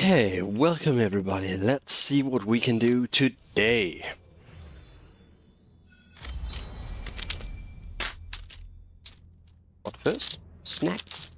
Okay, welcome everybody. Let's see what we can do today. But first, snacks.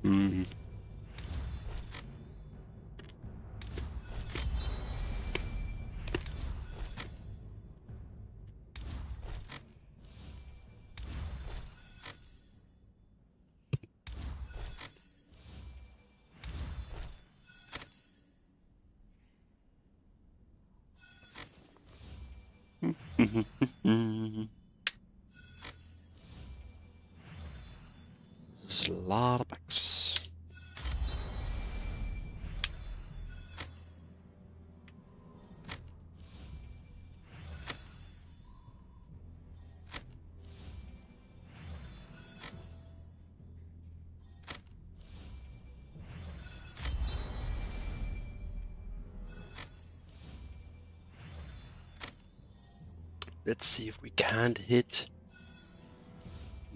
Hmm. This is a lot of bucks. Let's see if we can't hit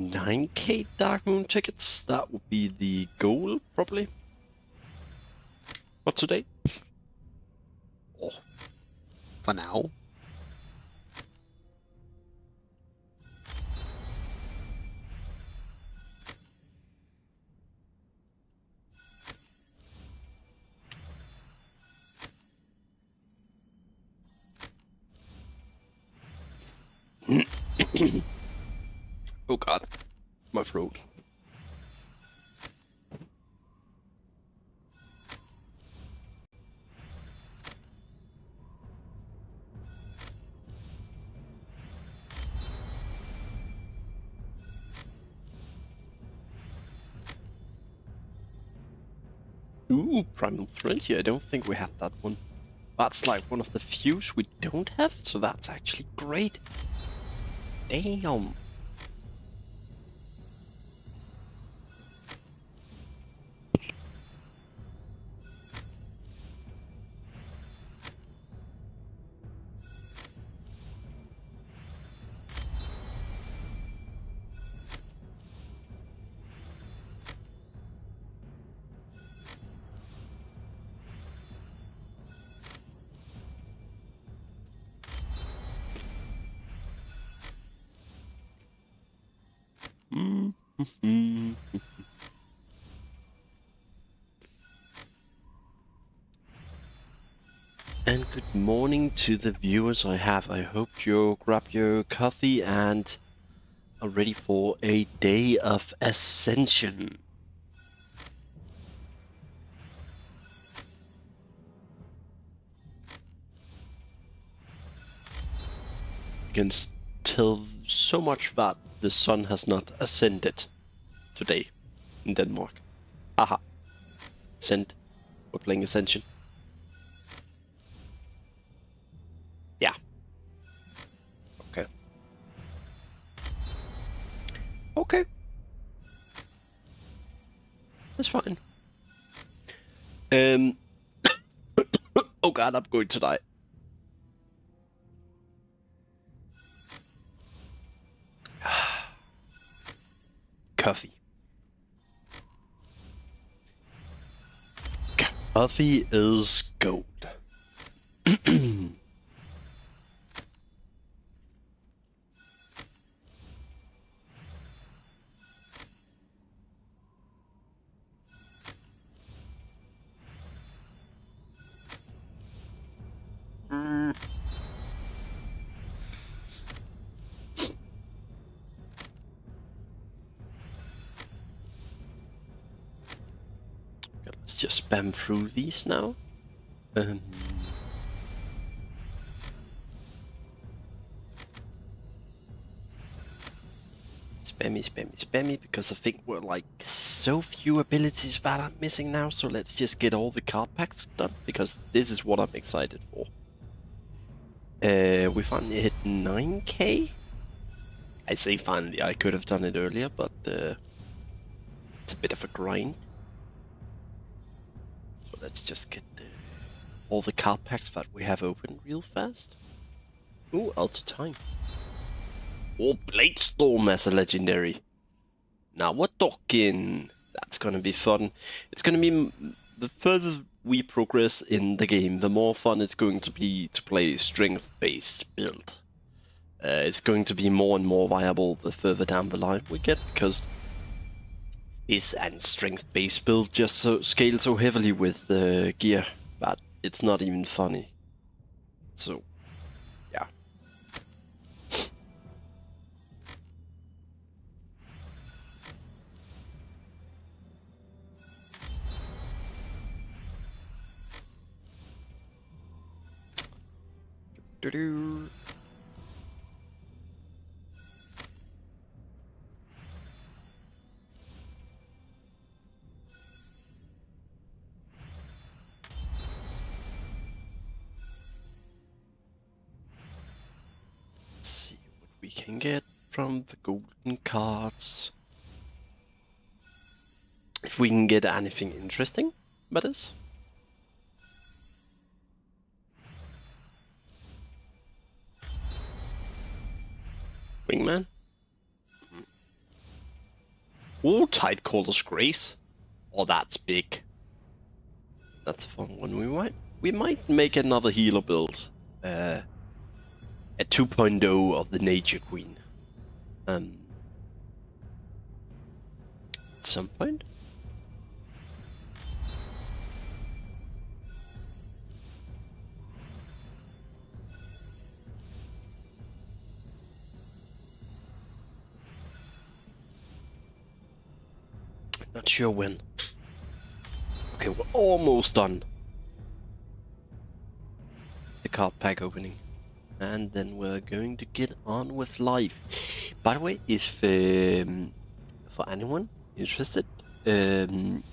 9k Dark Moon tickets. That would be the goal, probably. For today. Oh, for now. Oh god, my throat. Ooh, Primal Frenzy, I don't think we had that one. That's like one of the few we don't have, so that's actually great. Damn. And good morning to the viewers I have. I hope you grab your coffee and are ready for a day of ascension. You can tell so much that the sun has not ascended today in Denmark. Haha. Ascend. We're playing Ascension. Yeah. Okay. Okay. That's fine. Oh god, I'm going to die. Coffee. Coffee is gold. Let's just spam through these now. Spammy, because I think we're like so few abilities that I'm missing now, so let's just get all the card packs done, because this is what I'm excited for. We finally hit 9k? I say finally, I could have done it earlier, but it's a bit of a grind. So let's just get all the card packs that we have open real fast. Ooh, out of time. Oh, Bladestorm as a legendary. Now we're talking. That's gonna be fun. It's gonna be the further we progress in the game, the more fun it's going to be to play strength-based build. It's going to be more and more viable the further down the line we get, because this and strength-based build just scale so heavily with gear that it's not even funny. So, yeah. Doo-doo. Let's see what we can get from the golden cards. If we can get anything interesting, that is. Wingman. Oh, Tidecaller's Grace. Oh, that's big. That's a fun one. We might make another healer build. A 2.0 of the Nature Queen. At some point. Not sure when. Okay, we're almost done. The card pack opening. And then we're going to get on with life. By the way, if for anyone interested, heavy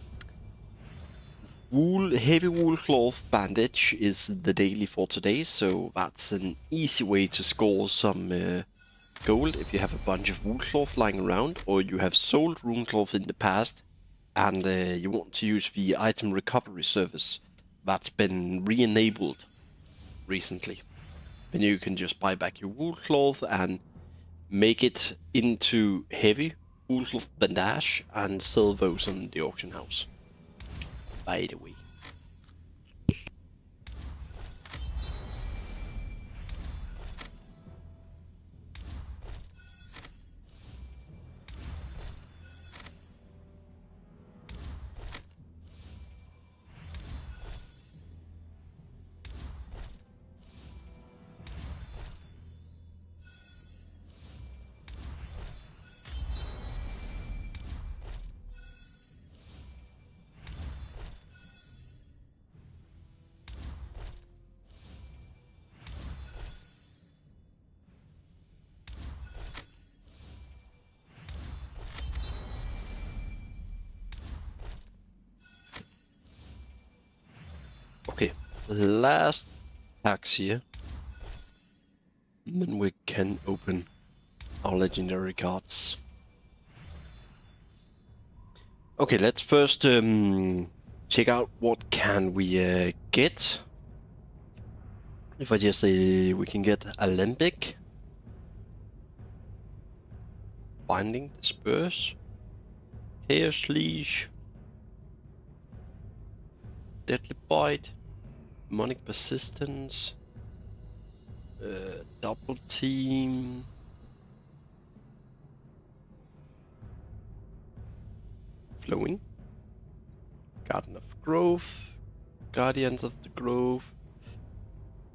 wool cloth bandage is the daily for today, so that's an easy way to score some gold if you have a bunch of wool cloth lying around, or you have sold rune cloth in the past and you want to use the item recovery service that's been re-enabled recently. Then you can just buy back your wool cloth and make it into heavy wool cloth bandage and sell those on the auction house. By the way. Okay, last packs here. Then we can open our legendary cards. Okay, let's first check out what can we get. If I just say we can get Alembic, Binding, Disperse, Chaos Leash, Deadly Bite, Demonic Persistence, Double Team, Flowing, Garden of Growth, Guardians of the Grove,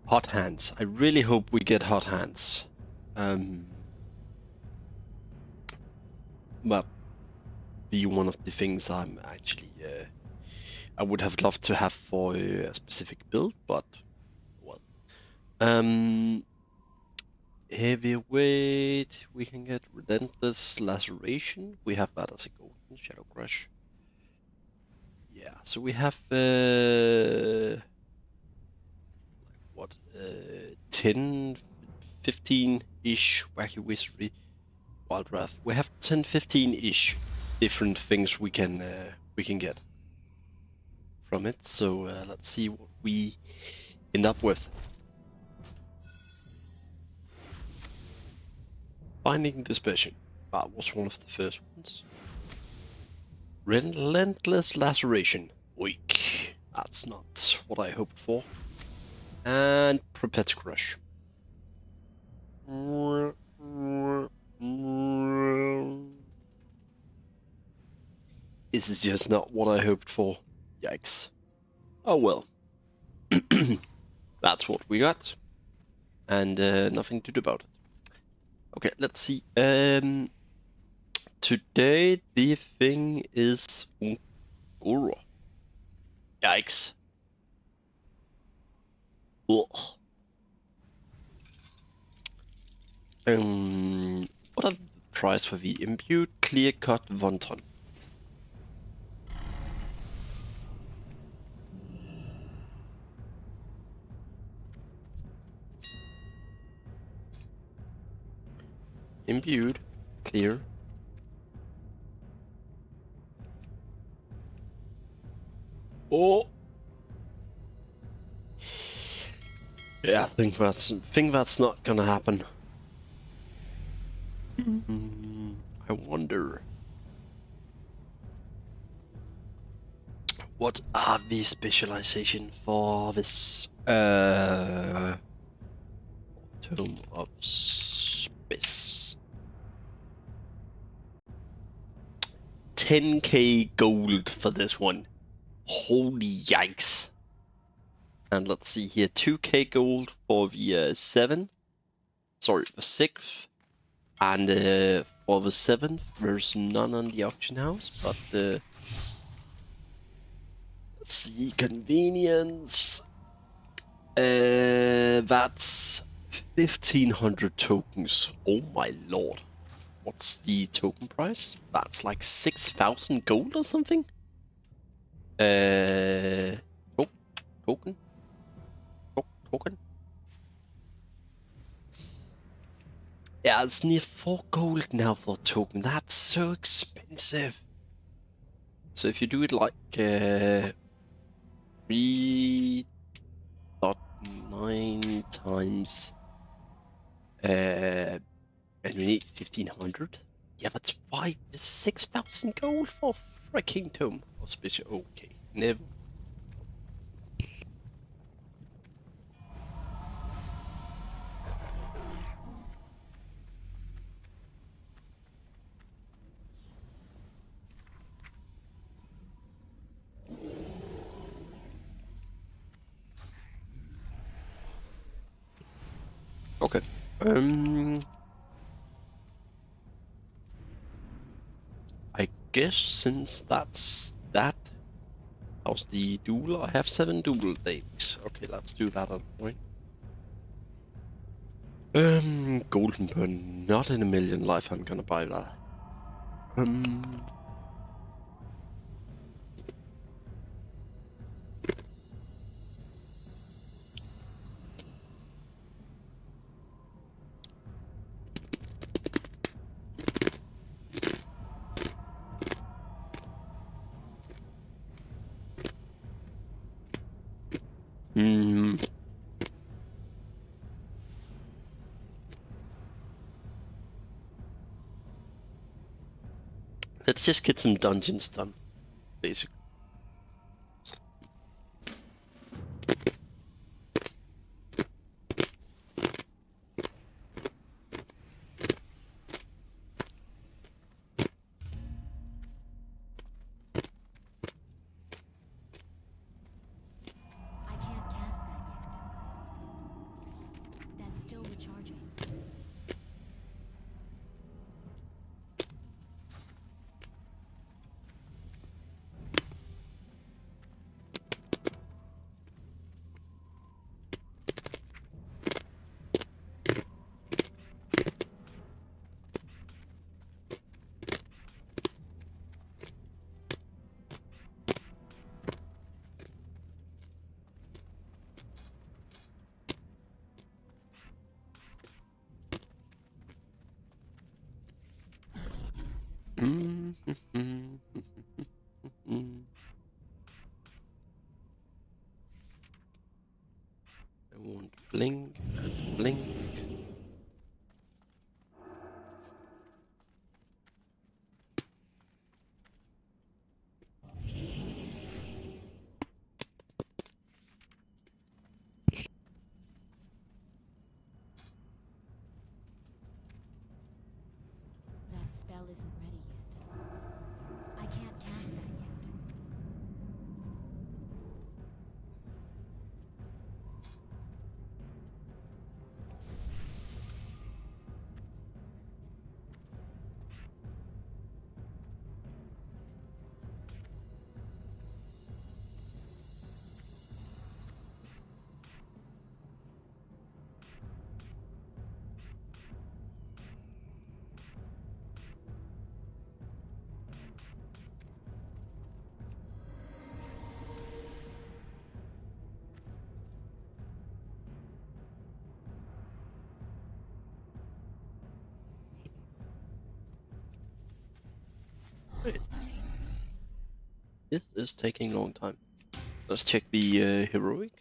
Hot Hands. I really hope we get Hot Hands. But be one of the things I'm actually I would have loved to have for a specific build, but well. Heavyweight, we can get Relentless Laceration. We have that as a golden Shadow Crush. Yeah, so we have 10, 15-ish Wacky Wizardry, Wild Wrath. We have 10, 15-ish different things we can get from it. So let's see what we end up with. Binding Dispersion. That was one of the first ones. Relentless Laceration. Weak. That's not what I hoped for. And Perpetual Crush. This is just not what I hoped for. Yikes. Oh well. That's what we got. And nothing to do about it. Okay, let's see. Today the thing is Ungoro. Yikes. Ugh. What are the price for the imbued clear cut wonton? Imbued clear. Oh. Yeah, I think that's not gonna happen. I wonder what are the specialization for this Tome of Space. 10k gold for this one. Holy yikes. And let's see here, 2k gold for the 7. Sorry, the 6th. And for the 7th, there's none on the auction house, but let's see, convenience. That's 1500 tokens. Oh my lord. What's the token price? That's like 6,000 gold or something? Token? Token? Yeah, it's near 4 gold now for a token. That's so expensive. So if you do it like 3.9 times and we need 1500. Yeah, that's 6,000 gold for freaking Tome of Special. Okay, never. Okay. I guess since that's that, how's the duel? I have 7 duel days. Okay, let's do that at a point. Golden Burn, not in a million life I'm gonna buy that. Hmm. Let's just get some dungeons done, basically. I can't cast that yet. That's still recharging. I want blink and blink. That spell isn't ready yet. I can't cast that yet. Wait, this is taking a long time. Let's check the heroic.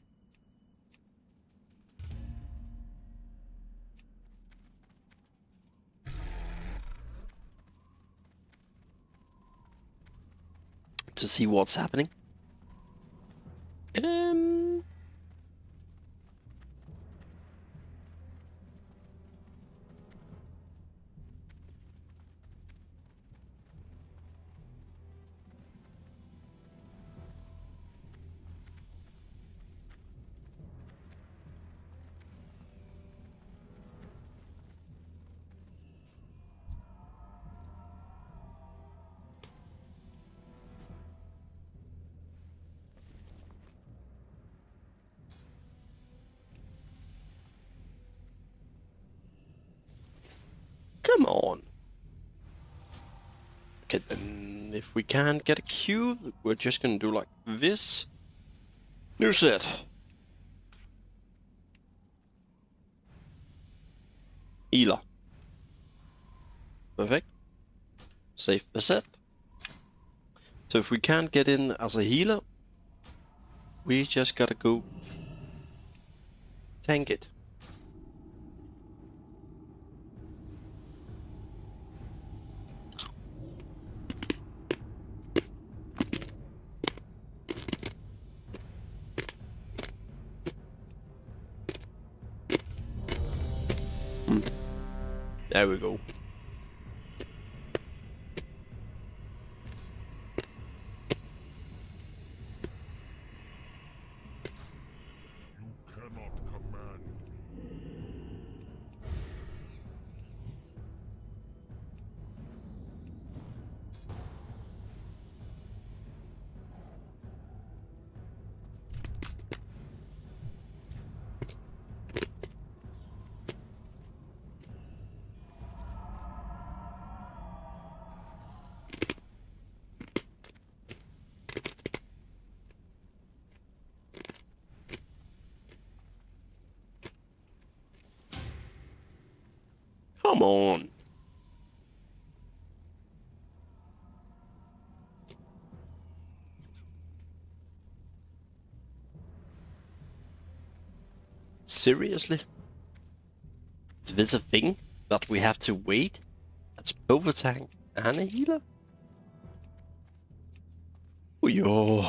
To see what's happening. Come on. Okay, then if we can't get a cube, we're just gonna do like this. New set. Healer. Perfect. Save the set. So if we can't get in as a healer, we just gotta go tank it. There we go. You cannot command me. Come on. Seriously? Is this a thing that we have to wait? That's both a tank and a healer? Oh, yo.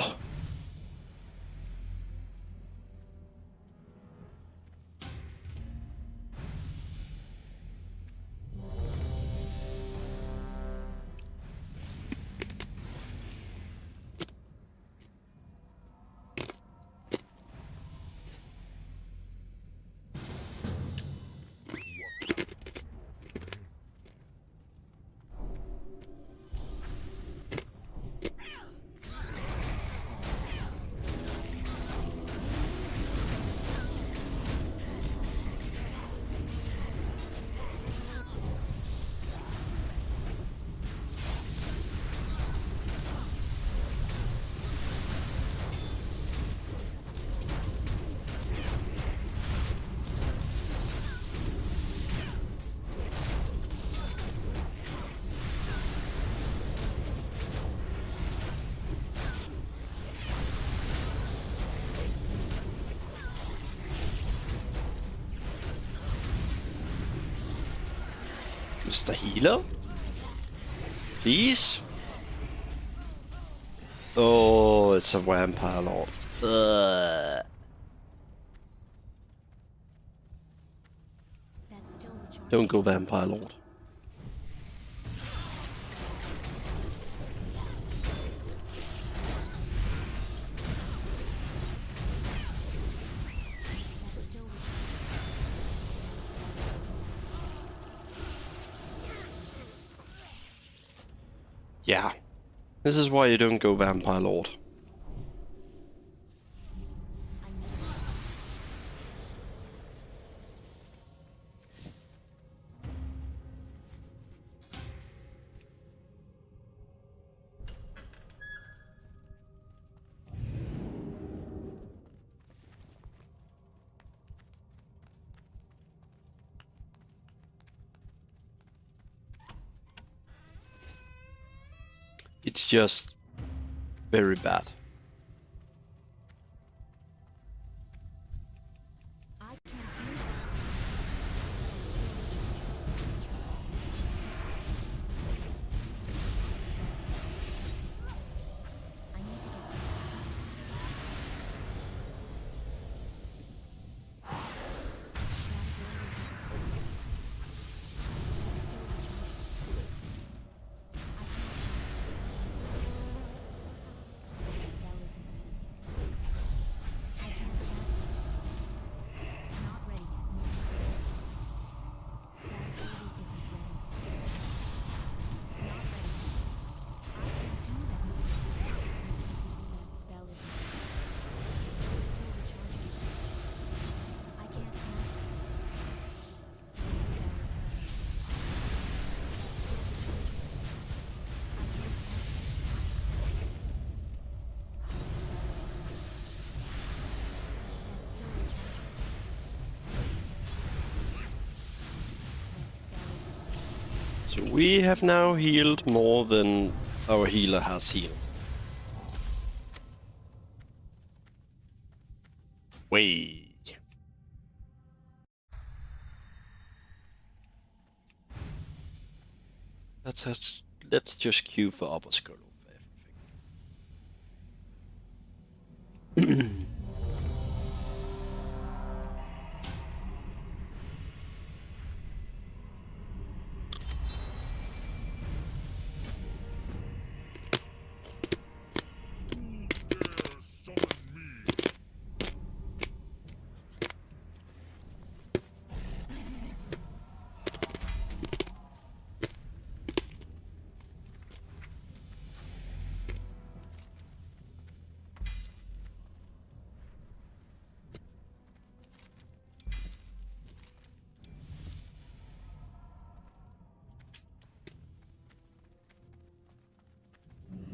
Mr. Healer? Please? Oh, it's a vampire lord. Ugh. That's still recharging. Don't go vampire lord. That's still recharging. Yeah. This is why you don't go vampire lord. I need It's just very bad. I can't do that. I need to get this. Spell isn't ready yet. I can't cast it. Not ready yet. That ability isn't ready yet. Not ready yet. I can't do that. That spell isn't ready. It's still recharging. I can't cast it. That spell isn't ready. It's still recharging. I can't cast it. That spell isn't ready. That's still recharging. That spell isn't ready. So we have now healed more than our healer has healed. Way. Let's just queue for upper scroll of everything. Dare summon me?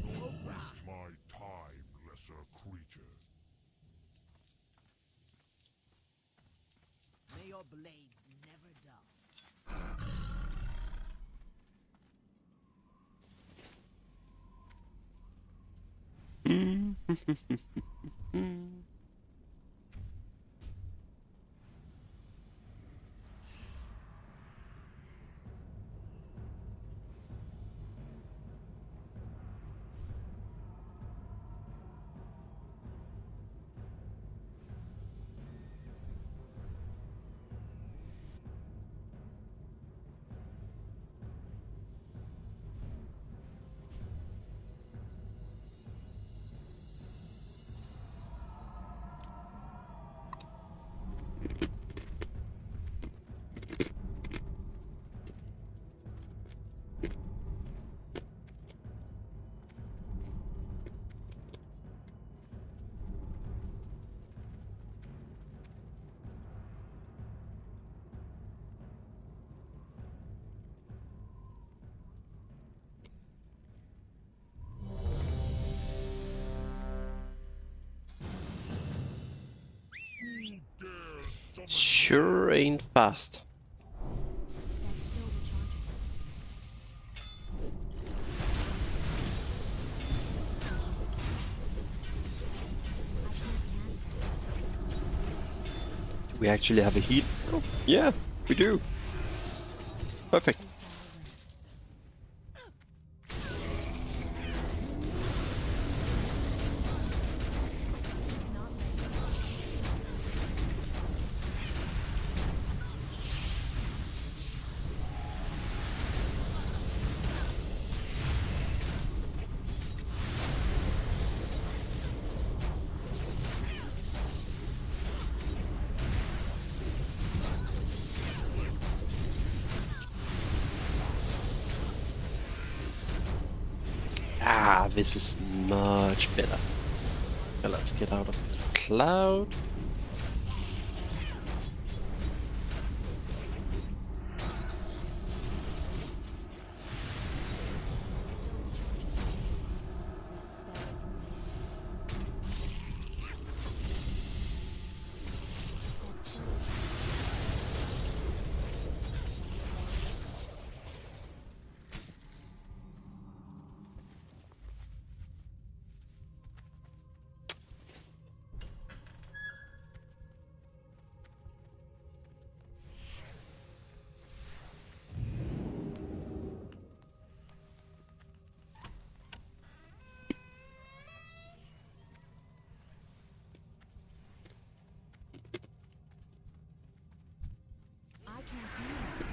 Not waste my time, lesser creature. May your blades never dull. Sure ain't fast. That's still recharging. I can't cast that. Do we actually have a heat? Oh, yeah, we do. Perfect. Too far away. Not ready. Ah, this is much better. Okay, let's get out of the cloud. Still recharging. That spell isn't ready. That's still recharging. That spell. I can't do that.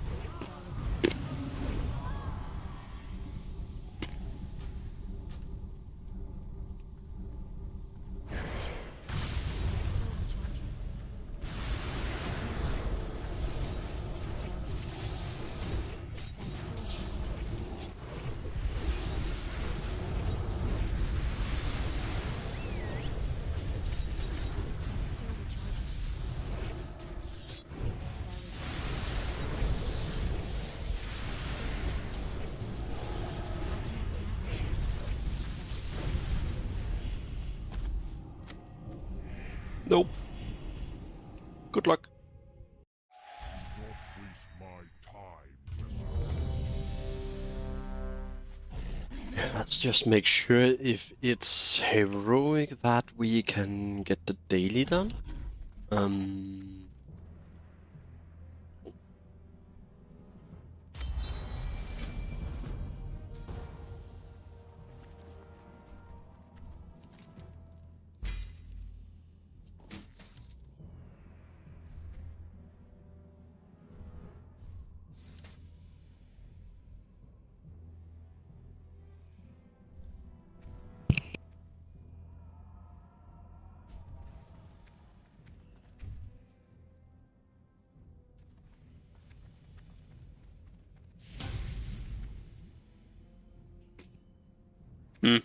That spell isn't ready. That's still recharging. That spell isn't ready. That's still recharging. That's still recharging. That spell isn't ready. I can't cast it. That spell isn't ready. Nope. Good luck. Do not waste my time, lesser. Let's just make sure if it's heroic that we can get the daily done. Um, hmm.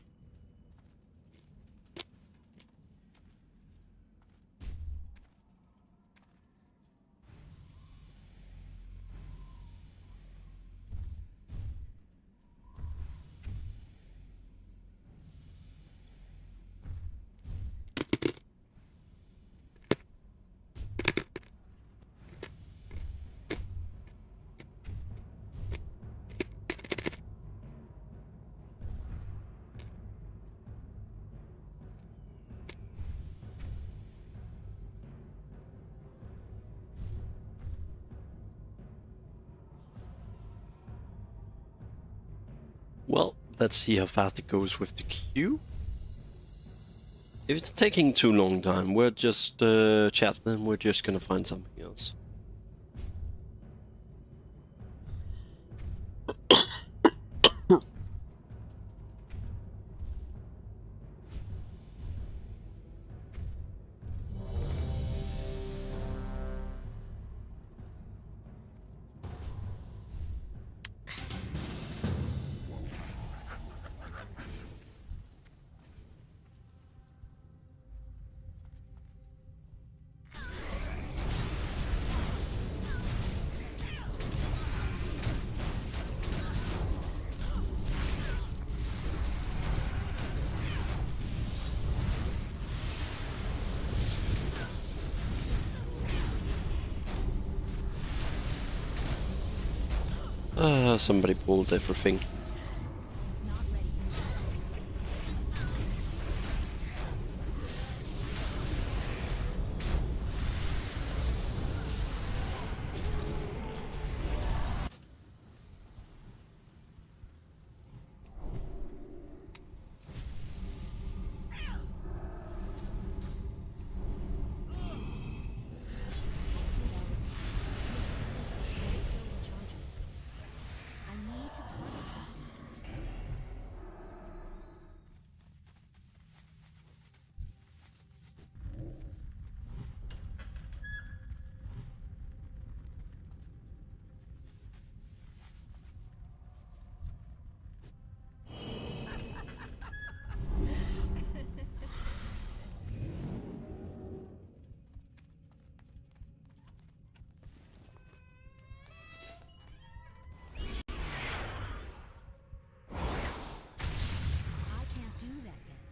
Well, let's see how fast it goes with the queue. If it's taking too long time, we're just chat. Then we're just gonna find something else. Somebody pulled everything. Not ready yet. Spell. It's still recharging. I need to target something first. I can't do that yet.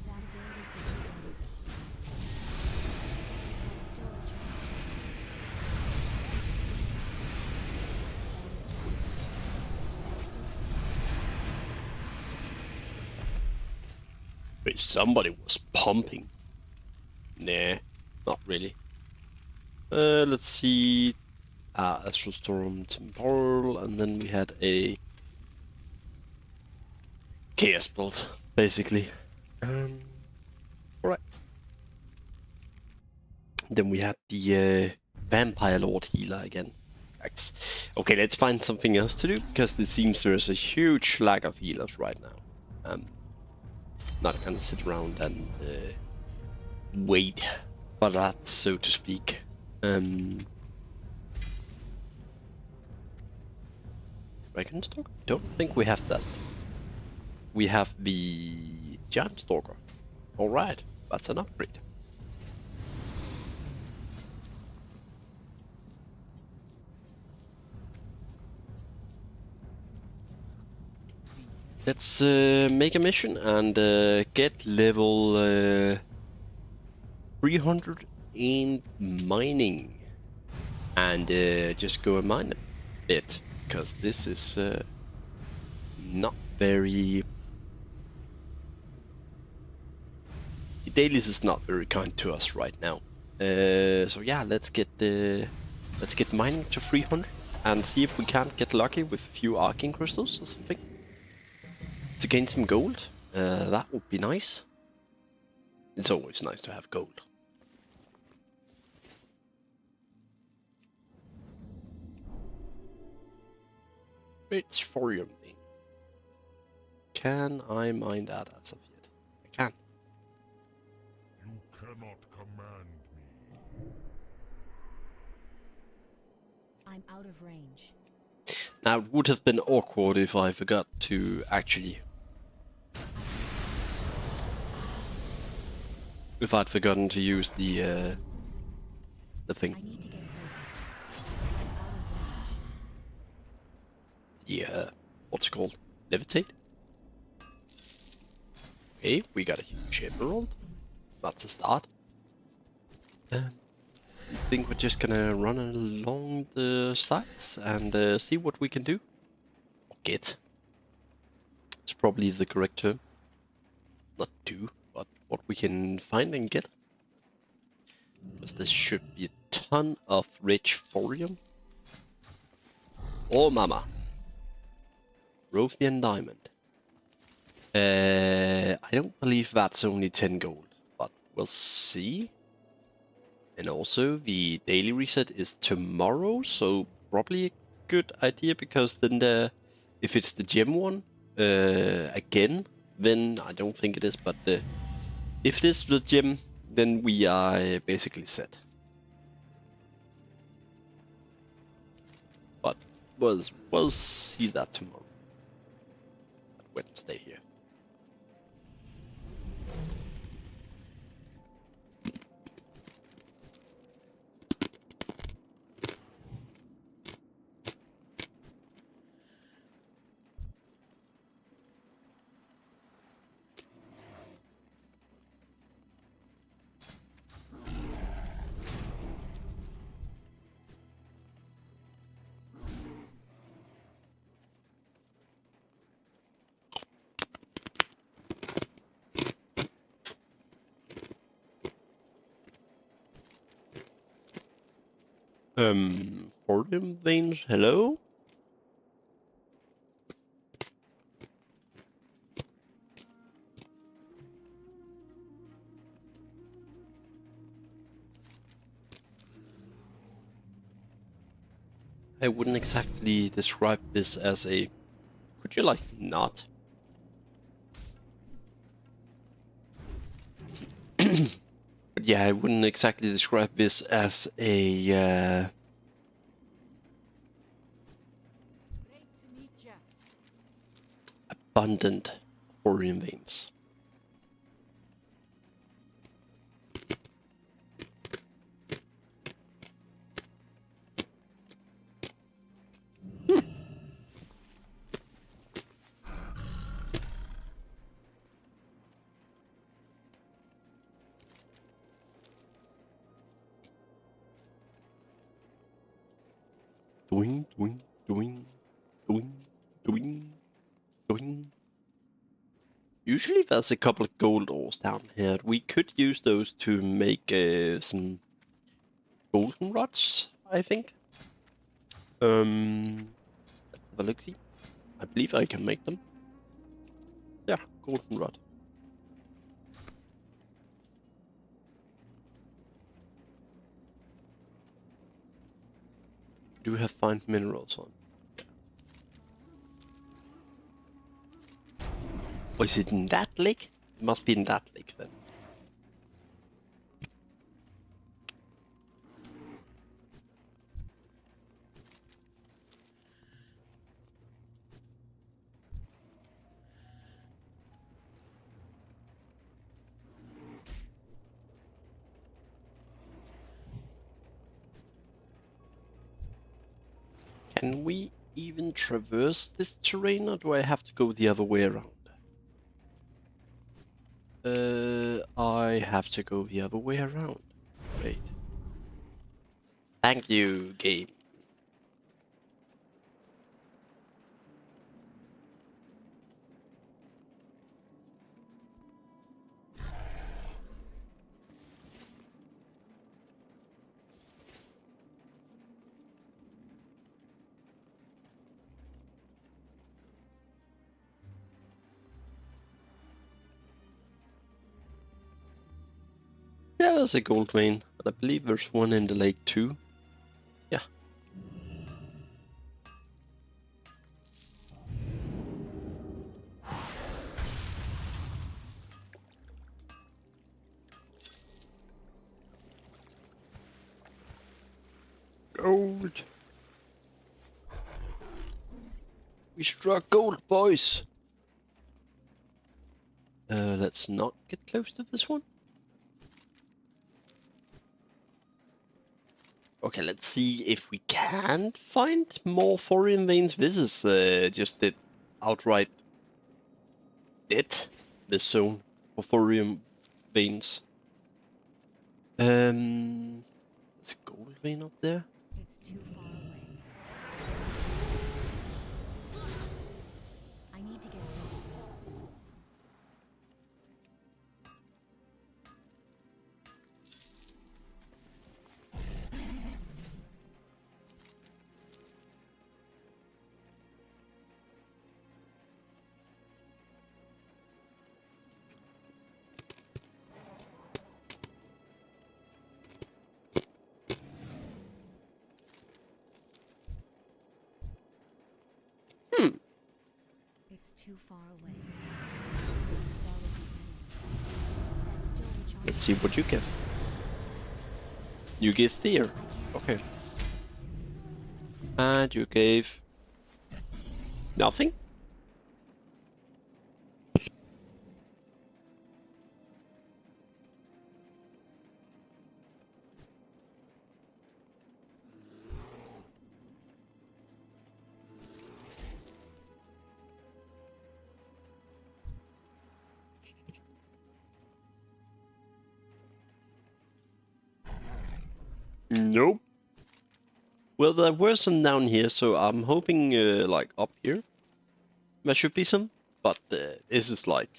That ability isn't ready. It's still recharging. Spell is ready. It's still. Wait, somebody was pumping. Nah, not really. Let's see. Astral Storm, Temporal, and then we had a Chaos build, basically. Alright. Then we had the Vampire Lord healer again. Yikes. Okay, let's find something else to do, because it seems there's a huge lack of healers right now. Not gonna sit around and wait for that, so to speak. Dragon Stalker? Don't think we have that. We have the Giant Stalker. Alright, that's an upgrade. Let's make a mission and get level 300 in mining. And just go and mine a bit, because this is not very... The Dailies is not very kind to us right now. So yeah, let's get mining to 300 and see if we can't get lucky with a few arcane crystals or something to gain some gold. That would be nice. It's always nice to have gold. It's thorium thing. Can I mine that as of yet? I can. You cannot command me. I'm out of range. Now, it would have been awkward if I forgot to actually... If I'd forgotten to use the thing. I need to get closer. I'm out of range. The, what's it called? Levitate? Okay, we got a huge emerald. That's a start. I think we're just gonna run along the sides and see what we can do. Or get. It's probably the correct term. Not do, but what we can find and get. Because there should be a ton of rich thorium. Oh mama. Rothian diamond. I don't believe that's only 10 gold, but we'll see. And also, the daily reset is tomorrow, so probably a good idea, because then if it's the gem one, again, then I don't think it is, but if it is the gem, then we are basically set. But we'll see that tomorrow. Wednesday here. Thorium veins, hello? I wouldn't exactly describe this as a... Could you, like, not? But yeah, I wouldn't exactly describe this as a Great to meet ya. abundant thorium veins. Doing, doing, doing, doing, doing, doing. Usually there's a couple of gold ores down here. We could use those to make some golden rods, I think. Have a look see. I believe I can make them. Yeah, golden rod. Do we have fine minerals on? Oh, is it in that lake? It must be in that lake then. Can we even traverse this terrain, or do I have to go the other way around? I have to go the other way around. Great. Thank you, game. Yeah, there's a gold vein, and I believe there's one in the lake too. Yeah. Gold. We struck gold, boys. Let's not get close to this one. Okay, let's see if we can find more thorium veins. This is just the outright dead, this zone for thorium veins. There's a gold vein up there. It's too far away. I need to get closer. It's too far away. That spell isn't ready. That's still recharging. Let's see what you give. You give fear. I can't Okay. use it. And you gave nothing? Nope. Well, there were some down here, so I'm hoping, like, up here there should be some, but this is like...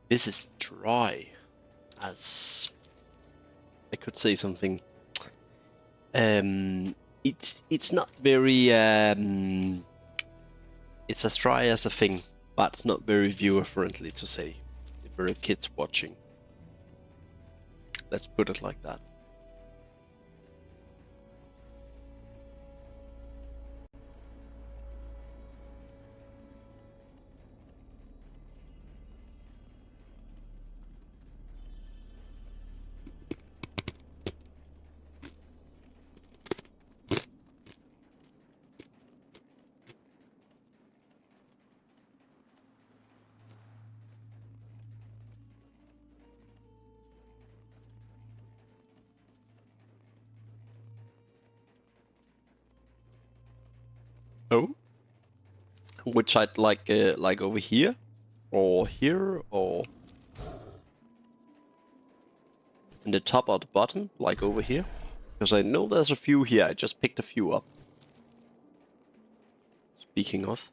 This is dry, as I could say something It's not very it's as dry as a thing, but it's not very viewer friendly to say if there are kids watching. Let's put it like that. Oh, which side, like over here, or here, or in the top or the bottom, like over here? Because I know there's a few here. I just picked a few up. Speaking of.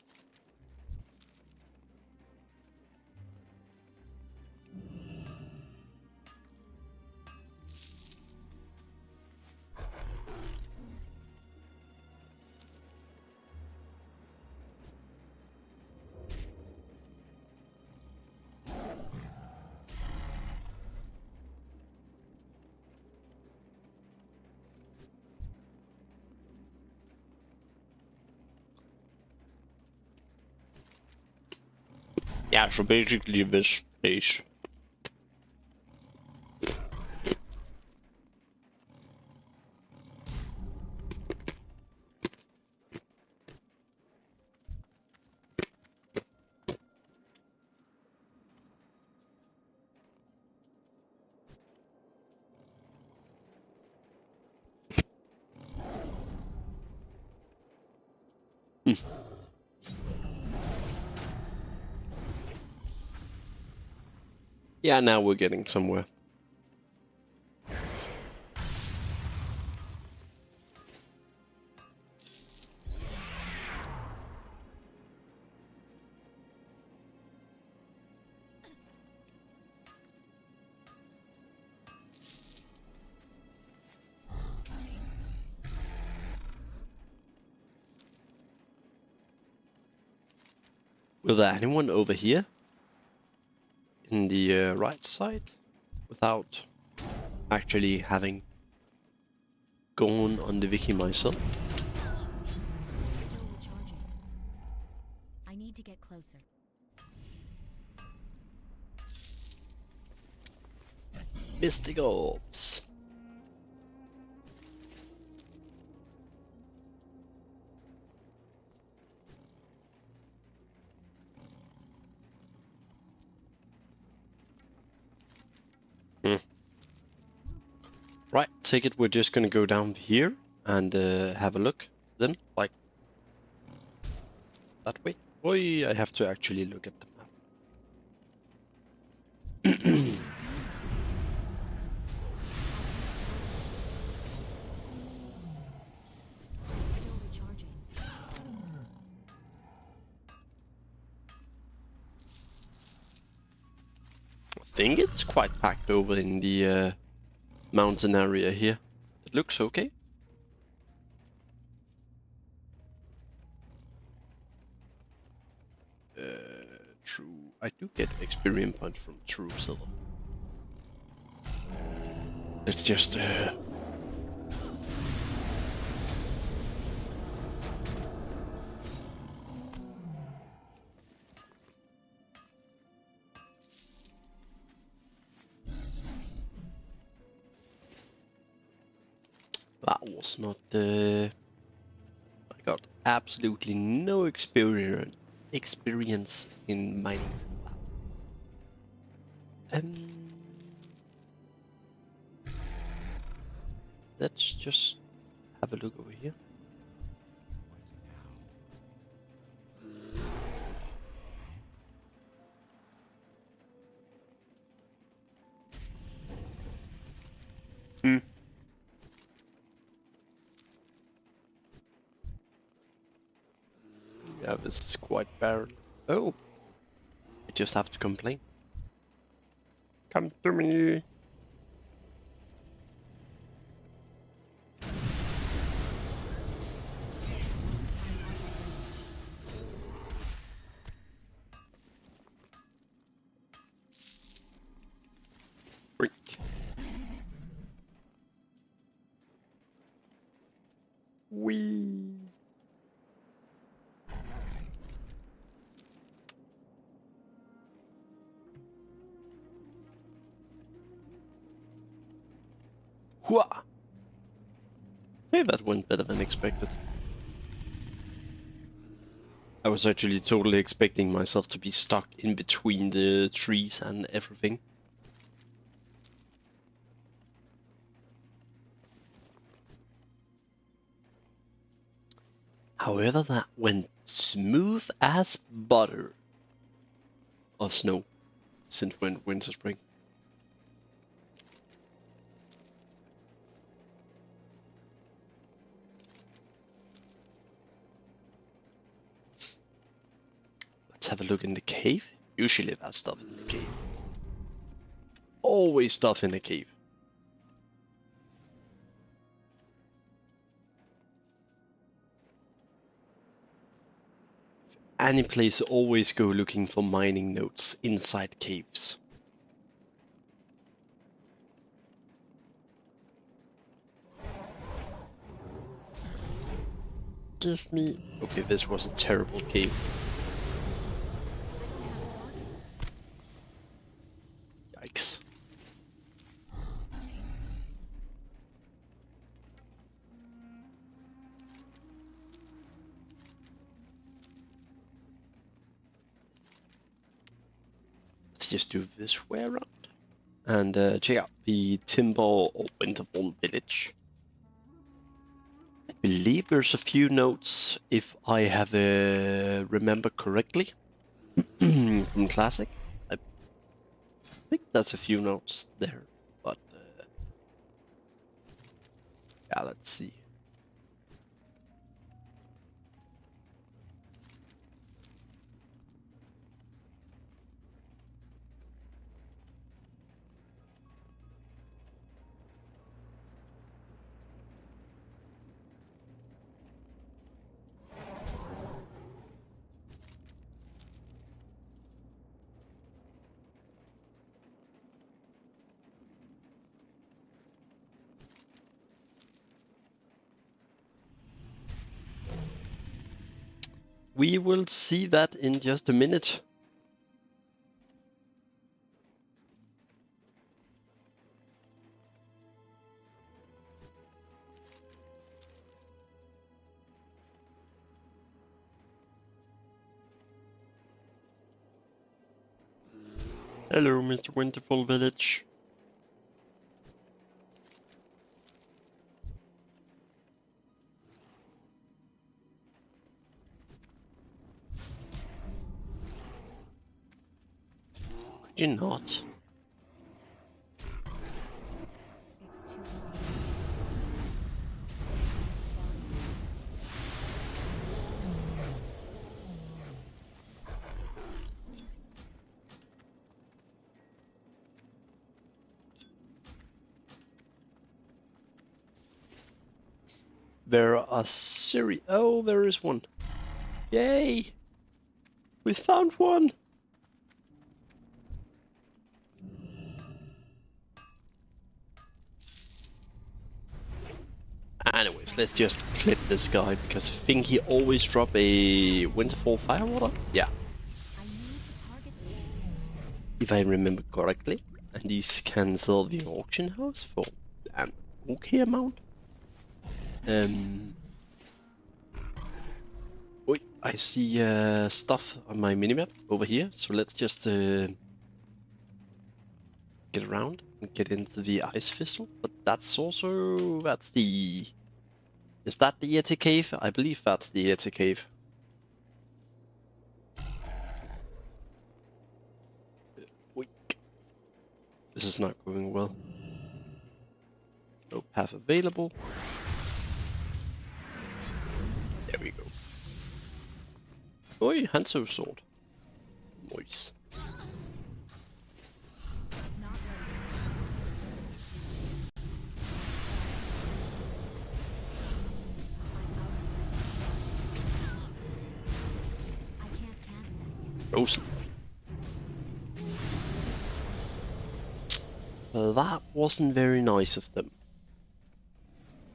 Yeah, so basically this place. Yeah, now we're getting somewhere. Will there anyone over here? In the right side? Without actually having gone on the wiki myself? Still recharging. I need to get closer. Mystic Orbs. Right, take it we're just gonna go down here and have a look then, like that way. Boy, I have to actually look at the map. Still recharging. I think it's quite packed over in the mountain area here. It looks okay. True. I do get experience points from true silver. It's just that was not I got absolutely no experience in mining that. Let's just have a look over here. Yeah, this is quite barren. Oh, I just have to complain. Come to me. Freak. Wee. Hua! Hey, that went better than expected. I was actually totally expecting myself to be stuck in between the trees and everything. However, that went smooth as butter. Or snow, since when winter spring. Let's have a look in the cave. Usually that's stuff in the cave. Always stuff in the cave. Any place, always go looking for mining nodes inside caves. Give me... Okay, this was a terrible cave. Yikes. Let's just do this way around. And check out the Timber or Winterborn village. I believe there's a few notes, if I have remember correctly, from Classic. I think there's a few notes there, but yeah, let's see. We will see that in just a minute. Hello, Mr. Winterfall Village. Could you not? It's too late. That spell is over. There are Oh, there is one. Yay! We found one! Anyways, let's just clip this guy, because I think he always drop a Winterfall Firewater. Yeah, I need to target something. if I remember correctly. And these can sell the auction house for an okay amount. Wait, I see stuff on my minimap over here, so let's just get around and get into the ice thistle. But that's the... Is that the Yeti cave? I believe that's the Yeti cave. Wait. This is not going well. No path available. There we go. Oi, Hanzo sword. Nice. Not ready. I can't cast that yet. Frozen. Well, that wasn't very nice of them.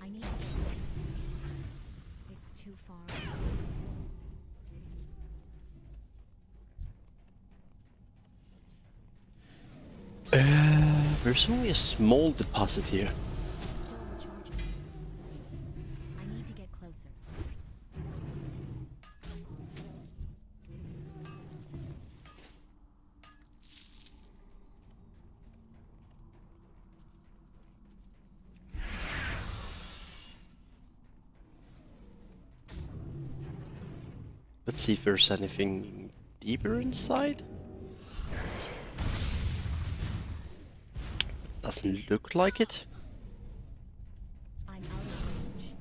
I need to get closer. It's too far away. There's only a small deposit here. It's still recharging. I need to get closer. Let's see if there's anything deeper inside. Doesn't look like it. I'm out of range.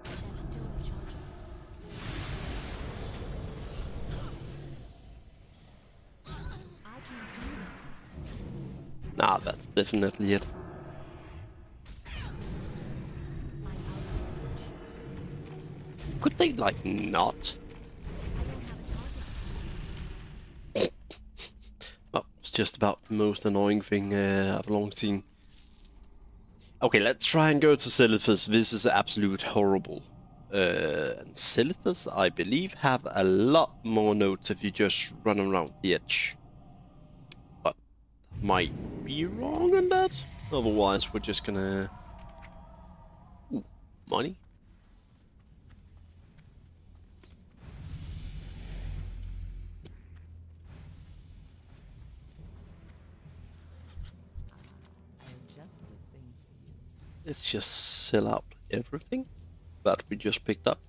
That's still recharging. I can't do that. Nah, that's definitely it. I'm out of range. Could they, like, not? I don't have a target. Oh, it's just about the most annoying thing I've long seen. Okay, let's try and go to Silithus. This is absolute horrible. And Silithus, I believe, have a lot more notes if you just run around the edge. But might be wrong on that. Otherwise, we're just gonna... Ooh, money? Just the thing for you. Let's just sell out everything that we just picked up.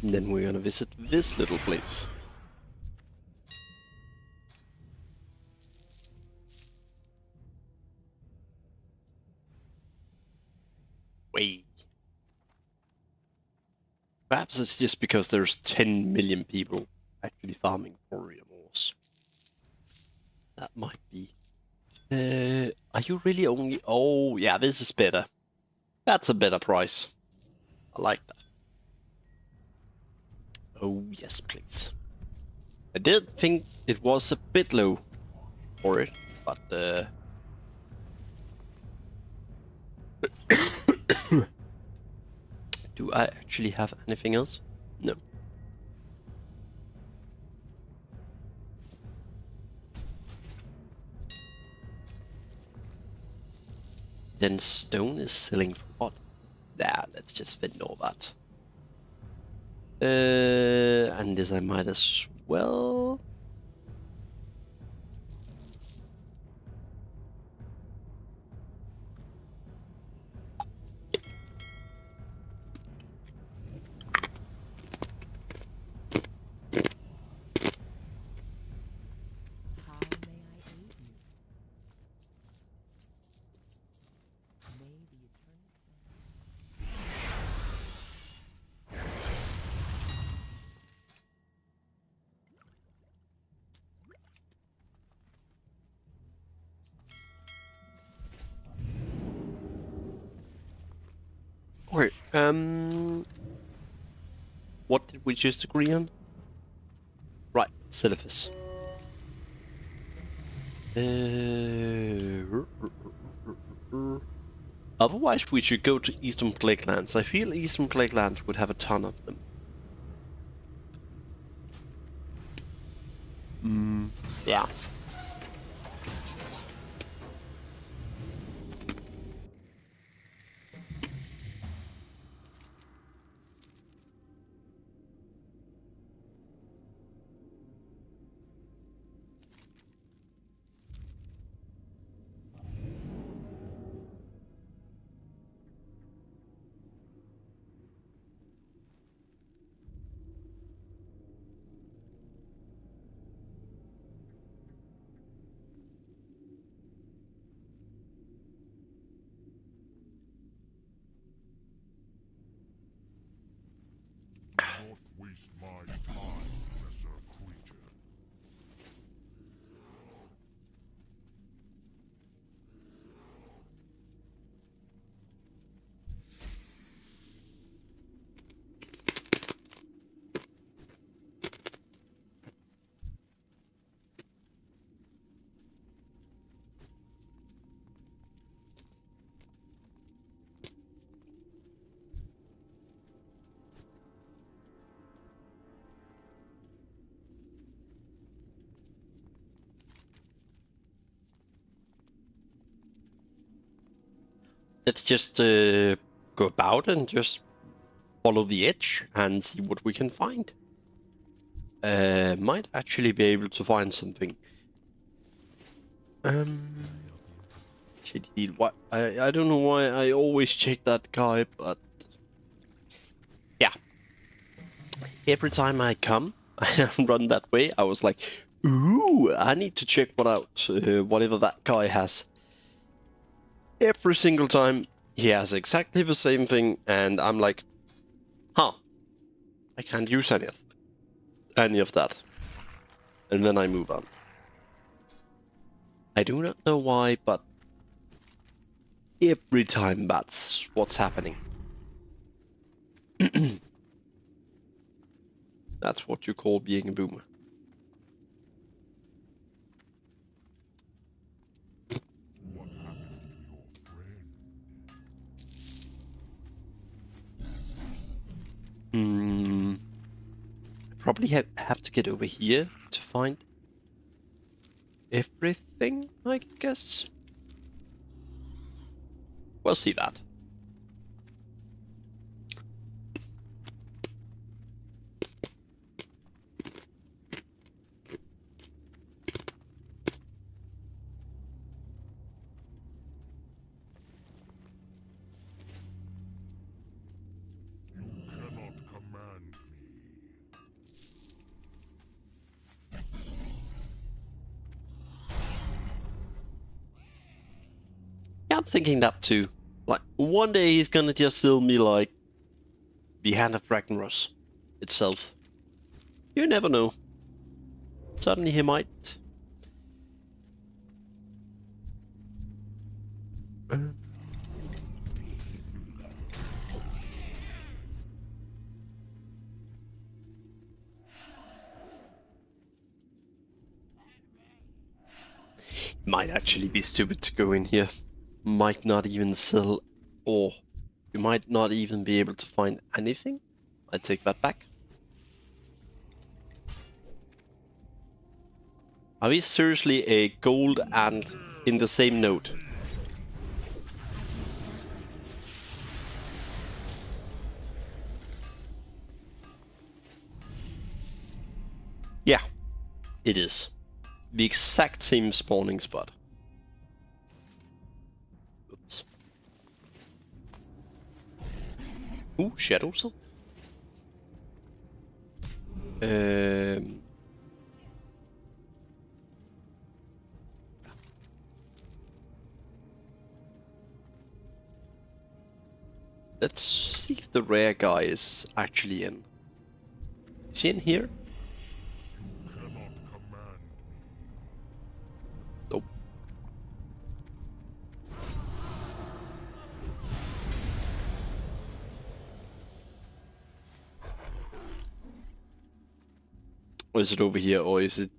And then we're gonna visit this little place. Wait. Perhaps it's just because there's 10 million people actually farming for ores. That might be. Are you really only... Oh, yeah, this is better. That's a better price. I like that. Oh, yes, please. I did think it was a bit low for it, but... Do I actually have anything else? No. Then stone is selling for what? Nah, let's just ignore that. And this I might as well. How may I aid you? May the eternal sun. Okay, what did we just agree on? Right, Silithus. Otherwise, we should go to Eastern Plaguelands. I feel Eastern Plaguelands would have a ton of them. Yeah. waste my time, lesser creature. Let's just go about and just follow the edge and see what we can find. Might actually be able to find something. Shit heal. What? I don't know why I always check that guy, but yeah. Every time I come and run that way, I was like, ooh, I need to check whatever that guy has. Every single time he has exactly the same thing, and I'm like, huh, I can't use any of that. And then I move on. I do not know why, but every time that's what's happening. That's what you call being a boomer. What happened to your friend? Probably have to get over here to find everything, I guess. We'll see that. You cannot command me. Yeah, I'm thinking that too. Like, one day he's gonna just still be like the Hand of Ragnaros itself. You never know. Suddenly he might. Might actually be stupid to go in here. Might not even sell, or you might not even be able to find anything. I take that back. Are we seriously a gold and in the same node? Yeah, it is. The exact same spawning spot. Oops. Ooh, Shadow Silk. Let's see if the rare guy is actually in. Is he in here? You cannot command me. Nope. Or is it over here, or is it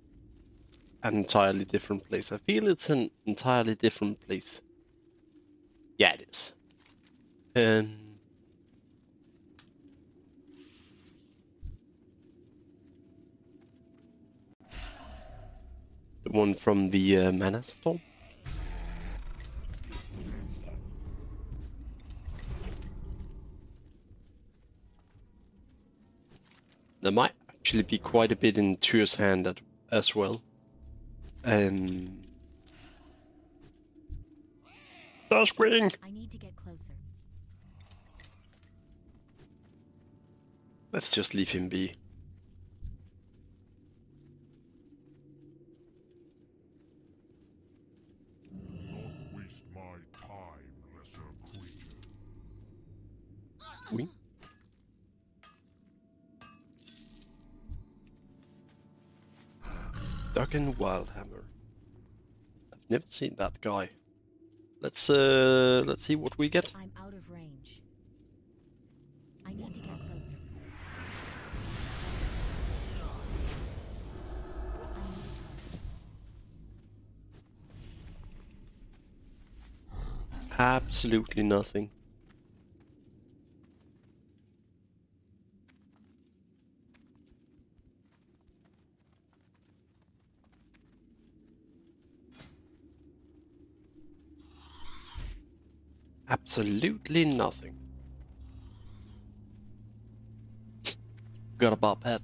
an entirely different place? I feel it's an entirely different place. Yeah, it is. The one from the Mana Storm? There might actually be quite a bit in Tyr's hand as well. Duskwing! I need to get closer. Let's just leave him be. Do not waste my time, lesser creature. Oui. Dragon Wildhammer. I've never seen that guy. Let's see what we get. I'm out of range. I need to get closer. I need a target. Absolutely nothing. Absolutely nothing. Got a bob head.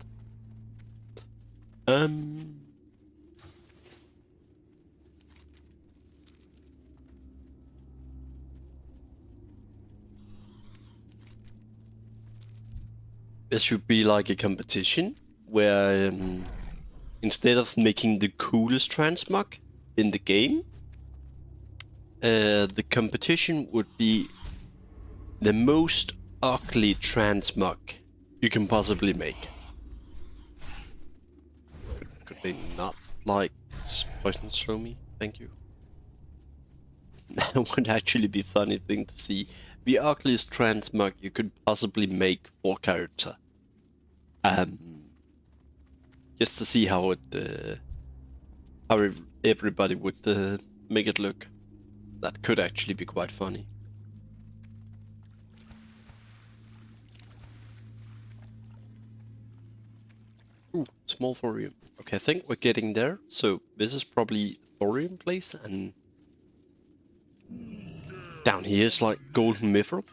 There should be like a competition where instead of making the coolest transmog in the game, the competition would be the most ugly transmog you can possibly make. Could they not like poison throw me? Thank you. That would actually be a funny thing to see. The ugliest transmog you could possibly make for character. Just to see how everybody would make it look. That could actually be quite funny. Ooh, small thorium. Okay, I think we're getting there. So this is probably thorium place, and down here is like golden mithril.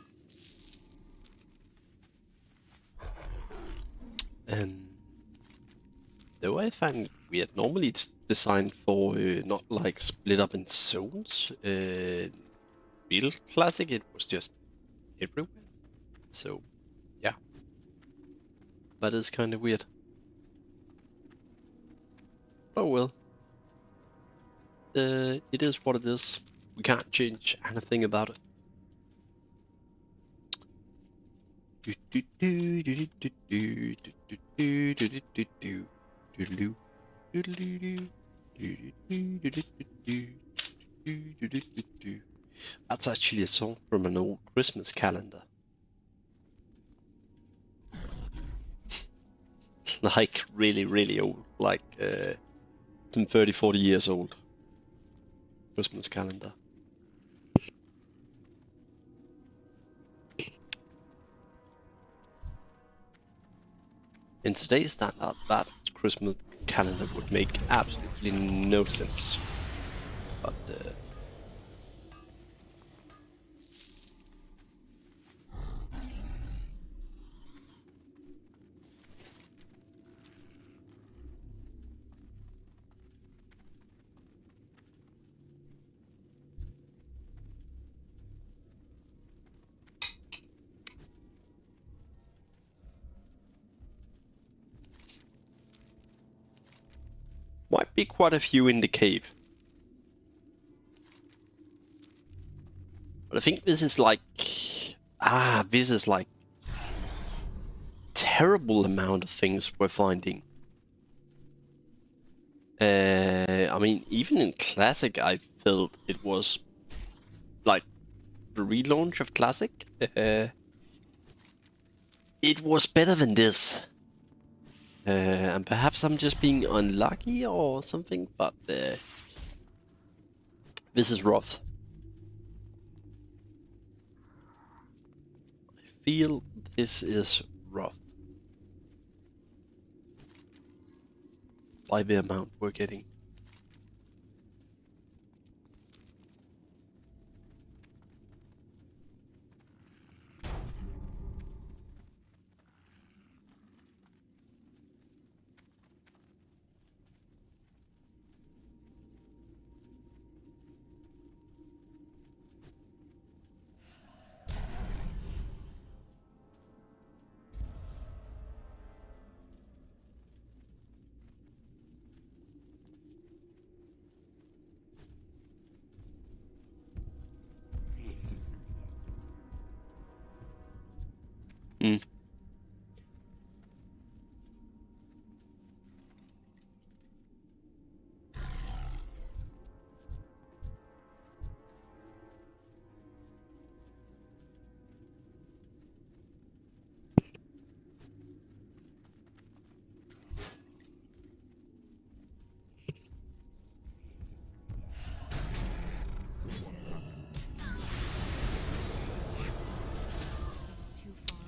Though I find it weird. Normally it's designed for not like split up in zones. Real classic, it was just everywhere. So yeah, that is kind of weird. Oh well. It is what it is. We can't change anything about it. That's actually a song from an old Christmas calendar. Like really, really old, like some 30, 40 years old Christmas calendar. In today's standard, that Christmas calendar would make absolutely no sense. But might be quite a few in the cave. But I think this is like terrible amount of things we're finding. I mean, even in Classic, I felt it was like the relaunch of Classic. It was better than this. And perhaps I'm just being unlucky or something, but this is rough. I feel this is rough. By the amount we're getting. Mm.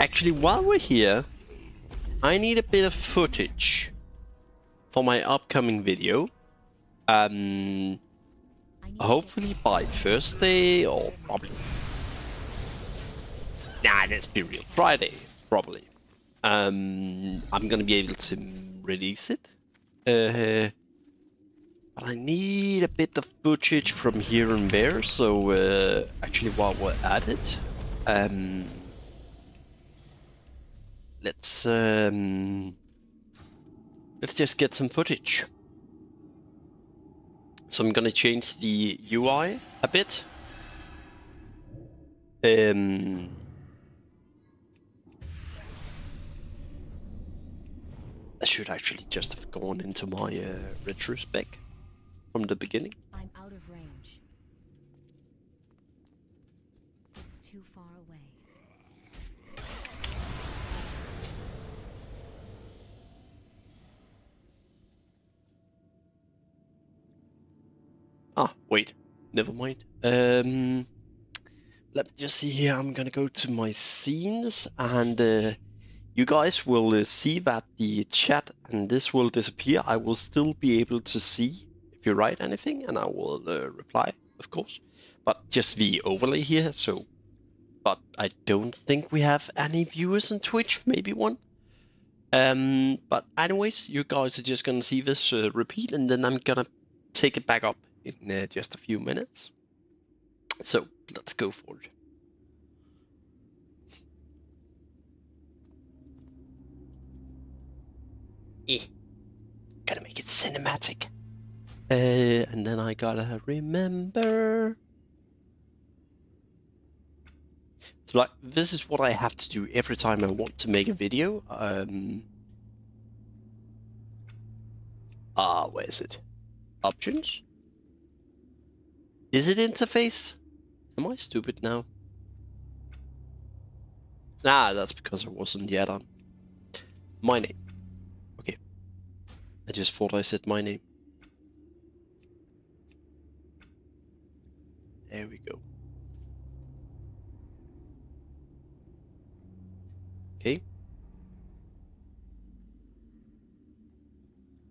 Actually, while we're here, I need a bit of footage for my upcoming video. I need to get Hopefully by Thursday or probably. Nah, let's be real. Friday, probably. I'm gonna be able to release it. But I need a bit of footage from here and there. So actually, while we're at it, let's just get some footage. So I'm gonna change the UI a bit. I should actually just have gone into my retrospect from the beginning. I'm out of range. It's too far away. Ah, wait, never mind. Let me just see here. I'm gonna go to my scenes, and you guys will see that the chat and this will disappear. I will still be able to see if you write anything, and I will reply, of course. But just the overlay here. So, but I don't think we have any viewers on Twitch. Maybe one. But anyways, you guys are just gonna see this repeat, and then I'm gonna take it back up in just a few minutes. So let's go for it. Gotta make it cinematic. And then I gotta remember. So like, this is what I have to do every time I want to make a video. Where is it? Options? Is it interface? Am I stupid now? Nah, that's because I wasn't yet on. My name. Okay. I just thought I said my name. There we go. Okay.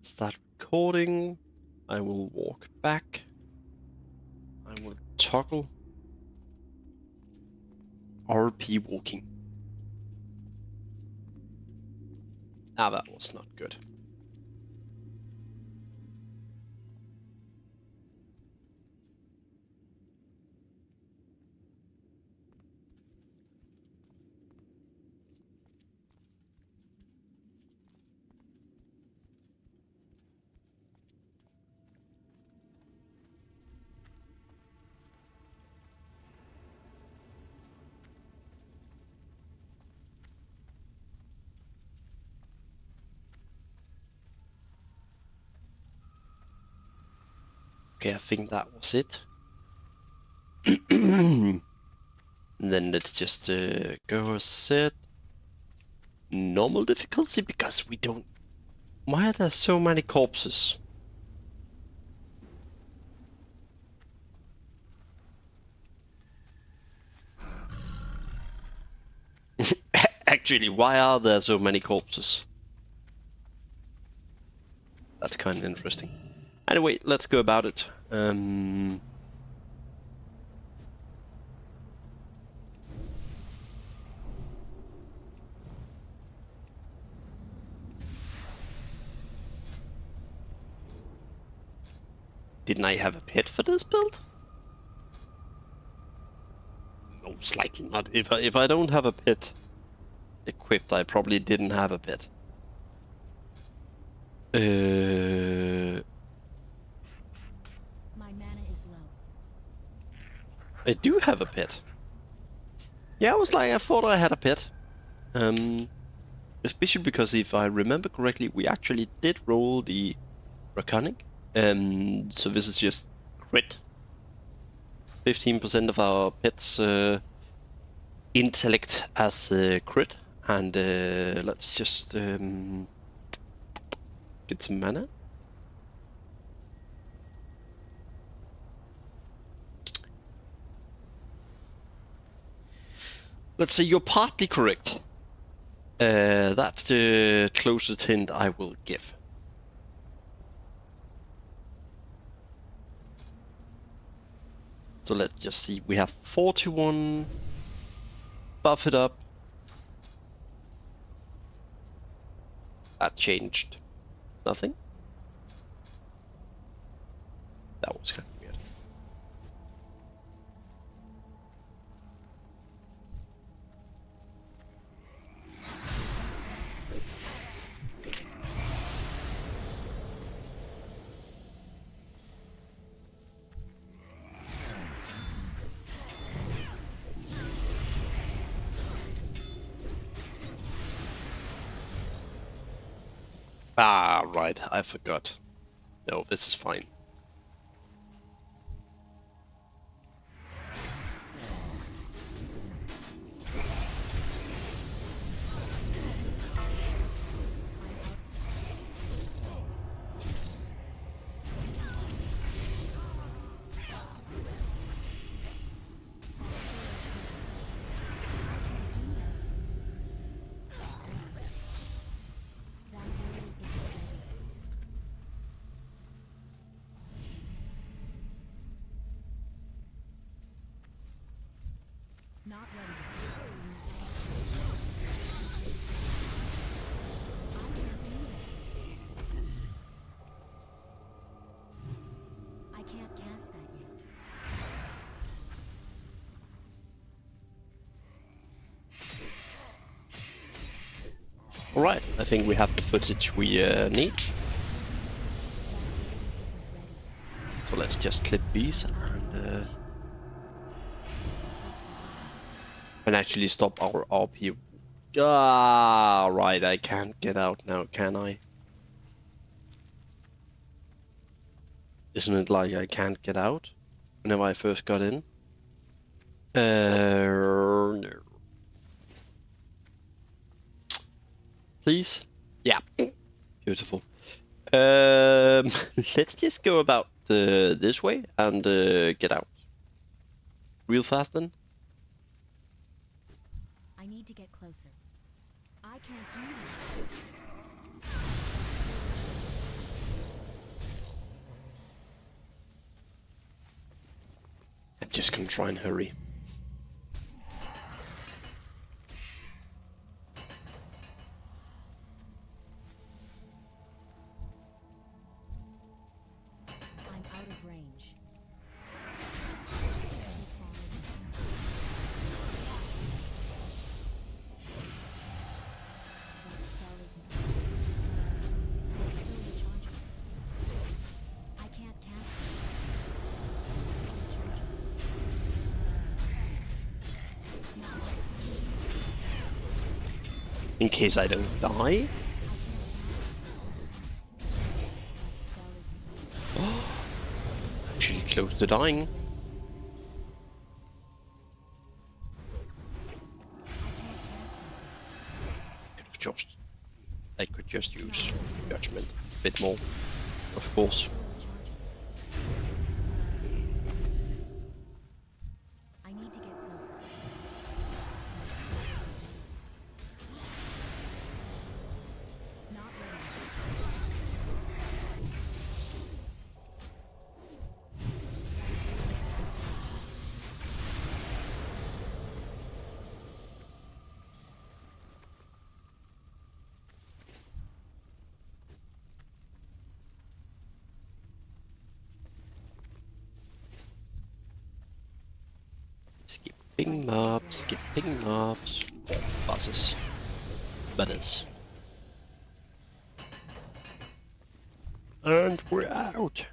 Start recording. I will walk back. I will toggle RP walking. Ah, that was not good. Okay, I think that was it. And then let's just go set normal difficulty because we don't. Why are there so many corpses? Actually, why are there so many corpses? That's kind of interesting. Anyway, let's go about it. Didn't I have a pet for this build? Most likely not. If I don't have a pet equipped, I probably didn't have a pet. My mana is low. I do have a pet. Yeah, I thought I had a pet. Especially because if I remember correctly, we actually did roll the Draconic. So this is just crit. 15% of our pet's intellect as crit. And let's just get some mana. Let's say you're partly correct. That's the closest hint I will give. So let's just see. We have 41. Buff it up. That changed nothing. That was kind of weird. Ah, right, I forgot. No, this is fine. That ability isn't ready yet. Not ready yet. I can't do that. I can't cast that yet. Alright, I think we have the footage we need. That ability isn't ready. So let's just clip these and actually stop our RP. Ah, right, I can't get out now, can I? Isn't it like I can't get out whenever I first got in? No. Please? Yeah. Beautiful. Let's just go about this way and get out. Real fast then. I need to get closer. I can't do that. I'm just gonna try and hurry. I'm out of range. That spell isn't ready. It's still recharging. I can't cast it. It's still recharging. In case I don't die. That spell isn't ready. Actually close to dying. I could just use judgment a bit more, of course. I need to get closer. That spell isn't ready. Not ready. Skipping mobs, skipping mobs. Bosses. Butters. And we're out.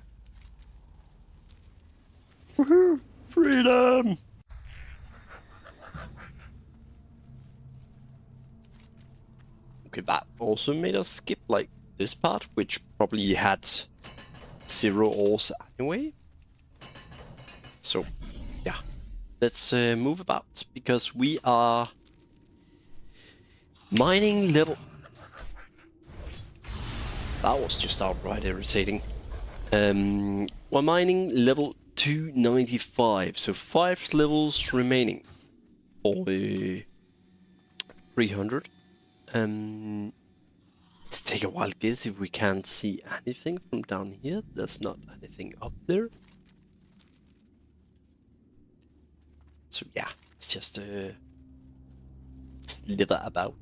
Woohoo! Freedom! Okay, that also made us skip like this part, which probably had 0 ores anyway. So, yeah. Let's move about, because we are mining level... That was just outright irritating. We're mining level 295, so 5 levels remaining for 300. Let's take a wild guess if we can't see anything from down here. There's not anything up there. So yeah, it's just slither about.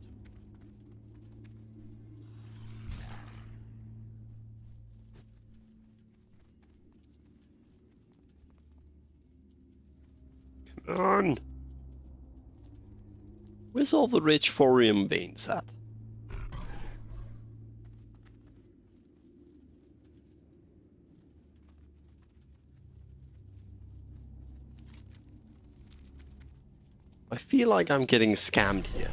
Come on! Where's all the rich thorium veins at? I feel like I'm getting scammed here.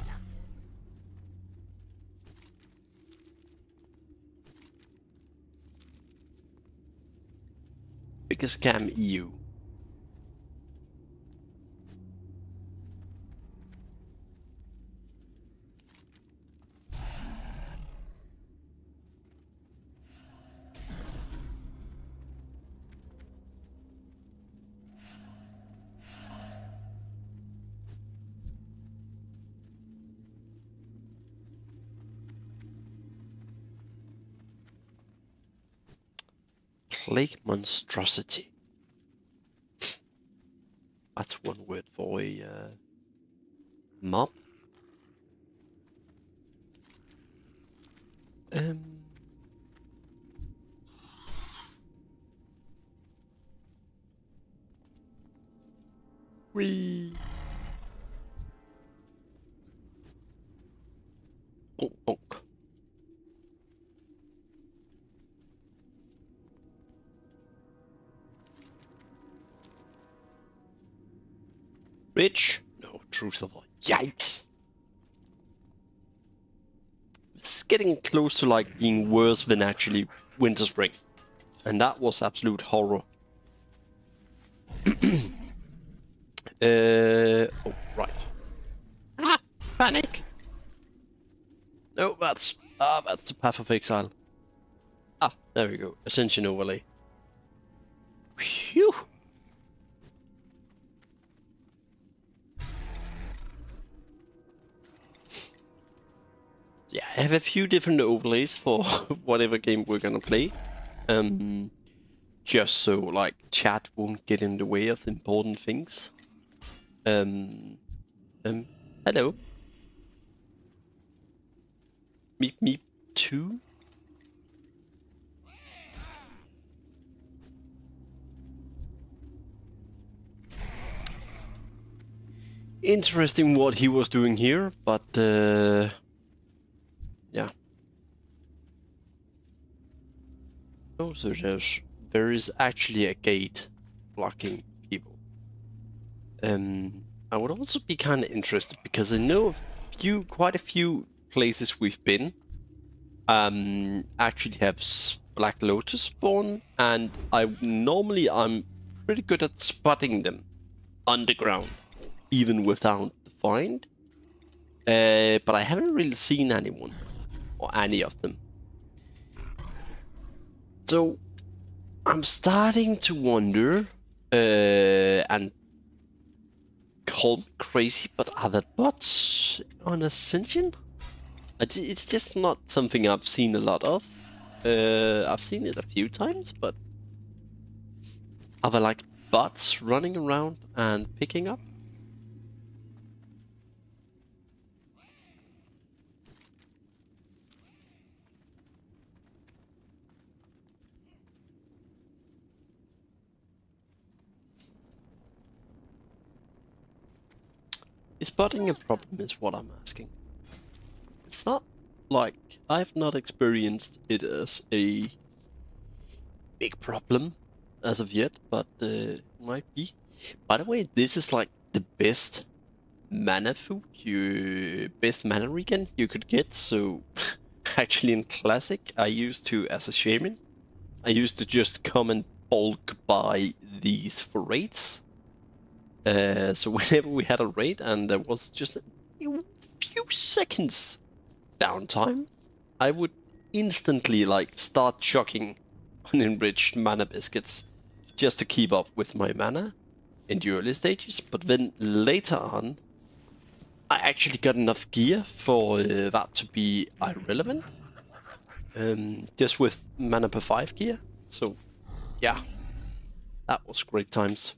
Biggest scam EU. Plague monstrosity. That's one word for a mob. Whee! Bonk, bonk. Rich? No, truth of all. Yikes! This is getting close to like being worse than actually Winter Spring. And that was absolute horror. Oh, right. Ah, panic! No, that's the path of exile. Ah, there we go. Ascension overlay. Phew! Yeah, I have a few different overlays for whatever game we're gonna play. Just so like chat won't get in the way of important things. Hello. Meep meep 2. Interesting what he was doing here, but yeah. Oh, so there is actually a gate blocking people. I would also be kind of interested because I know quite a few places we've been actually have Black Lotus spawn, and I'm pretty good at spotting them underground, even without the find. But I haven't really seen anyone or any of them. So I'm starting to wonder, and call me crazy, but are there bots on Ascension? It's just not something I've seen a lot of. I've seen it a few times, but are there like bots running around and picking up? Is botting a problem is what I'm asking. It's not like I've not experienced it as a big problem as of yet, but it might be. By the way, this is like the best mana food, best mana regen you could get. So actually in Classic, I used to, as a shaman, I used to just come and bulk buy these for raids. So whenever we had a raid and there was just a few seconds downtime, I would instantly like start chucking on enriched mana biscuits just to keep up with my mana in the early stages. But then later on, I actually got enough gear for that to be irrelevant. Just with mana per 5 gear. So, yeah. That was great times.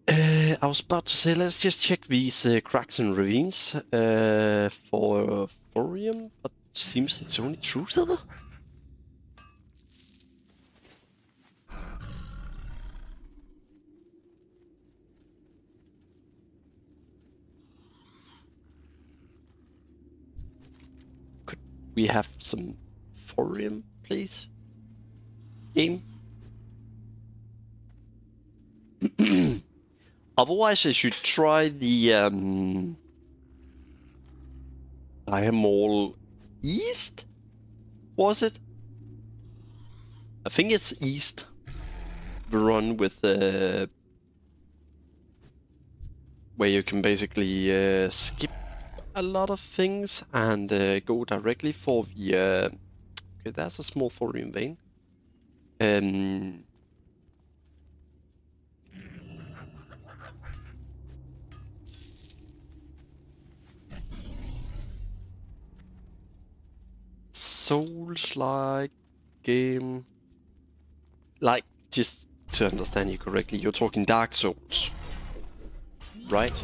I was about to say, let's just check these cracks and ravines for thorium, but seems it's only true silver. Could we have some thorium, please? Game. Otherwise, I should try the Diamol East? Was it? I think it's East. The run with where you can basically skip a lot of things and go directly for the okay, that's a small thorium vein. Souls-like game, like, just to understand you correctly, you're talking Dark Souls, right?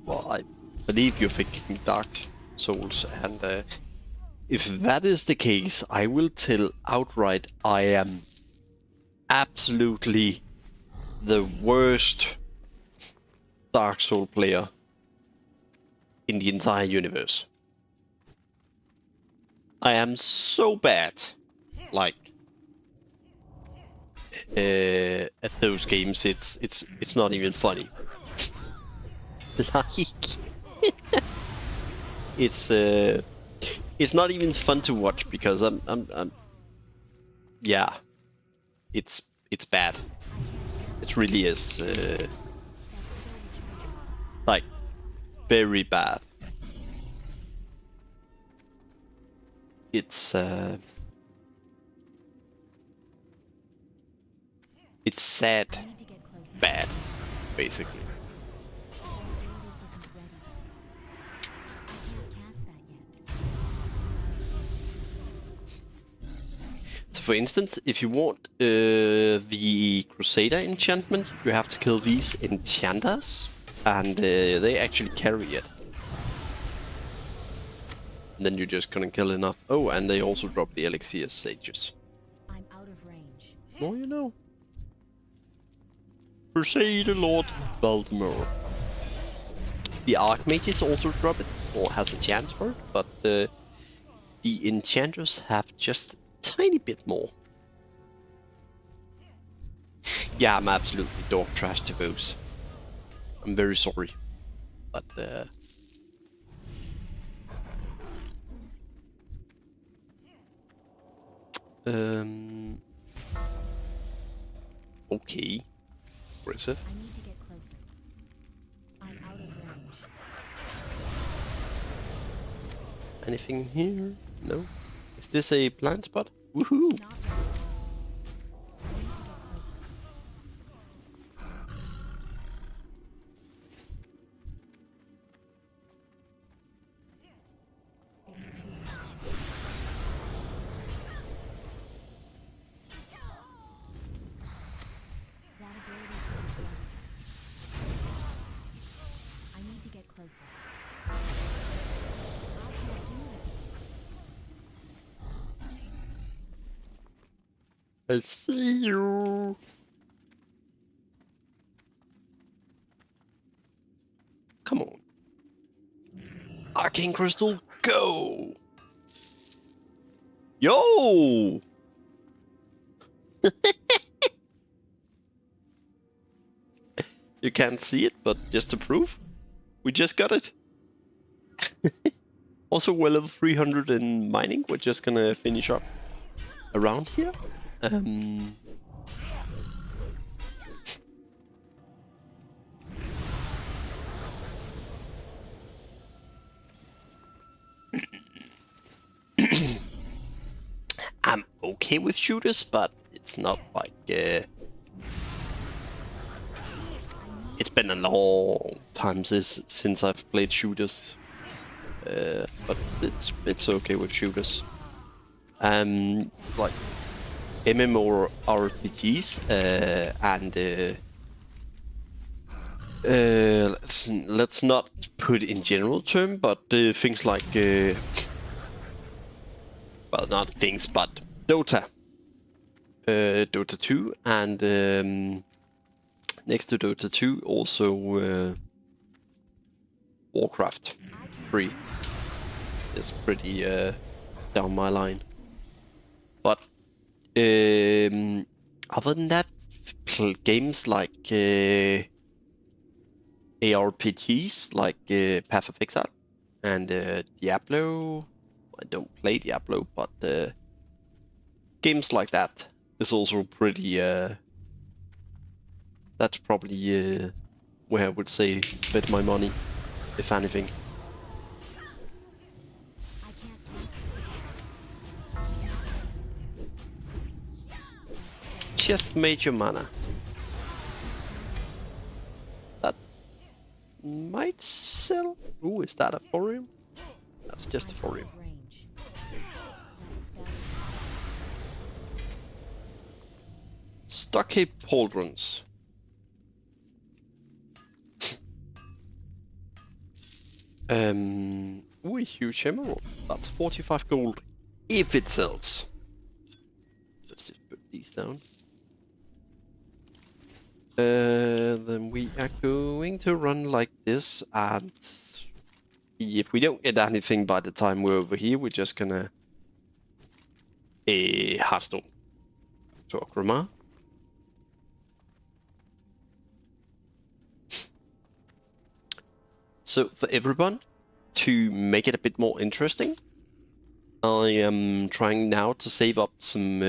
Well, I believe you're thinking Dark Souls, and if that is the case, I will tell outright I am absolutely the worst Dark Soul player in the entire universe. I am so bad, like, at those games. It's not even funny. Like, it's not even fun to watch because I'm yeah, it's bad. It really is like very bad. It's sad I need to get closer. bad, basically. Their ability isn't ready yet. I can't cast that yet. So for instance, if you want the Crusader enchantment, you have to kill these enchanters, and they actually carry it. And then you're just gonna kill enough. Oh, and they also drop the elixir sages. I'm out of range. More you know. Crusader Lord Baltimore. The Archmages also drop it, or has a chance for it, but the enchanters have just a tiny bit more. Yeah, I'm absolutely dog trash to those. I'm very sorry, but okay, aggressive. I need to get closer. I'm out of range. Anything here? No. Is this a blind spot? Woohoo! Not ready. I need to get closer. It's too far. That ability isn't ready yet. I need to get closer. How can I do that? I see you. Come on. Arcane Crystal, go! Yo! You can't see it, but just to prove, we just got it. Also, we're level 300 in mining. We're just gonna finish up around here. I'm okay with shooters, but it's not like it's been a long time since I've played shooters. But it's okay with shooters. Like MMORPGs and let's not put in general term, but things like well, not things, but Dota, Dota 2, and next to Dota 2 also Warcraft 3 is pretty down my line. But other than that, games like ARPGs like Path of Exile and Diablo. I don't play Diablo, but games like that is also pretty. That's probably where I would say bet my money, if anything. I can't cancel. Just major mana. That might sell. Ooh, is that a thorium? That's just a thorium. Range. That scout is Stockade pauldrons. Ooh, a huge emerald. That's 45 gold if it sells. Let's just put these down. Then we are going to run like this, and if we don't get anything by the time we're over here, we're just gonna Hearthstone to Akrama. So for everyone, to make it a bit more interesting, I am trying now to save up some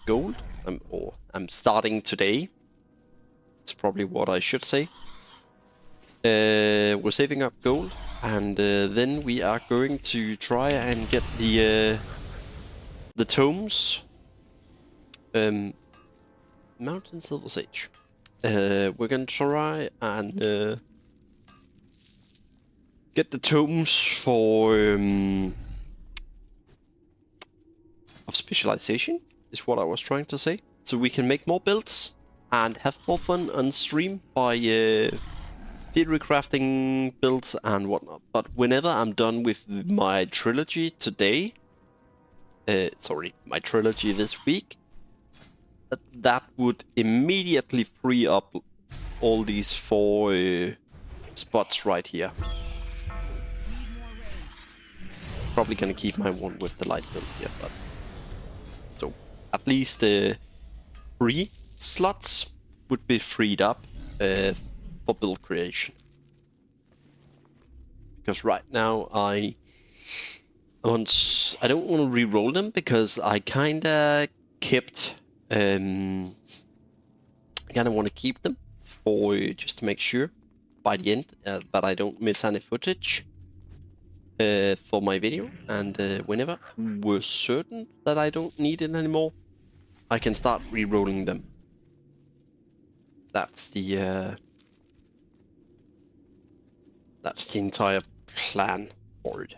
gold, or I'm starting today. It's probably what I should say. We're saving up gold, and then we are going to try and get the tomes. Mountain Silver Sage. We're gonna try and get the tomes for of specialization, is what I was trying to say. So we can make more builds and have more fun on stream by theory crafting builds and whatnot. But whenever I'm done with my trilogy today, my trilogy this week, that would immediately free up all these 4 spots right here. Probably gonna keep my one with the light build here, but so at least 3 slots would be freed up for build creation. Because right now I don't want to re-roll them because I kinda kept I kinda want to keep them for just to make sure by the end that I don't miss any footage for my video, and whenever we're certain that I don't need it anymore, I can start re-rolling them. That's the entire plan for it.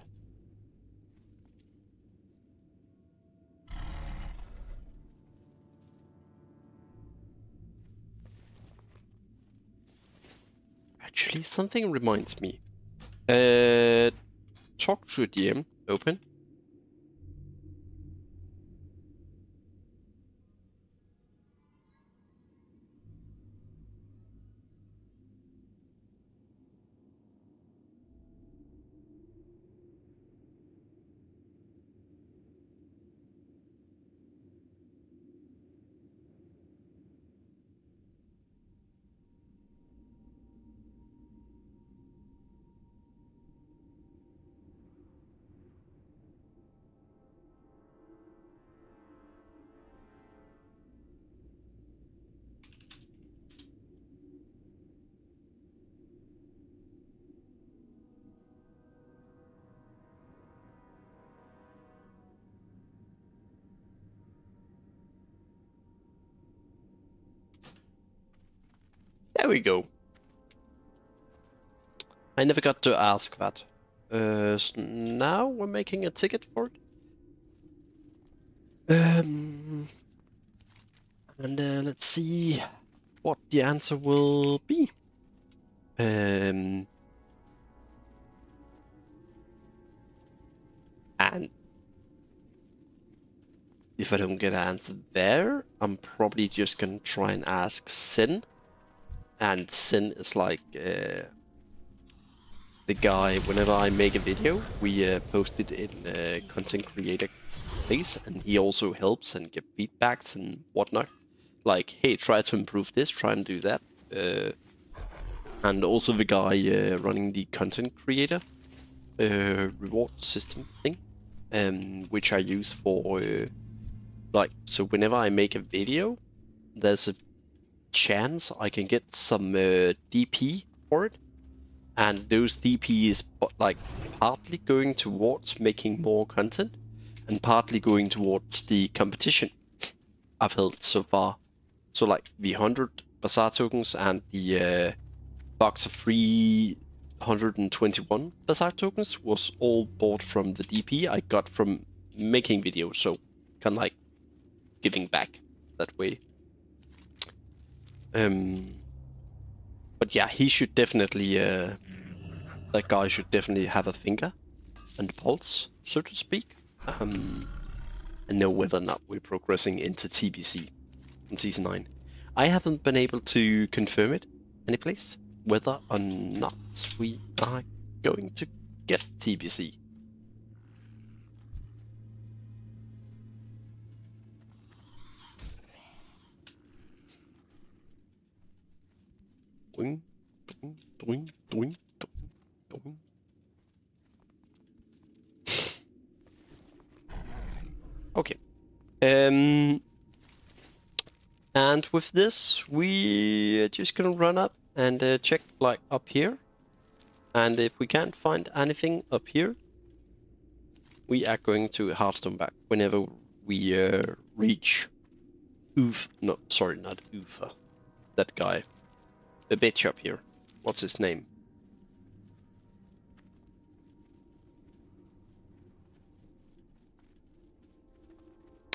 Actually, something reminds me. Talk to a DM. Open. There we go. I never got to ask that. So now we're making a ticket for it. And let's see what the answer will be. And if I don't get an answer there, I'm probably just gonna try and ask Sin. And Sin is like the guy, whenever I make a video, we post it in content creator place, and he also helps and give feedbacks and whatnot. Like, hey, try to improve this, try and do that. And also the guy running the content creator reward system thing, which I use for like, so whenever I make a video, there's a chance I can get some DP for it, and those DP is like partly going towards making more content and partly going towards the competition I've held so far. So like the 100 Bazaar tokens and the box of 321 Bazaar tokens was all bought from the DP I got from making videos, so kind of like giving back that way. But yeah, he should definitely, that guy should definitely have a finger and a pulse, so to speak, and know whether or not we're progressing into TBC in Season 9. I haven't been able to confirm it anyplace, whether or not we are going to get TBC. Doing, doing, doing, doing, doing. Okay. And with this, we are just gonna run up and check like up here. And if we can't find anything up here, we are going to Hearthstone back whenever we reach Oof. No, sorry, not Oofa. That guy. The bitch up here. What's his name?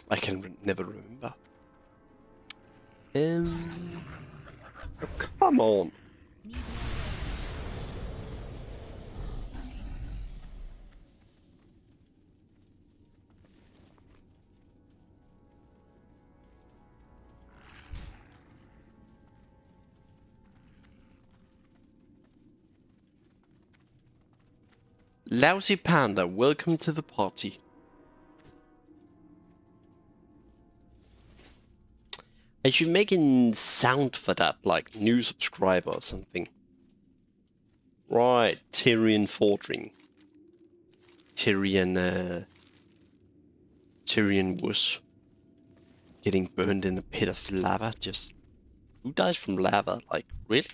I can never remember. Oh, come on. Lousy Panda, welcome to the party. I should make a sound for that, like new subscriber or something. Right, Tyrion Fordring. Tyrion was getting burned in a pit of lava. Just who dies from lava? Like, really?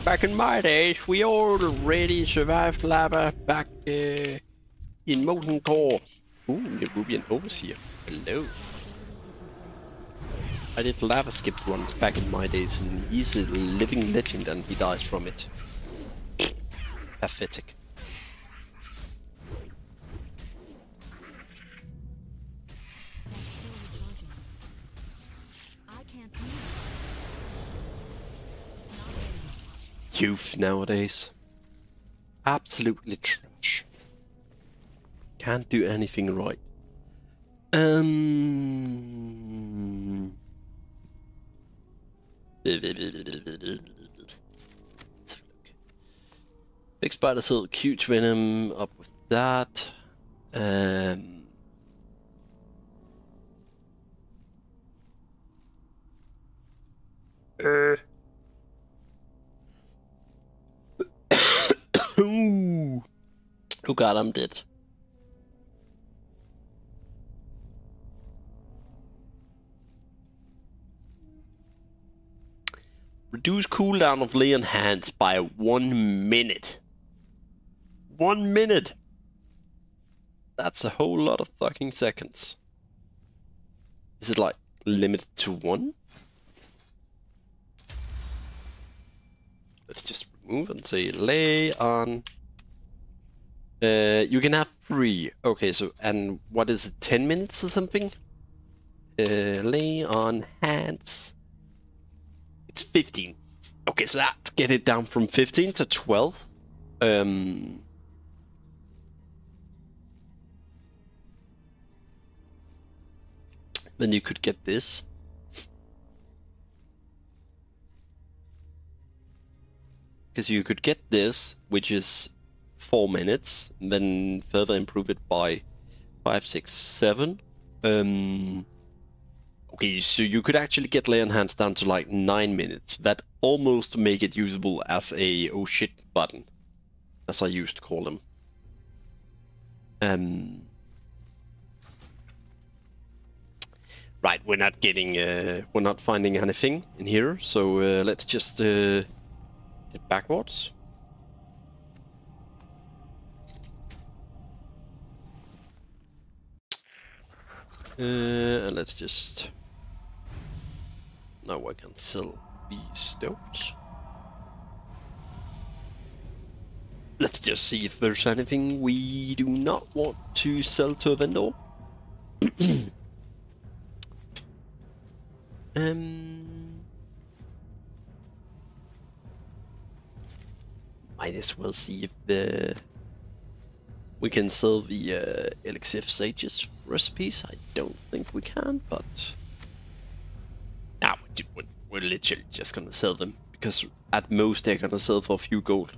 Back in my days, we already survived lava back in Molten Core. Ooh, Nerubian Overseer. Hello. I did lava skip runs back in my days, and he's a living legend and he dies from it. Pathetic. Youth nowadays. Absolutely trash. Can't do anything right. Big Spider Silk, Huge Venom, up with that. Ooh. Oh god, I'm dead. Reduce cooldown of lay on hands by 1 minute. 1 minute! That's a whole lot of fucking seconds. Is it like limited to 1. Let's just remove and say lay on. You can have 3. Okay, so and what is it? 10 minutes or something? Lay on hands. It's 15. Okay, so that get it down from 15 to 12. Then you could get this. Because you could get this, which is 4 minutes, and then further improve it by 5, 6, 7. Okay, so you could actually get lay on hands down to like 9 minutes. That almost make it usable as a oh shit button, as I used to call them. Right, we're not getting, we're not finding anything in here, so let's just head backwards. And let's just. Now I can sell these stones. Let's just see if there's anything we do not want to sell to a vendor. Might as well see if we can sell the Elixir Sages recipes. I don't think we can, but nah, we're literally just gonna sell them because at most they're gonna sell for a few gold.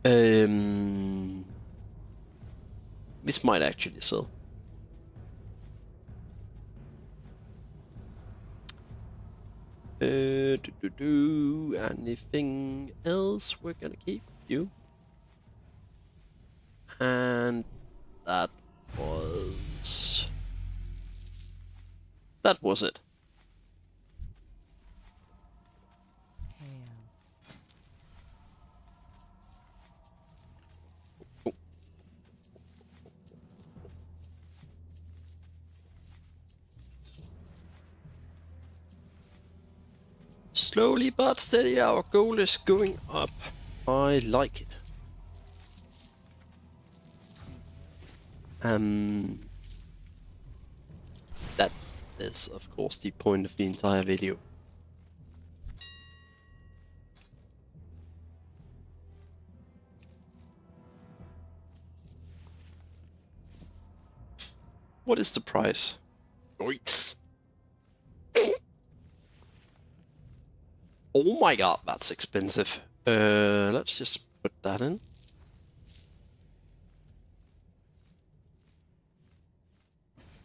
This might actually sell. Anything else we're gonna keep? You. And that was it. Hail. Slowly but steady, our goal is going up. I like it. That is, of course, the point of the entire video. What is the price? Yikes. Oh my god, that's expensive. Let's just put that in.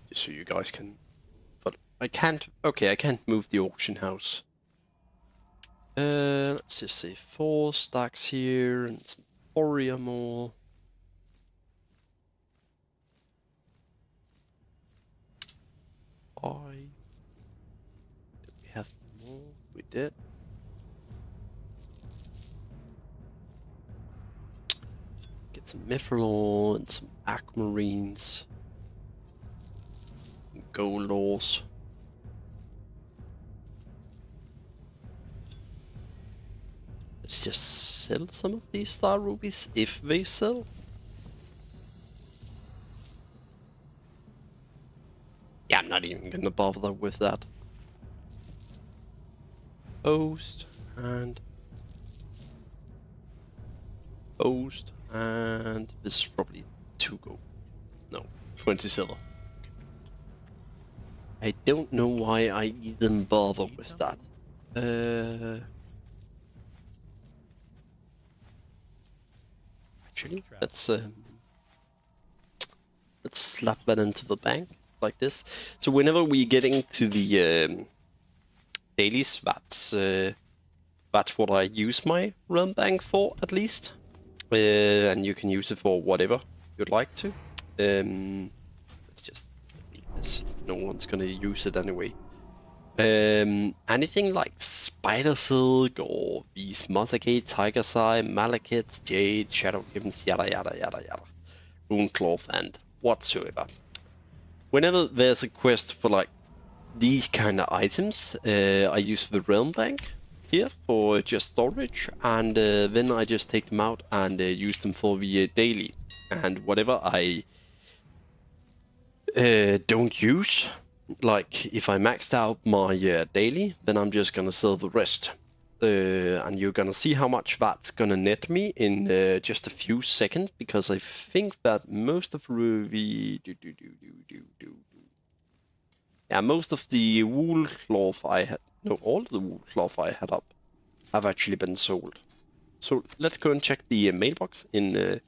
Just so you guys can. But I can't. Okay, I can't move the auction house. Let's just say 4 stacks here and some warrior more. Did we have more? We did. Get some mithril and some aquamarines. Gold ores. Let's just sell some of these star rubies if they sell. Yeah, I'm not even gonna bother with that. Post and this is probably 2 gold. No, 20 silver. I don't know why I even bother with that. Actually, let's slap that into the bank like this. So whenever we get into the dailies, that's what I use my realm bank for, at least. And you can use it for whatever you'd like to. Let's just leave this. No one's gonna use it anyway. Anything like spider silk or these Mosagate, Tiger's Eye, Malekith, Jade, Shadow Gibbons, yada yada yada yada, Rune Cloth, and whatsoever. Whenever there's a quest for like these kind of items, I use the realm bank here for just storage, and then I just take them out and use them for the daily. And whatever I don't use, like if I maxed out my daily, then I'm just gonna sell the rest. And you're gonna see how much that's gonna net me in just a few seconds, because I think that most of the most of the wool cloth I had, no, all of the wool cloth I had up have actually been sold. So let's go and check the mailbox in a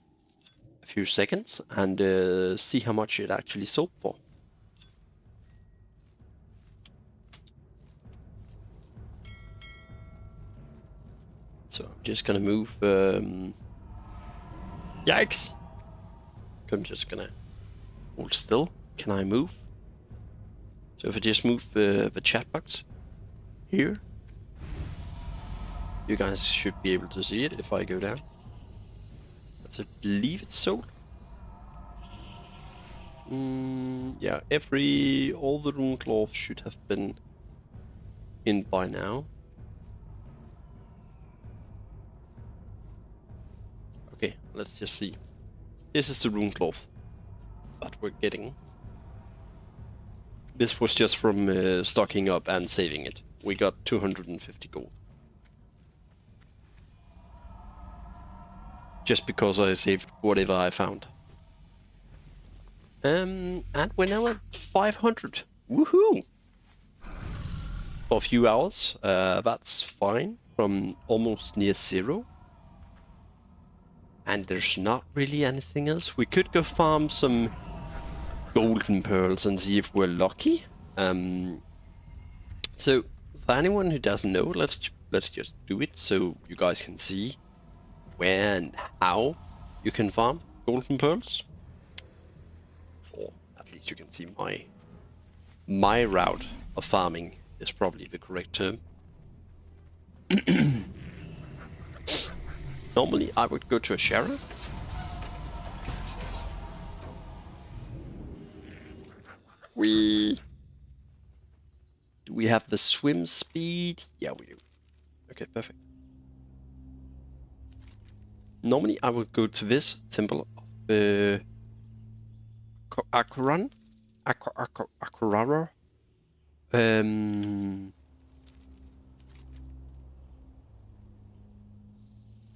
few seconds and see how much it actually sold for. So I'm just gonna move. Yikes! I'm just gonna hold still. Can I move? So if I just move the chat box here, you guys should be able to see it if I go down. I believe it's sold. Yeah, all the rune cloth should have been in by now. Okay, let's just see. This is the rune cloth that we're getting. This was just from stocking up and saving it. We got 250 gold. Just because I saved whatever I found. And we're now at 500. Woohoo! For a few hours, that's fine. From almost near zero. And there's not really anything else. We could go farm some golden pearls and see if we're lucky. So for anyone who doesn't know, let's just do it so you guys can see where and how you can farm golden pearls. Or at least you can see my route of farming is probably the correct term. Normally I would go to a Shara. Do we have the swim speed? Yeah, we do. Okay, perfect. Normally I would go to this temple of Akuran? Akurara?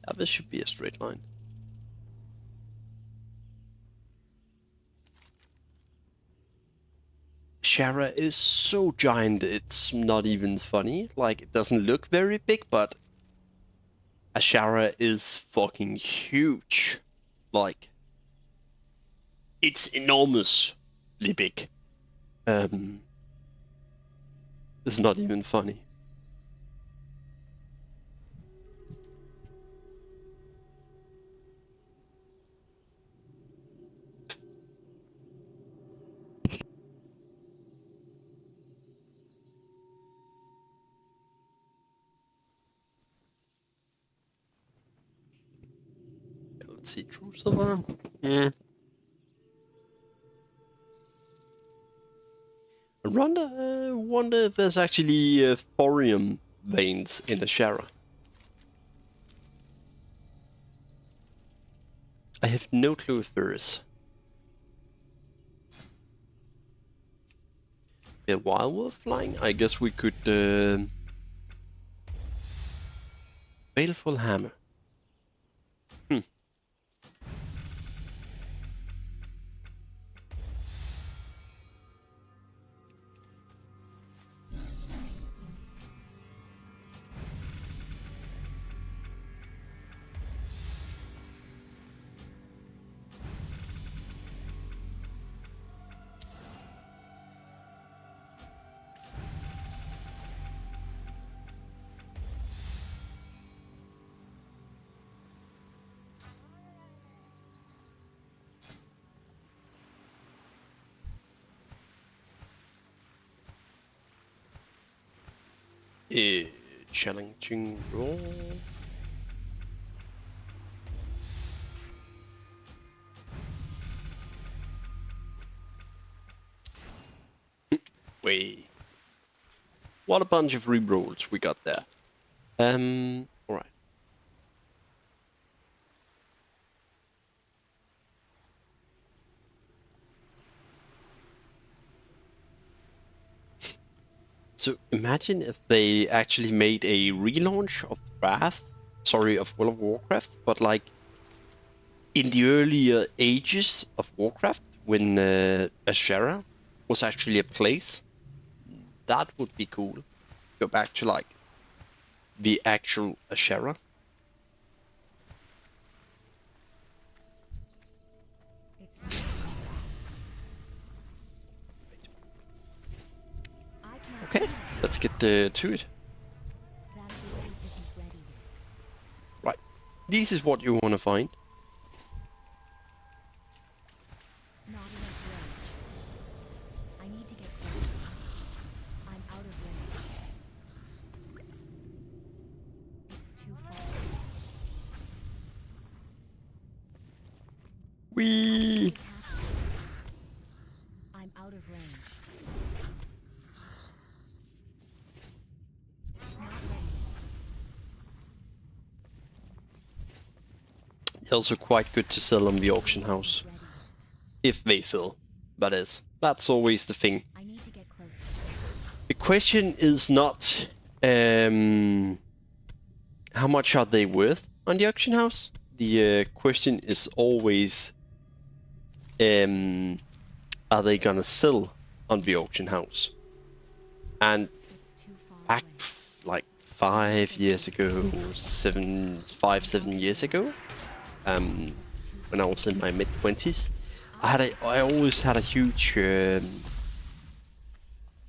Yeah, this should be a straight line. Shara is so giant, it's not even funny. Like, it doesn't look very big, but a Shara is fucking huge. Like, it's enormously big. It's not even funny. Let's see, true silver. Yeah. I wonder if there's actually thorium veins in a Shara. I have no clue if there is. Yeah, while we're flying, I guess we could baleful hammer. Challenging roll. Wait. What a bunch of rerolls we got there. All right. So imagine if they actually made a relaunch of World of Warcraft, but like in the earlier ages of Warcraft, when Ashera was actually a place. That would be cool. Go back to like the actual Ashera. It's not. I can't Okay, do that. let's get to it. That ability isn't ready yet. Right, this is what you want to find. Not enough range. I need to get closer. I'm out of range. It's too far. Whee! What's happening? I'm out of range. Not ready yet. Also quite good to sell on the auction house. Ready yet. If they sell, that is. That's always the thing. I need to get closer. The question is not how much are they worth on the auction house? The question is always are they gonna sell on the auction house? And It's too far back away. like 5 years ago, 7 years ago, when I was in my mid-20s, I always had a huge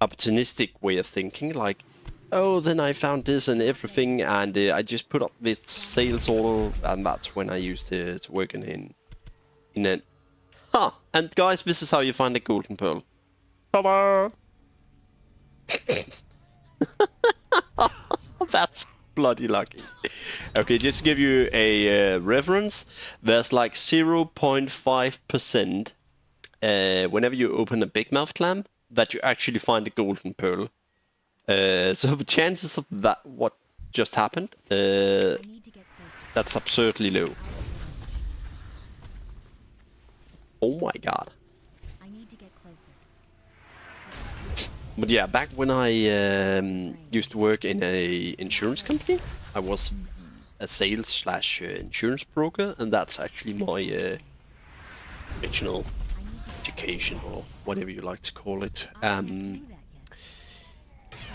opportunistic way of thinking, like, oh, then I found this and everything, and I just put up this sales order, and that's when I used to work in it. Huh, and guys, this is how you find a golden pearl. Ta-da! That's bloody lucky. Okay, just to give you a reference, there's like 0.5% whenever you open a big mouth clam that you actually find a golden pearl. So the chances of that, what just happened, I need to get closer. that's absurdly low. Out of range. Oh my god. I need to get closer. But yeah, back when I used to work in a insurance company, I was a sales slash insurance broker, and that's actually my original I need to get education, or whatever you like to call it. I can't do that yet.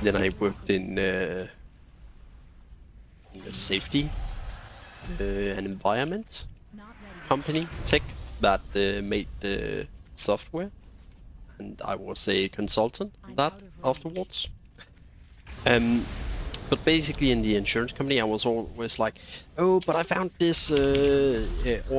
Then I worked in the safety and environment Not ready. company, tech, that made the software, and I was a consultant on that afterwards. But basically in the insurance company, I was always like, oh, but I found this, or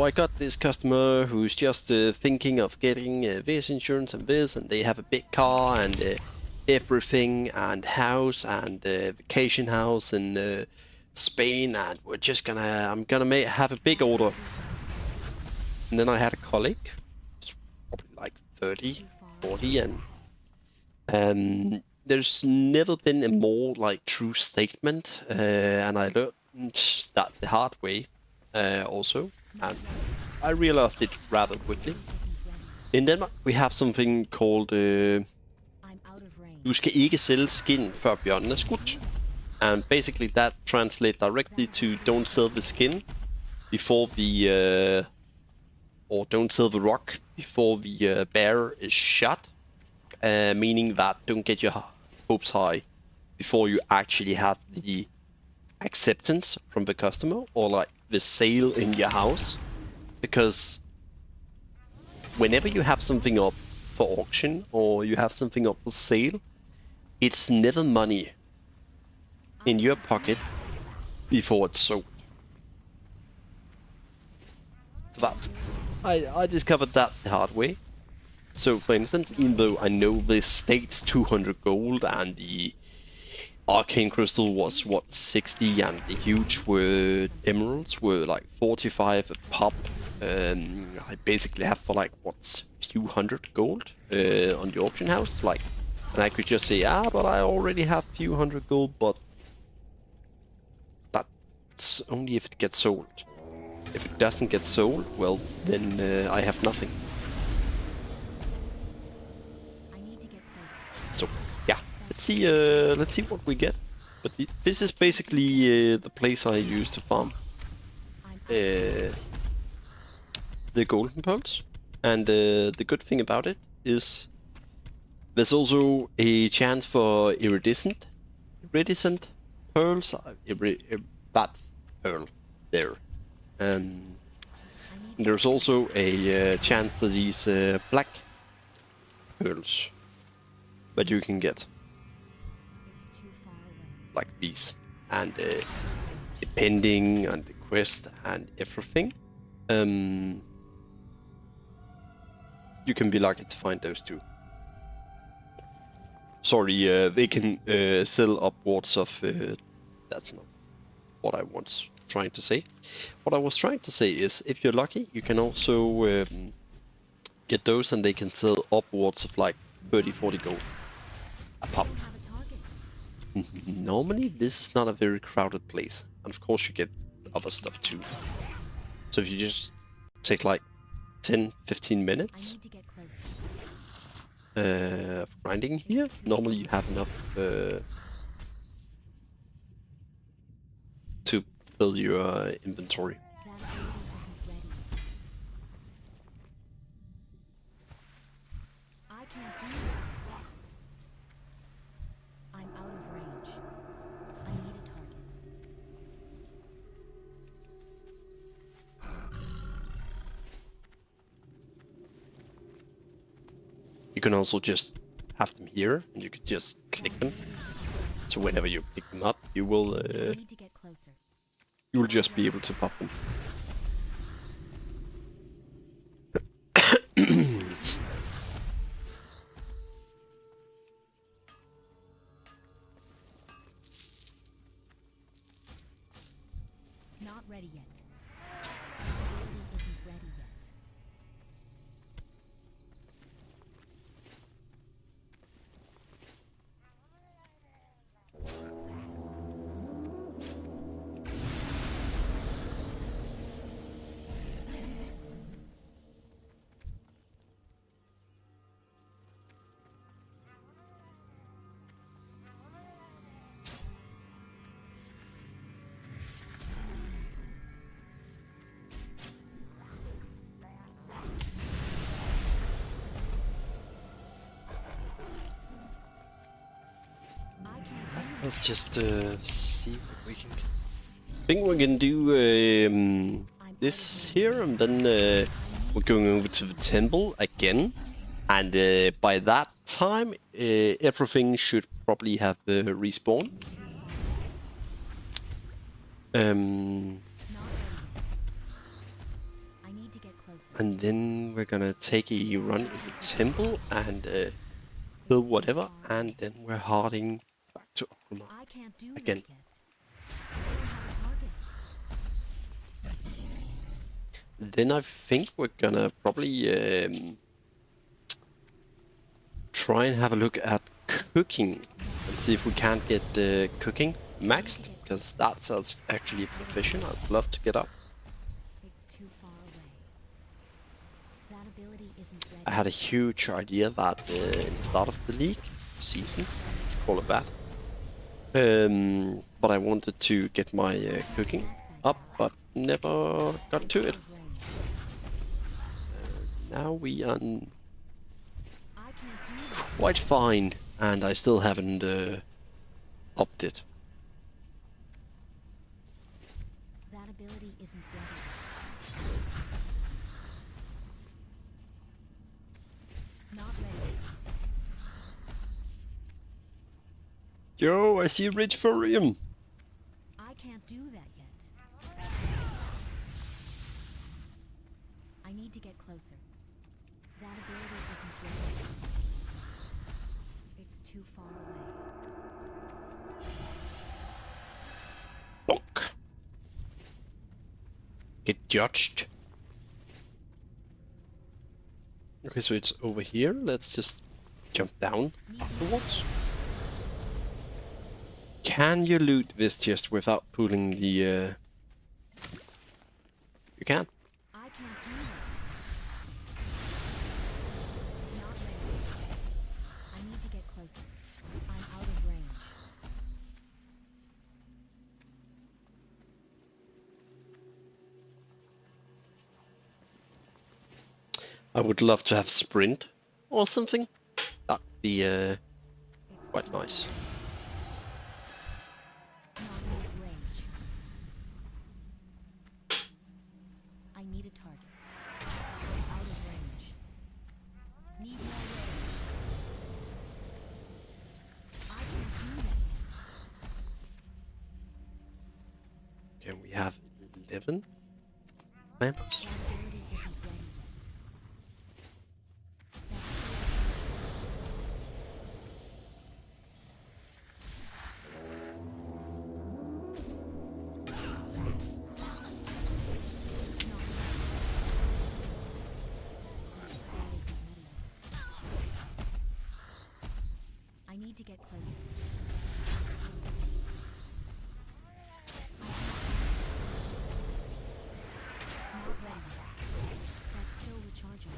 I got this customer who's just thinking of getting this insurance and this, and they have a big car and everything, and house and vacation house in Spain, and I'm gonna have a big order. And then I had a colleague, who's probably like 30, 40, and there's never been a more like true statement, and I learned that the hard way also, and I realized it rather quickly. In Denmark, we have something called I'm out of range. du skal ikke sælge skin før bjørnen er skudt, and basically that translates directly to don't sell the skin before the or don't sell the rock before the bear is shot, meaning that don't get your hopes high before you actually have the acceptance from the customer or like the sale in your house, because whenever you have something up for auction or you have something up for sale, it's never money in your pocket before it's sold. So that's, I discovered that the hard way. So for instance, even though I know this states 200 gold and the arcane crystal was what, 60, and the huge emeralds were like 45 a pop, I basically have for like what, few hundred gold on the auction house, like And I could just say, ah, but I already have few hundred gold, but that's only if it gets sold. If it doesn't get sold, well, then I have nothing. I need to get closer. So yeah, let's see what we get. But this is basically the place I use to farm I'm out. the golden pearls. And the good thing about it is there's also a chance for iridescent pearls. That pearl there. I need to There's also a chance for these black pearls that you can get, It's too far away. like these. And depending on the quest and everything, you can be lucky to find those two. Sorry, they can sell upwards of. That's not what I was trying to say. What I was trying to say is, if you're lucky, you can also get those, and they can sell upwards of like 30-40 gold a pop. I don't have a target. Normally, this is not a very crowded place, and of course, you get other stuff too. So if you just take like 10-15 I minutes need to get closer. of grinding here, normally you have enough to fill your inventory. That ability isn't ready. I can't do that. I'm out of range. I need a target. You can also just have them here, and you could just click them. So whenever you pick them up, I need to get closer. you will just be able to pop them. Not ready yet. That ability isn't ready yet. I can't do that. Let's just see what we can. I think we can do this here, and then we're going over to the temple again. And by that time, everything should probably have respawned. Not ready yet. I need to get closer. And then we're gonna take a run in the temple and build whatever, and then we're heading back to Okrima. I can't do Again. that yet. I don't have a target. Then I think we're gonna probably try and have a look at cooking and see if we can't get cooking maxed, because that's actually a profession I'd love to get up. It's too far away. That ability isn't ready. I had a huge idea that in the start of the league season, let's call it that, but I wanted to get my cooking up, but never got to it. Out of range. Now we are I can't do that. quite fine, and I still haven't upped it. That ability isn't ready. Not ready. Yo, I see rich thorium. I can't do that yet. I need to get closer. That ability isn't ready. It's too far away. Bonk. Get judged. Okay, so it's over here. Let's just jump down towards. Can you loot this chest without pulling the? You can. I can't do that. Not ready. I need to get closer. I'm out of range. I would love to have sprint or something. That'd be It's quite too nice. far. Not enough range. I need a target. I'm out of range. Need more range. I can do that. Can we have 11 lamps? That ability isn't ready yet. That spell isn't ready yet. I need to get closer. Not ready yet. That's still recharging.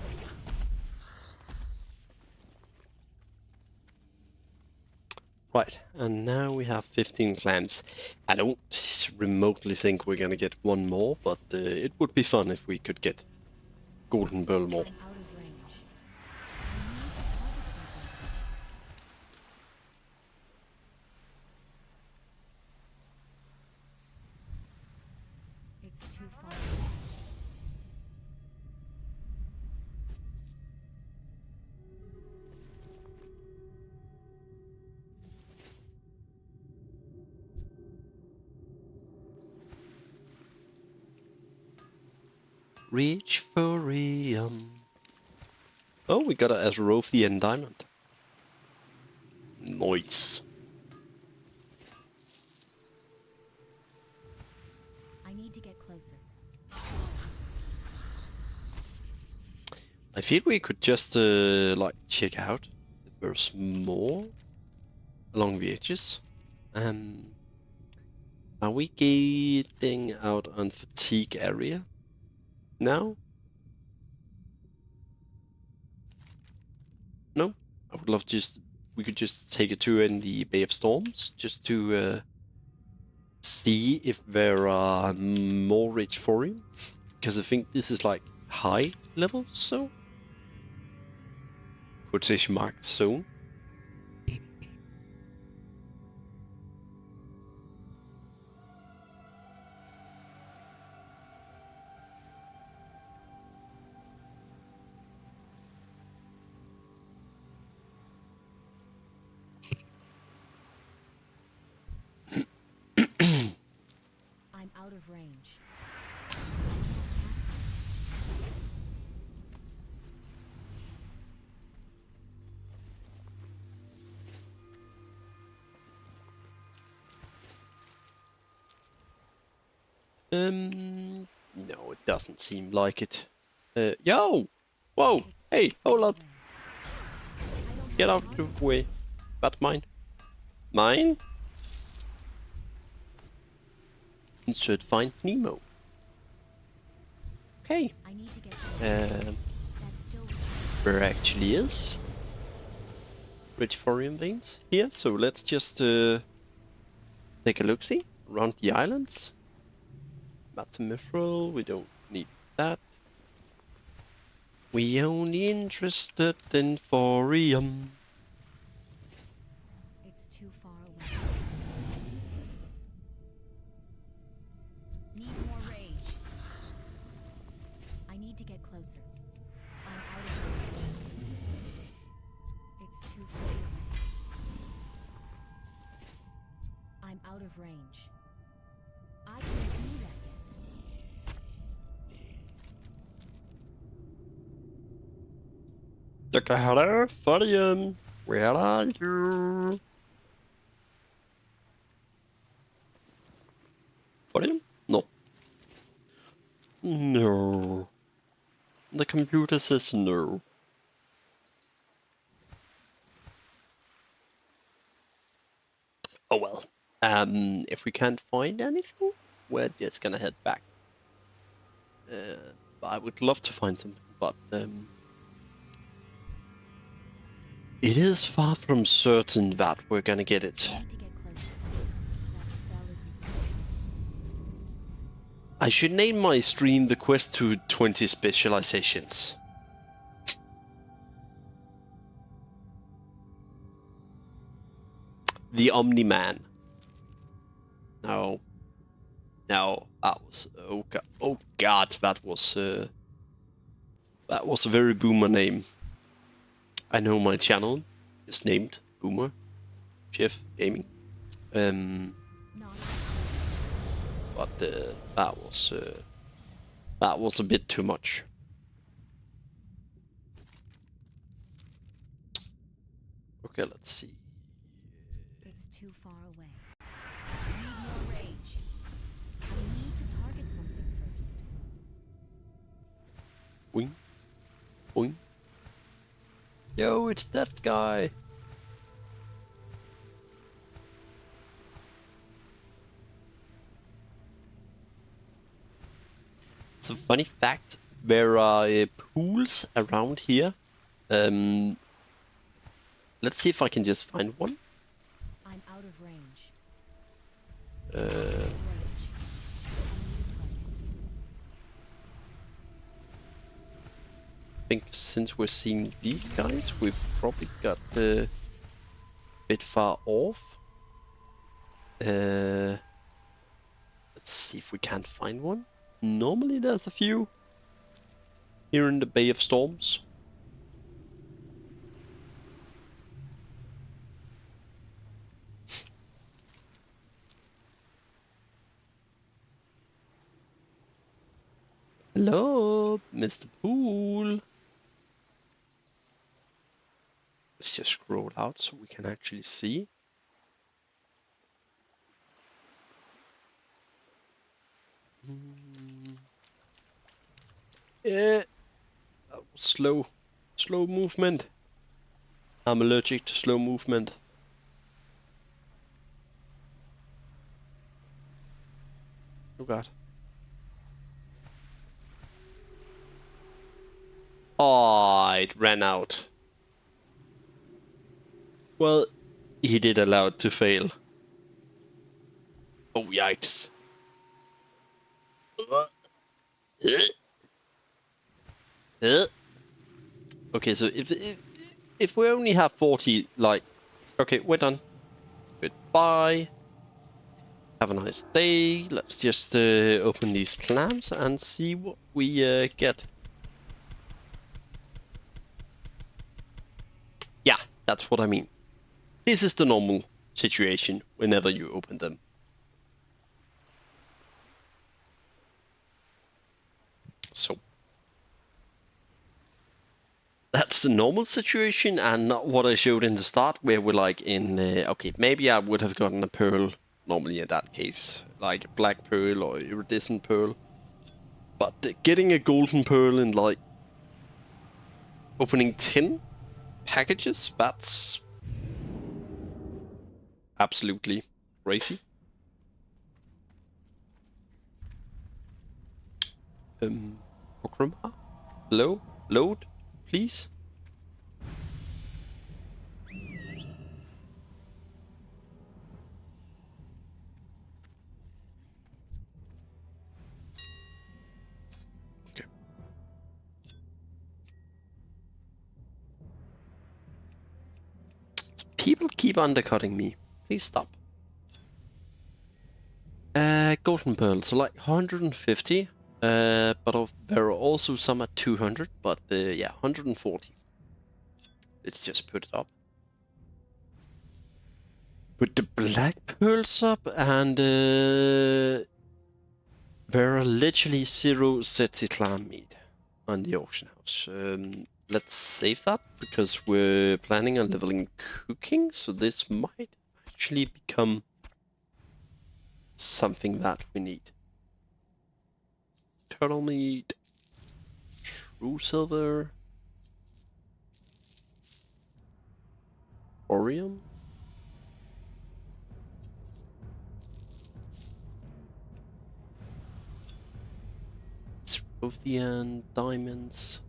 Right, and now we have 15 clams. I don't remotely think we're gonna get one more, but it would be fun if we could get Golden Pearl more. I'm out of range. I need to target something first. It's too far away. Reach for Oh, we got a Azerothian diamond. Nice. I need to get closer. I feel we could just like check out if there's more along the edges. Are we getting out on fatigue area now? No? I would love we could just take a tour in the Bay of Storms just to see if there are more rich thorium, because I think this is like high level, so quotation marked zone. I'm out of range. No, it doesn't seem like it. Yo! Whoa! It's Hey, too far hold up! away. I don't Get have a out of target. the way. That's mine. Mine? Insert find Nemo. Okay. I need to get closer. That's still recharging. There actually is rich thorium veins here, so let's just take a look-see around the islands. That's a mithril, we don't need that. We only interested in thorium. It's too far away. Need more range. I need to get closer. I'm out of range. It's too far away. I'm out of range. I can't do that yet. Hello, thorium. Where are you? Thorium? No. No. The computer says no. If we can't find anything, we're just gonna head back. I would love to find something, but it is far from certain that we're gonna get it. I need to get closer. That spell isn't. I should name my stream the quest to 20 specializations. The Omni-Man. No. No, that was oh god, that was a very boomer name. I know my channel is named Boomer Chef Gaming. Not But that was a bit too much. Okay, let's see. It's too far away. I need more rage. I need to target something first. Boing. Boing. Yo, it's that guy. It's a funny fact. There are pools around here. Let's see if I can just find one. I'm out of range. Uh, Range. I need a target. I think since we're seeing these guys, we've probably got a bit far off. Let's see if we can't find one. Normally there's a few here in the Bay of Storms. Hello, Mr. Pool. Let's just scroll out so we can actually see. Yeah, that was slow movement. I'm allergic to slow movement. Oh god. Oh, it ran out. Well, he did allow it to fail. Oh, yikes. Okay, so if we only have 40, like, okay, we're done. Goodbye. Have a nice day. Let's just open these clams and see what we get. Yeah, that's what I mean. This is the normal situation whenever you open them. So that's the normal situation and not what I showed in the start where we're like in, okay, maybe I would have gotten a pearl normally in that case, like a black pearl or iridescent pearl. But getting a golden pearl in like opening 10 packages, that's absolutely crazy. Okrama? Hello? Load, please? Okay. People keep undercutting me. Please stop. Golden pearl, so like 150. But there are also some at 200, but yeah, 140. Let's just put it up. Put the black pearls up, and there are literally 0 Setsi clan meat on the auction house. Let's save that because we're planning on leveling cooking, so this might actually become something that we need. Turtle meat, true silver, thorium. Othean diamonds.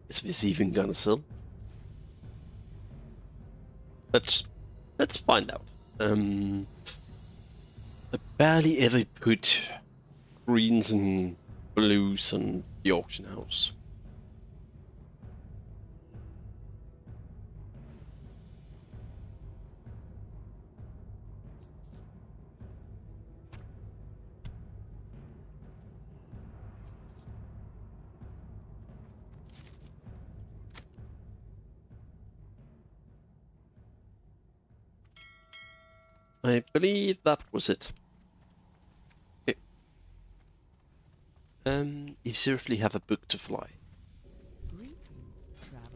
Is this even gonna sell? Let's find out. I barely ever put greens and blues on the auction house. I believe that was it. Okay. You seriously have a book to fly. Greetings, traveler.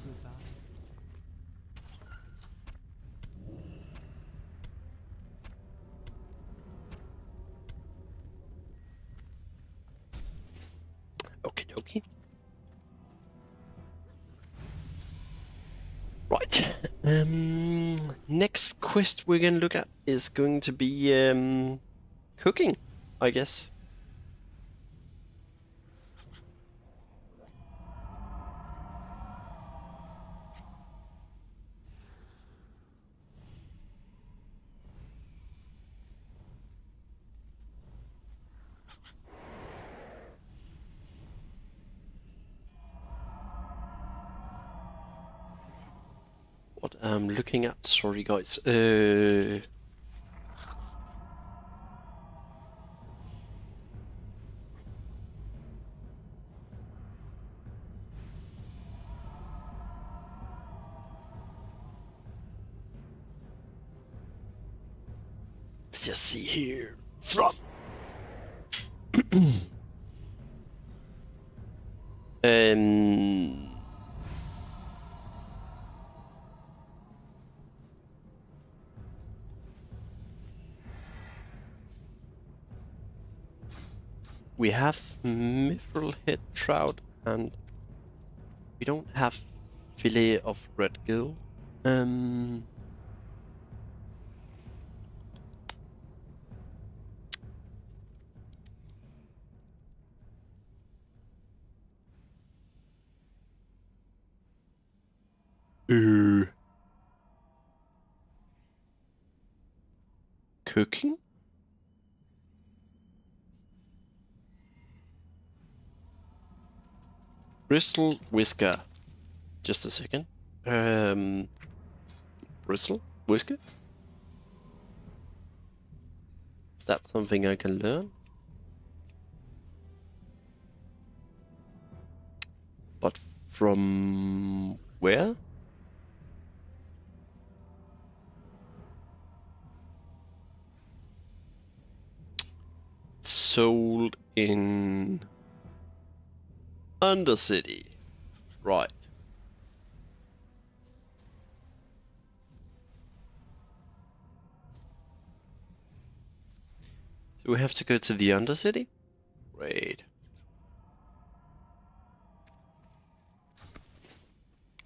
Goodbye. Okie dokie. Right. Next quest we're gonna look at is going to be cooking, I guess. What I'm looking at, sorry guys. Let's just see here. From um we have mithril head trout and we don't have fillet of red gill. Cooking? Bristol whisker. Just a second. Bristol whisker? Is that something I can learn? But from where? Sold in Undercity. Right. Do we have to go to the Undercity? Great.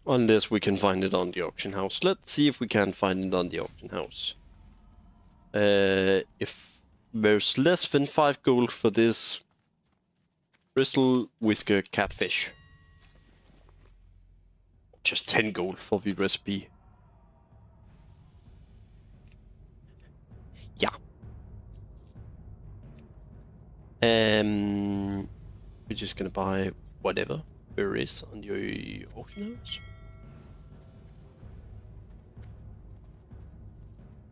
Unless we can find it on the auction house. Let's see if we can find it on the auction house. If there's less than 5 gold for this Bristol whisker catfish. Just 10 gold for the recipe. Yeah. We're just gonna buy whatever there is on the auction house.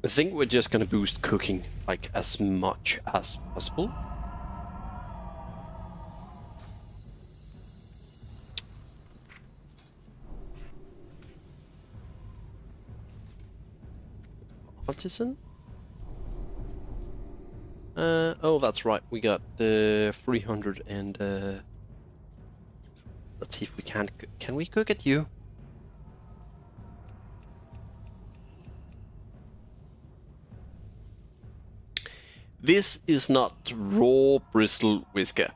I think we're just gonna boost cooking like as much as possible. Artisan? Oh, that's right. We got the 300 and let's see if we can we cook at you? This is not raw bristle whisker.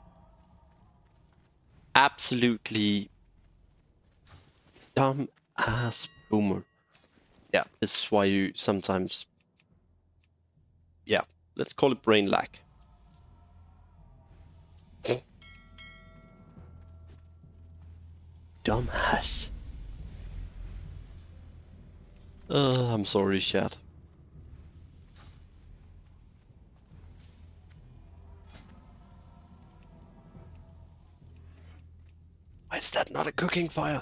Absolutely dumb ass boomer. Yeah, this is why you sometimes, yeah, let's call it brain lack. Dumbass. I'm sorry, chat. Why is that not a cooking fire?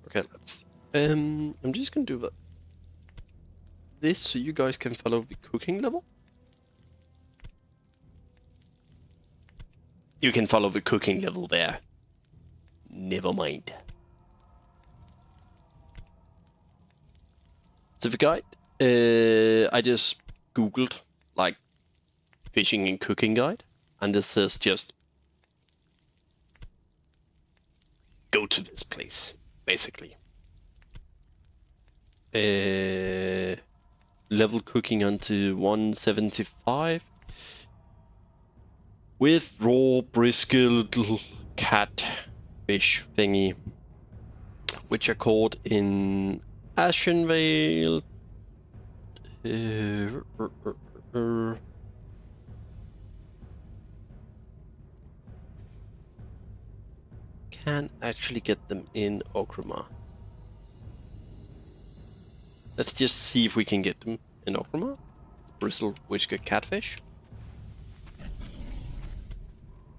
Okay, let's. I'm just gonna do this so you guys can follow the cooking level. You can follow the cooking level there. Never mind. So the guide, I just googled like fishing and cooking guide, and this says just go to this place, basically. Level cooking onto 175 with raw brisket catfish thingy, which are caught in Ashenvale. Can actually get them in Okrama. Let's just see if we can get them in Okrama. Bristle whisker catfish.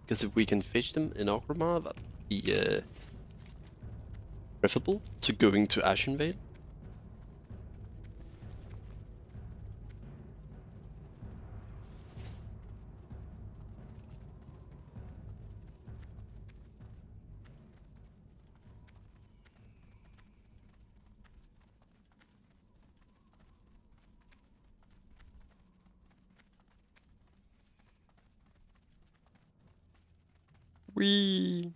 Because if we can fish them in Okrama, that would be preferable to going to Ashenvale. Whee!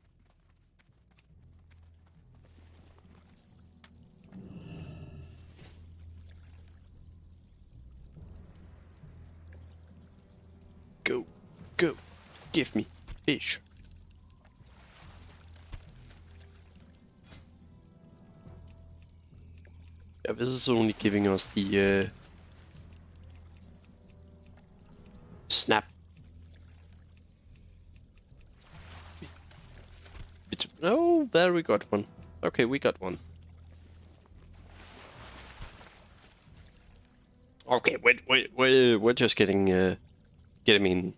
Go, go, give me fish. Yeah, this is only giving us the snap. Oh, there we got one. Okay, we got one. Okay, we're just getting getting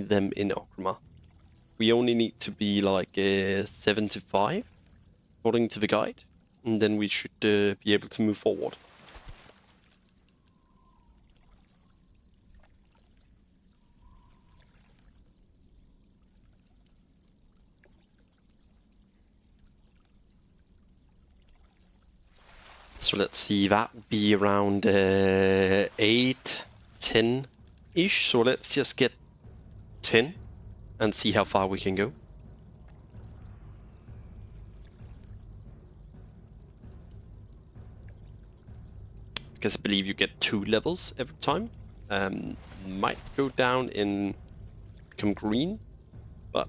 them in Okrama. We only need to be like 75 according to the guide, and then we should be able to move forward. So let's see, that would be around 8, 10-ish. So let's just get 10 and see how far we can go. Because I believe you get 2 levels every time. Might go down and become green, but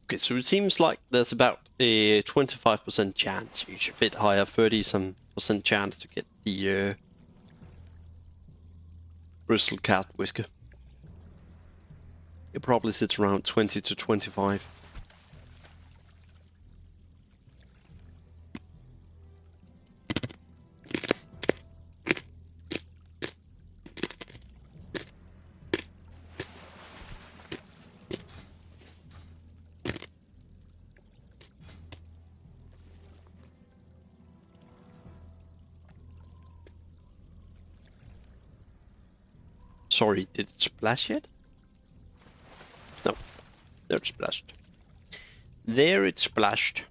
okay, so it seems like there's about a 25% chance, each a bit higher, 30-some% chance to get the bristle cat whisker. It probably sits around 20 to 25. Sorry, did it splash yet? No, there it splashed. There it splashed.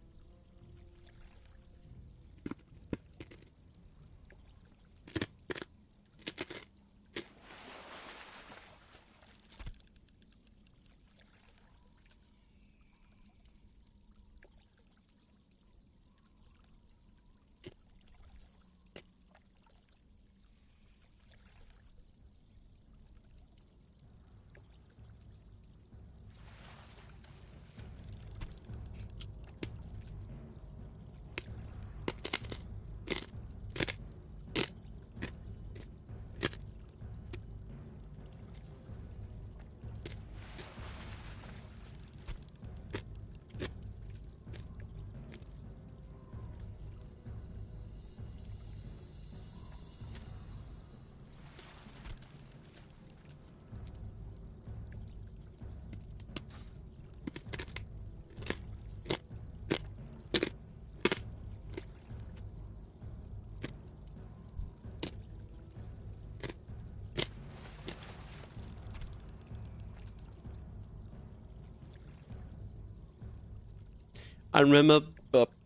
I remember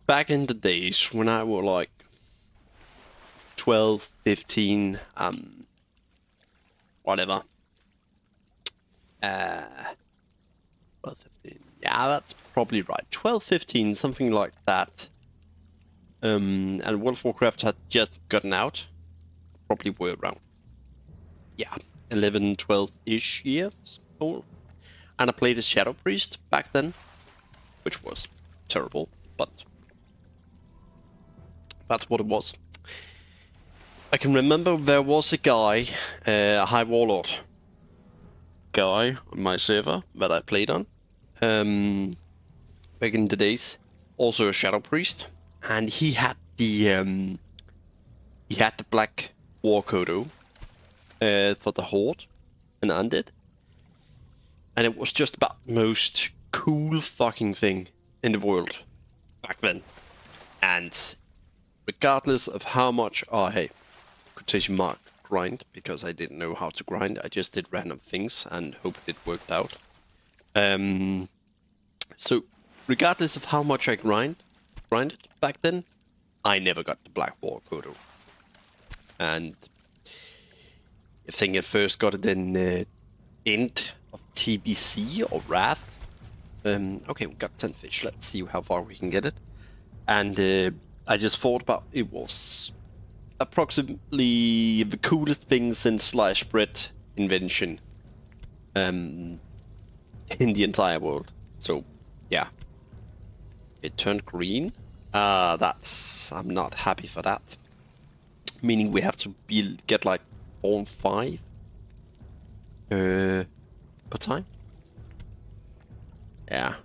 back in the days when I was like 12, 15, whatever. 12, 15. Yeah, that's probably right. 12, 15, something like that. And World of Warcraft had just gotten out. Probably were around, yeah, 11, 12-ish years old. And I played as Shadow Priest back then, which was terrible, but that's what it was. I can remember there was a guy, a High Warlord guy on my server that I played on back in the days, also a Shadow Priest, and he had the Black War Kodo for the Horde and Undead, and it was just about the most cool fucking thing in the world back then. And regardless of how much I quotation mark grind, because I didn't know how to grind, I just did random things and hoped it worked out. So regardless of how much I grinded back then, I never got the Black War Kodo. And I think I first got it in end of TBC or Wrath. Okay, we got 10 fish. Let's see how far we can get it. And I just thought about it was approximately the coolest thing since sliced bread invention in the entire world. So yeah, it turned green. I'm not happy for that. Meaning we have to get like 4 and 5 per time. Yeah.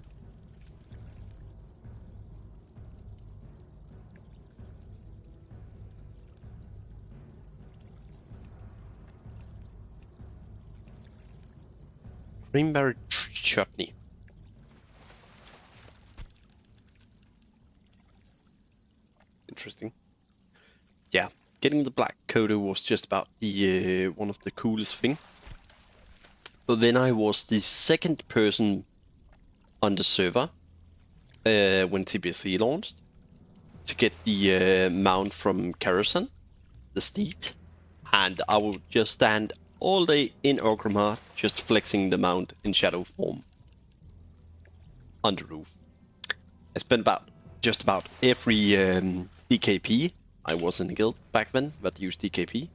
Greenberry chutney. Interesting. Yeah, getting the Black Kodo was just about the one of the coolest thing. But then I was the second person on the server when TBC launched to get the mount from Karasan, the steed, and I would just stand all day in Orgrimmar just flexing the mount in shadow form on the roof. I spent just about every DKP. I was in a guild back then that used DKP.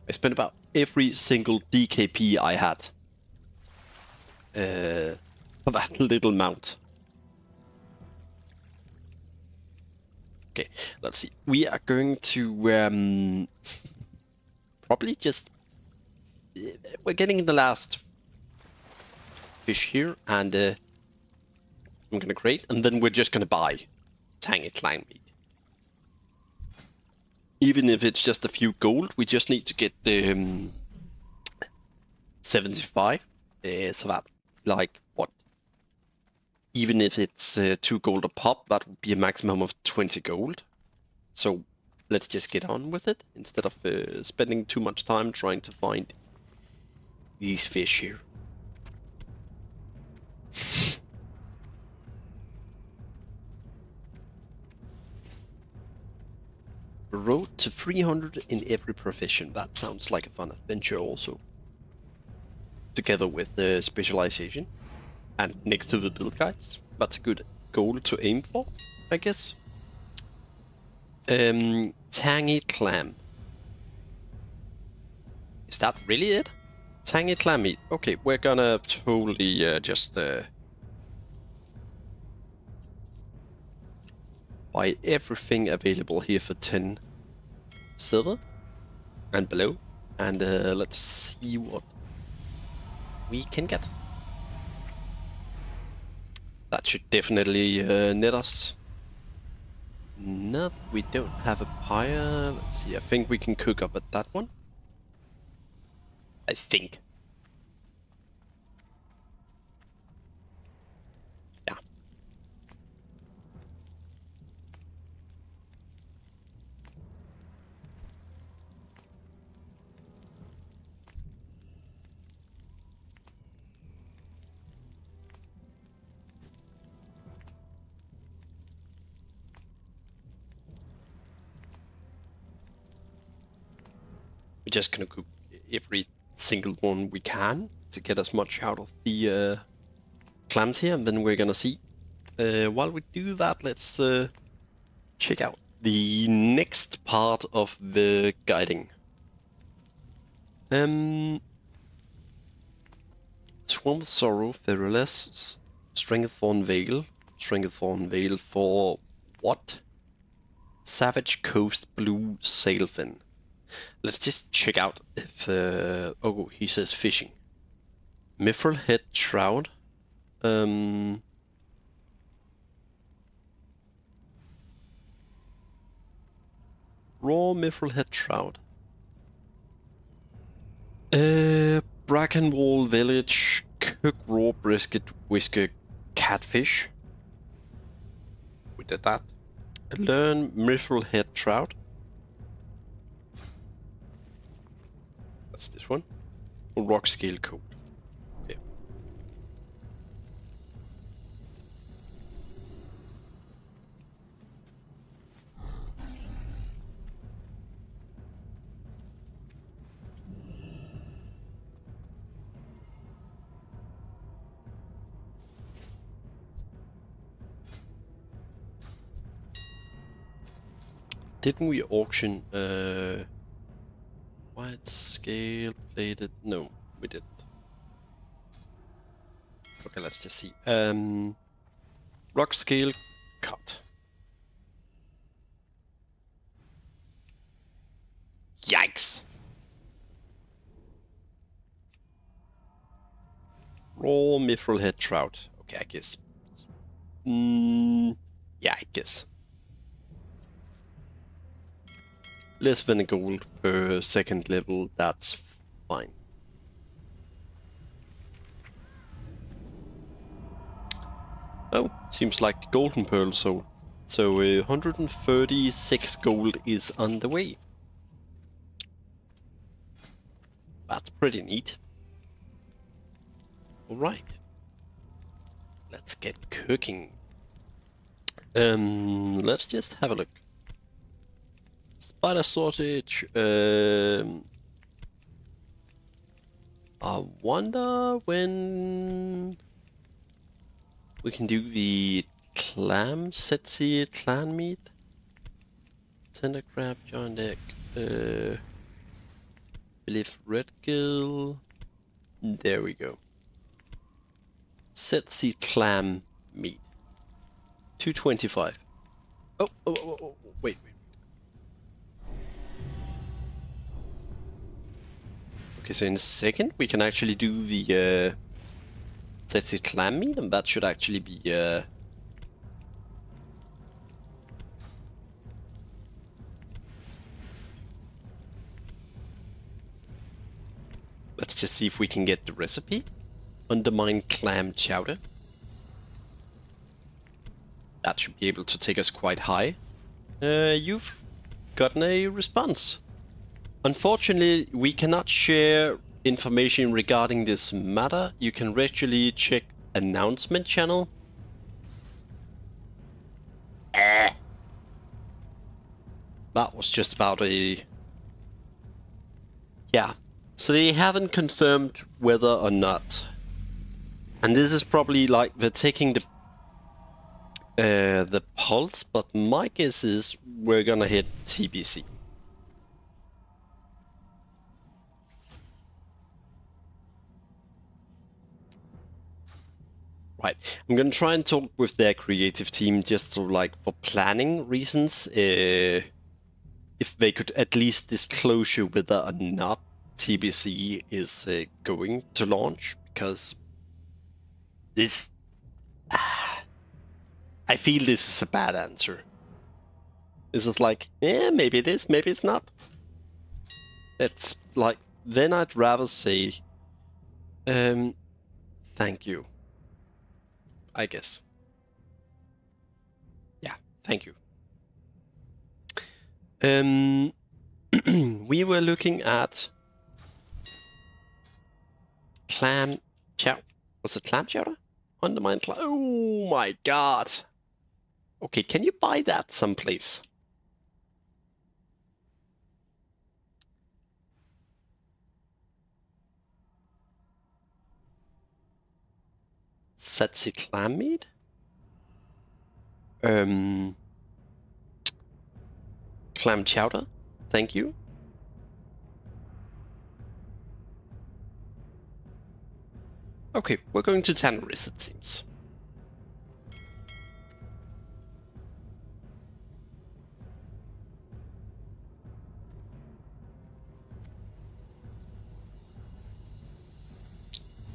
I spent about every single DKP I had for that little mount. Okay, let's see. We are going to probably just... We're getting the last fish here, and I'm gonna crate, and then we're just gonna buy tangy climb meat. Even if it's just a few gold, we just need to get the 75. So that, like, what? Even if it's 2 gold a pop, that would be a maximum of 20 gold. So let's just get on with it instead of spending too much time trying to find these fish here. Road to 300 in every profession. That sounds like a fun adventure also. Together with the specialization. And next to the build guides. That's a good goal to aim for, I guess. Tangy clam. Is that really it? Tangy clam meat. Okay, we're gonna totally just buy everything available here for 10 silver and below, and let's see what we can get. That should definitely net us. No, we don't have a pyre. Let's see, I think we can cook up at that one. I think. Yeah. We're just gonna cook every single one we can to get as much out of the clams here, and then we're gonna see. While we do that, let's check out the next part of the guiding. Swarm of Sorrow, Ferreless, Strengthorn Veil. Strengthorn Veil for what? Savage Coast Blue Sailfin. Let's just check out if... oh, he says fishing. Mithril Head Trout. Raw Mithril Head Trout. Brackenwall Village. Cook raw brisket whisker catfish. We did that. Learn Mithril Head Trout. That's this one. Rock scale coat. Okay. Didn't we auction wide scale plated? No, we didn't. Okay, let's just see. Rock scale cut. Yikes! Raw mithril head trout. Okay, I guess. Yeah, I guess. Less than a gold per second level, that's fine. Oh, seems like golden pearl sold. So 136 gold is on the way. That's pretty neat. Alright. Let's get cooking. Let's just have a look. Spider sausage. I wonder when we can do the clam setsi clan meat. Tender crab, giant egg. Believe red gill. There we go. Setsi clam meat. 225. Oh, wait. Okay, so in a second we can actually do the Setsi clam meat, and that should actually be let's just see if we can get the recipe. Undermine clam chowder. That should be able to take us quite high. You've gotten a response. Unfortunately, we cannot share information regarding this matter, you can regularly check announcement channel. That was just about a... Yeah. So they haven't confirmed whether or not. And this is probably like they're taking the pulse, but my guess is we're gonna hit TBC. Right, I'm gonna try and talk with their creative team just so, like, for planning reasons, if they could at least disclose whether or not TBC is going to launch, because this, I feel this is a bad answer. This is like, maybe it is, maybe it's not. It's like, then I'd rather say, thank you, I guess. Yeah, thank you. We were looking at clam chow. Was it clam chowder? Undermine clam. Oh my god. Okay, can you buy that someplace? Satsi clam meat? Clam chowder? Thank you. Okay, we're going to Tanneries, it seems.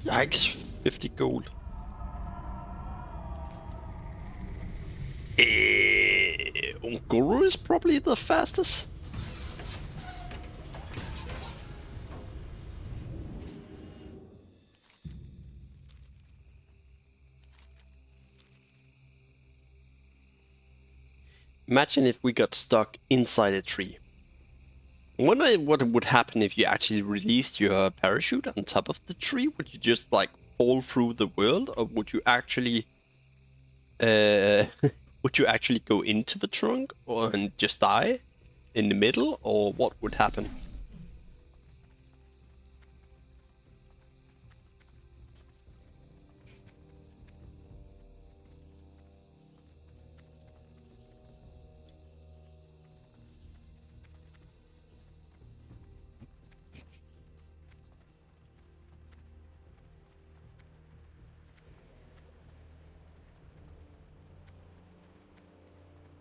Yikes, 50 gold. Unguru is probably the fastest. Imagine if we got stuck inside a tree. I wonder what would happen if you actually released your parachute on top of the tree. Would you just like fall through the world, or would you actually would you actually go into the trunk and just die in the middle, or what would happen?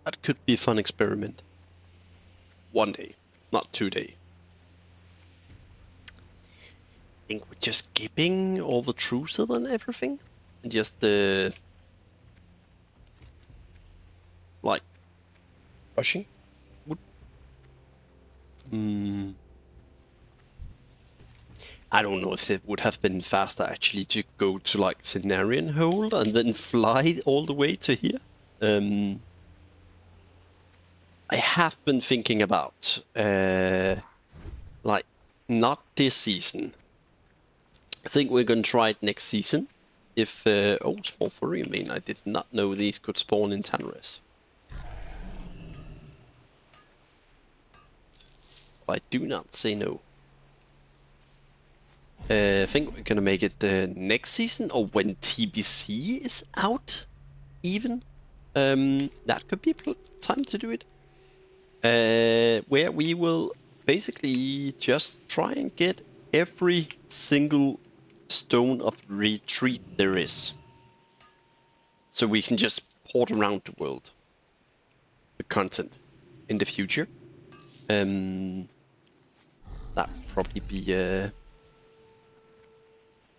That could be a fun experiment. One day, not 2 days. I think we're just skipping all the truces and everything, and just like rushing. I don't know if it would have been faster actually to go to like Cenarian Hold and then fly all the way to here. I have been thinking about like not this season. I think we're gonna try it next season. If oh, small furry main, I did not know these could spawn in Tanris. I do not say no. I think we're gonna make it next season, or when TBC is out, even. That could be time to do it. Where we will basically just try and get every single stone of retreat there is, so we can just port around the world the content in the future. That'd probably be a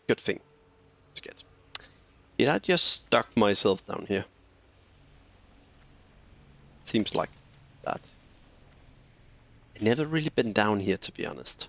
good thing to get. Did I just stuck myself down here? Seems like that. I've never really been down here, to be honest.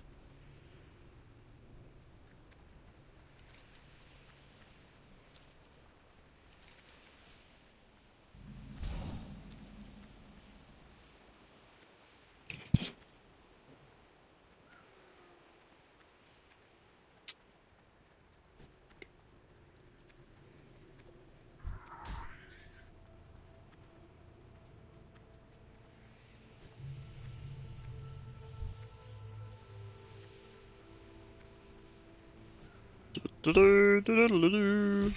Du-du-du-du-du-du.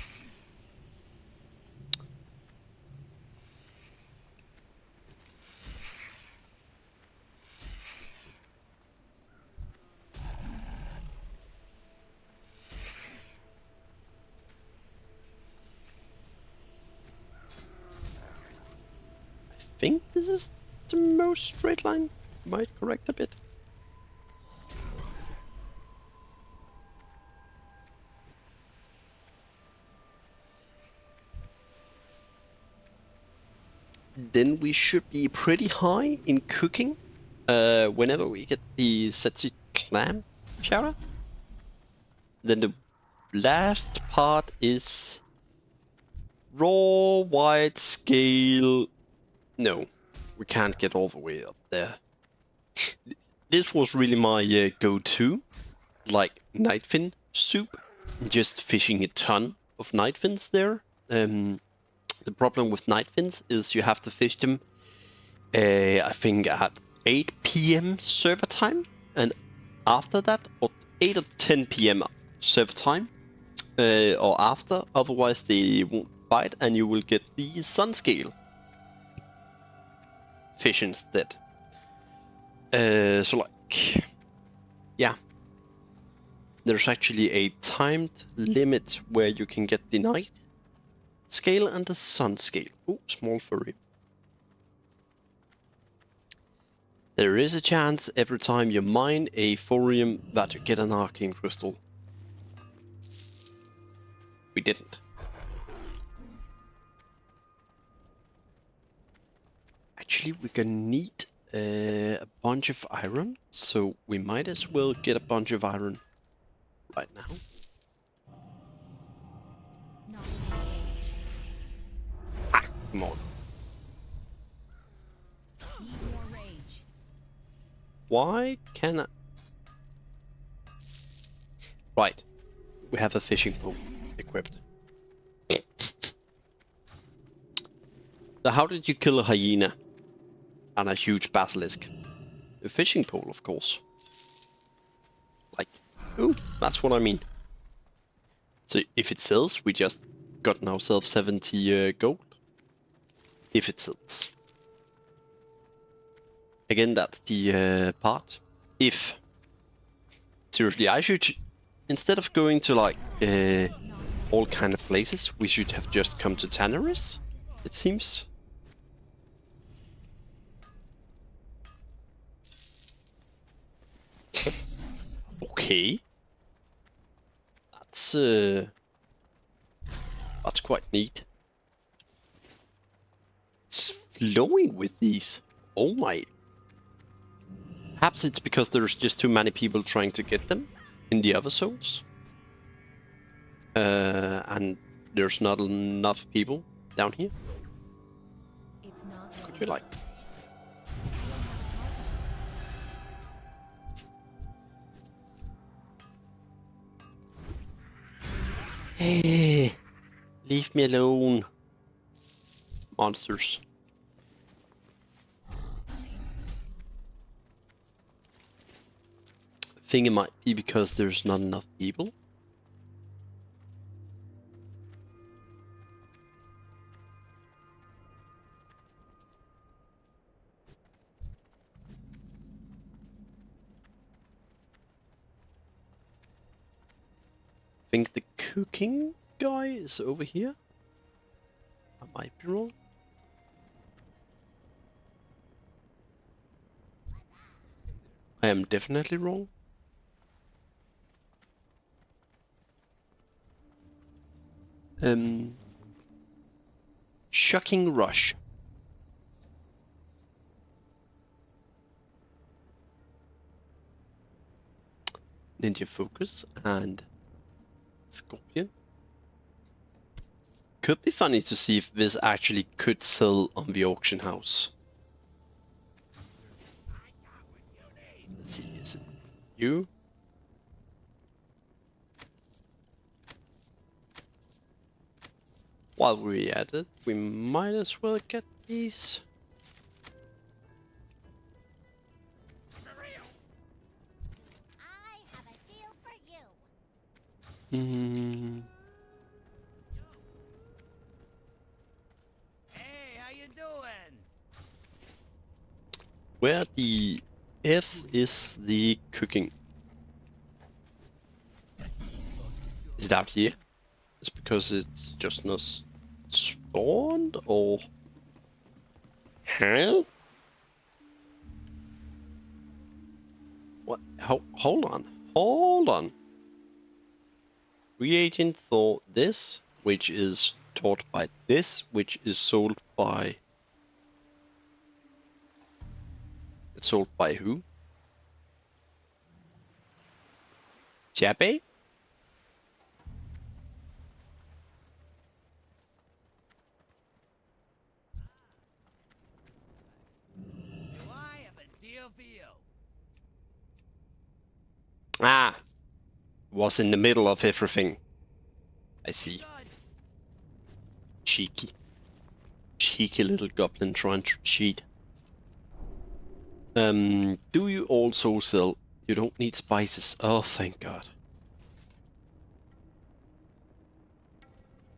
I think this is the most straight line. Might correct a bit. Then we should be pretty high in cooking whenever we get the Setsi clam chowder. Then the last part is raw wide scale. No, we can't get all the way up there. This was really my go-to, like nightfin soup. Just fishing a ton of nightfins there. The problem with nightfins is you have to fish them, I think at 8 p.m. server time, and after that, or 8 or 10 p.m. server time, or after, otherwise they won't bite and you will get the sun scale fish instead. So like, yeah, there's actually a timed limit where you can get the night scale and the sun scale. Oh, small furry. There is a chance every time you mine a thorium that you get an arcane crystal. We didn't. Actually, we're gonna need a bunch of iron, so we might as well get a bunch of iron right now. Not Ah, come on. need more rage. Why can I? Right, we have a fishing pole equipped. So how did you kill a hyena and a huge basilisk? A fishing pole, of course. Like, ooh, that's what I mean. So if it sells, we just gotten ourselves 70 gold. If it sells. Again, that's the part. If. Seriously, I should, instead of going to like all kind of places, we should have just come to Tanneris, it seems. Okay. That's quite neat. It's flowing with these. Oh my. Perhaps it's because there's just too many people trying to get them in the other zones. And there's not enough people down here. It's not Could you like? Hey, leave me alone, monsters. I think it might be because there's not enough people. I think the cooking guy is over here. I might be wrong. I am definitely wrong. Shocking rush. Ninja focus and scorpion. Could be funny to see if this actually could sell on the auction house. Let's see, is it you? While we're at it, we might as well get these. I have a deal for you. Hmm. Hey, how you doing? Where the F is the cooking? Is it out here? It's because it's just not spawned, or huh? What? Hold on. Hold on. Reagent for this, which is taught by this, which is sold by. It's sold by who? Chape? Do I have a deal for you? Ah, was in the middle of everything. I see. Good. Cheeky. Cheeky little goblin trying to cheat. Do you also sell? You don't need spices. Oh, thank God.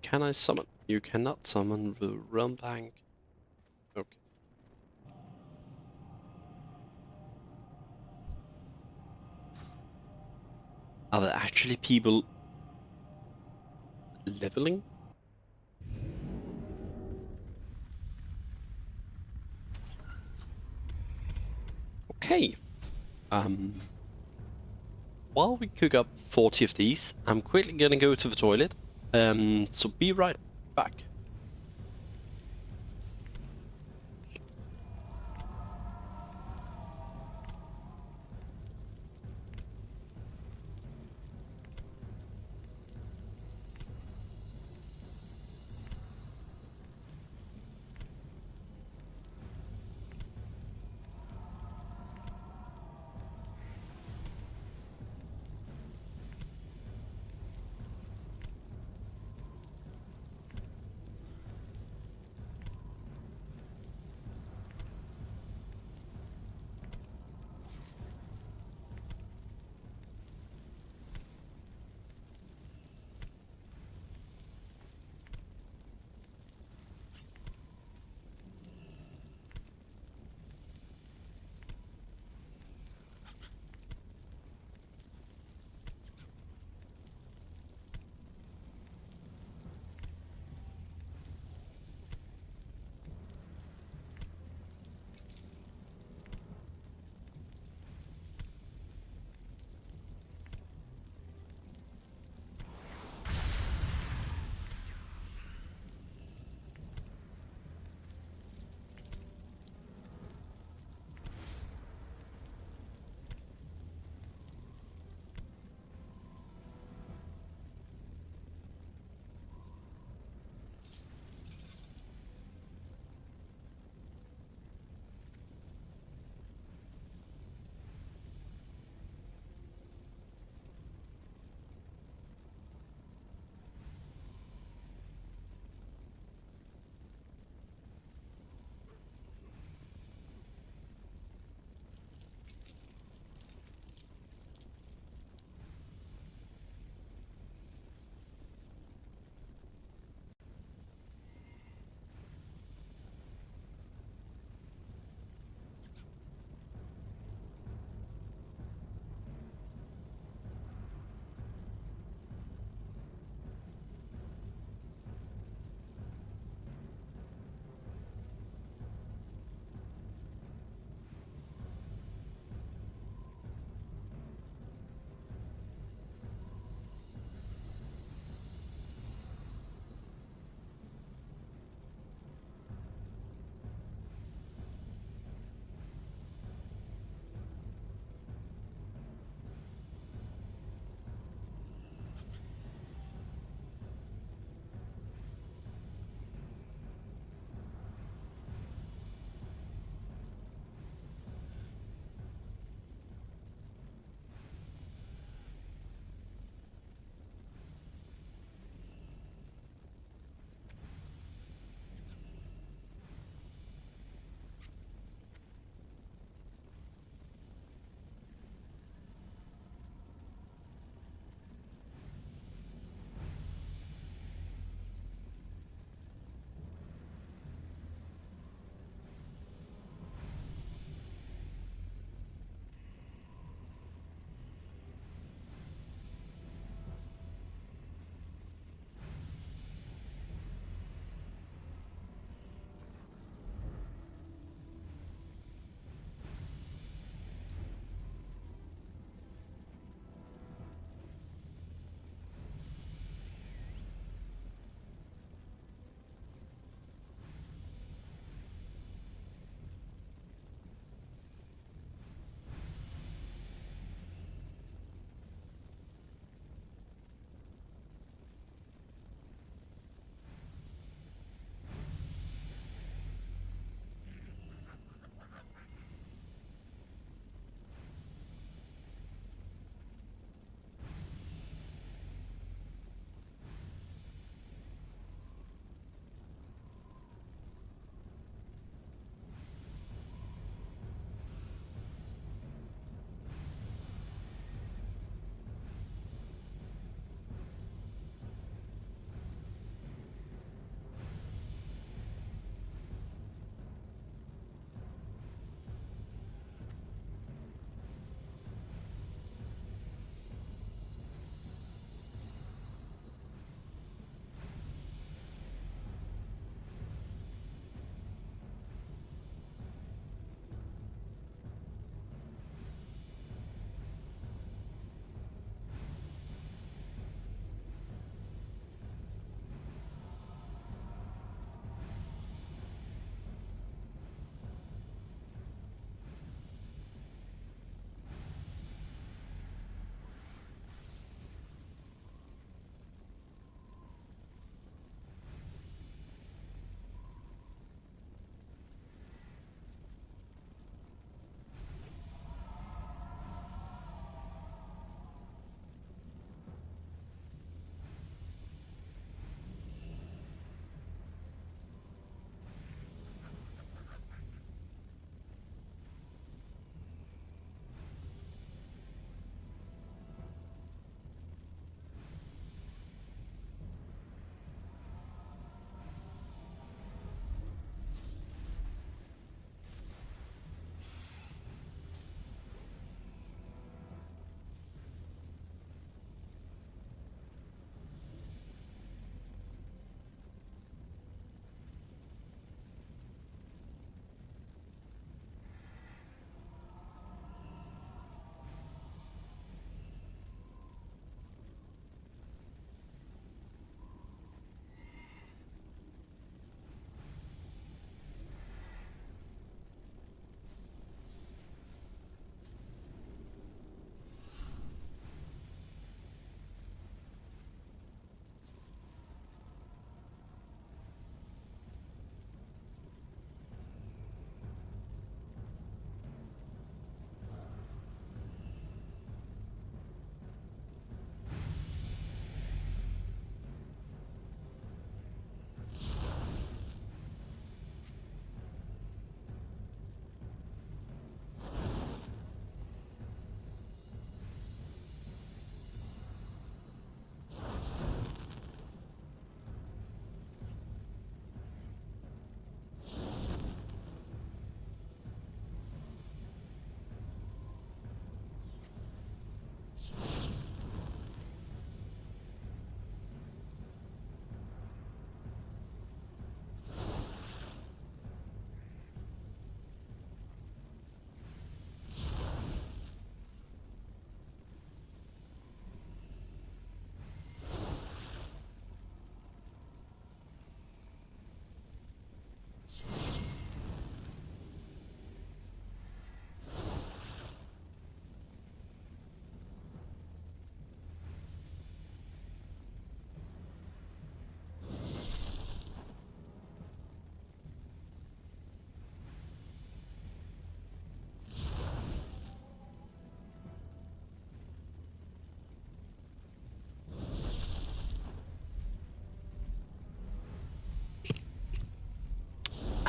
Can I summon? You cannot summon the realm bank. Okay. Are there actually people leveling? Okay. While we cook up 40 of these, I'm quickly gonna go to the toilet. So be right back.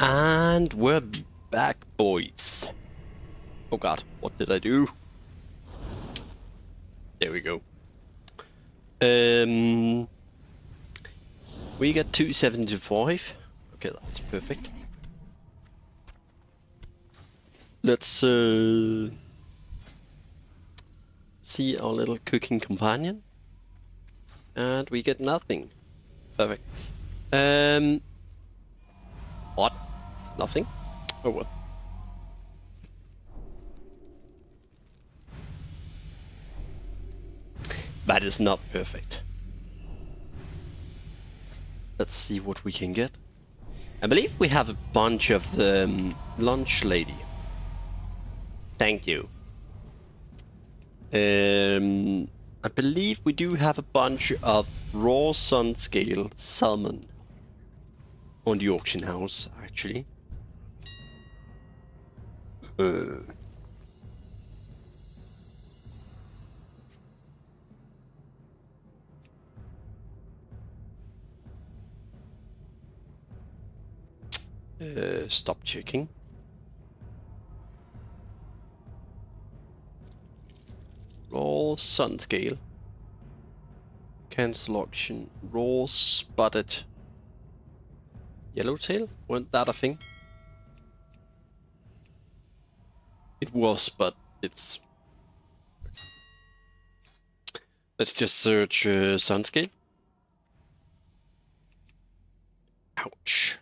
And we're back, boys. Oh god, what did I do? There we go. We got 275. Okay, that's perfect. Let's see our little cooking companion. And we get nothing. Perfect. What? Nothing? Oh well. That is not perfect. Let's see what we can get. I believe we have a bunch of the lunch lady. Thank you. I believe we do have a bunch of raw sun scale salmon on the auction house, actually. Stop checking. Raw sun scale. Cancel auction. Raw spotted yellowtail? Weren't that a thing? It was, but it's... Let's just search sun scale. Ouch.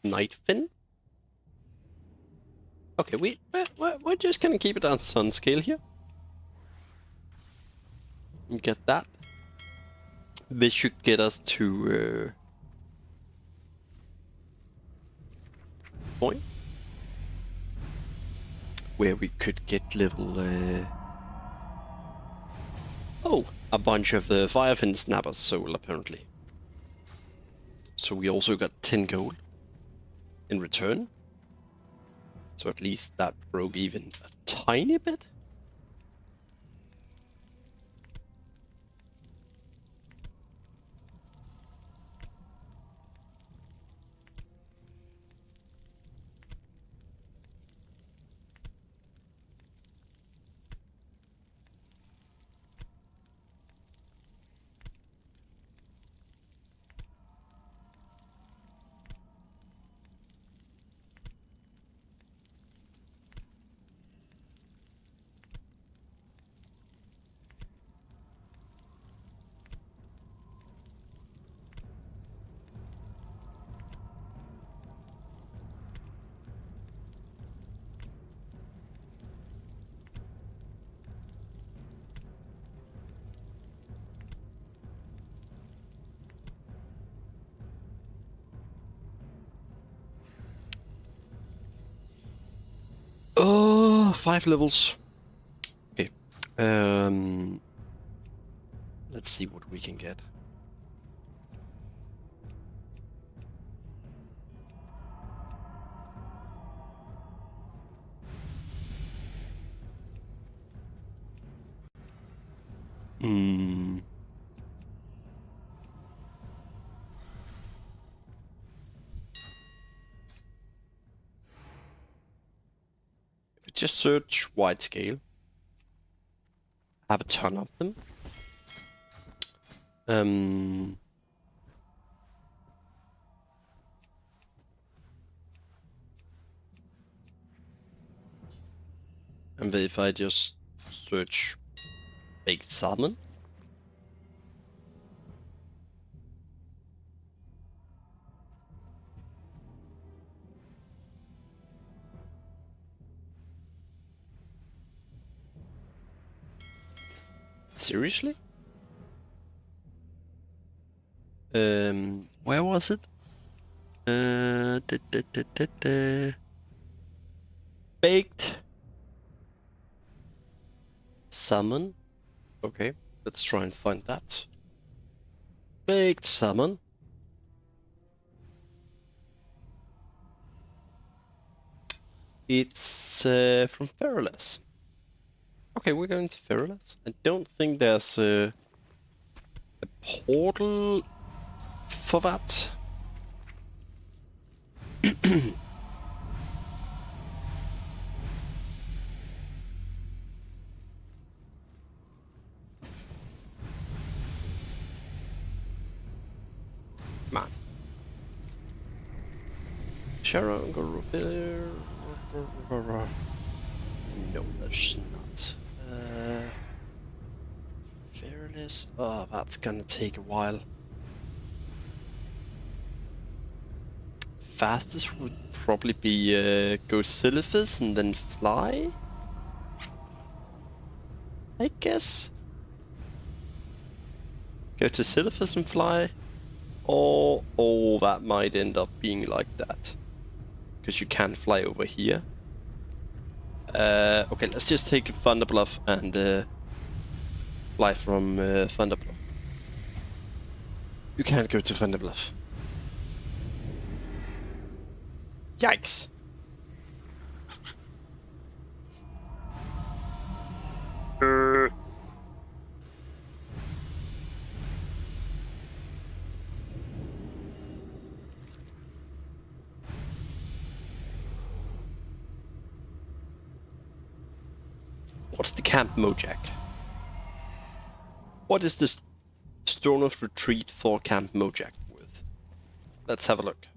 Night fin? Okay, we're just gonna keep it on sun scale here. And get that. This should get us to point where we could get level oh, a bunch of firefin snappers sold apparently. So we also got 10 gold in return. So at least that broke even a tiny bit. Oh, 5 levels. Okay. Let's see what we can get. Just search wide scale. I have a ton of them. And if I just search baked salmon. Seriously? Where was it? Baked salmon. Okay, let's try and find that. Baked salmon. It's from Feraless. Okay, we're going to Feraless. I don't think there's a portal for that. Come on. Sharon, go failure. No, there's not. Fearless. Oh, that's gonna take a while. Fastest would probably be go Silphus and then fly. I guess. Go to Silphus and fly. Or that might end up being like that. Because you can fly over here. Okay, let's just take Thunderbluff and fly from Thunderbluff. You can't go to Thunderbluff. Yikes! What's the Camp Mojang? What is the Stone of Retreat for Camp Mojang with? Let's have a look.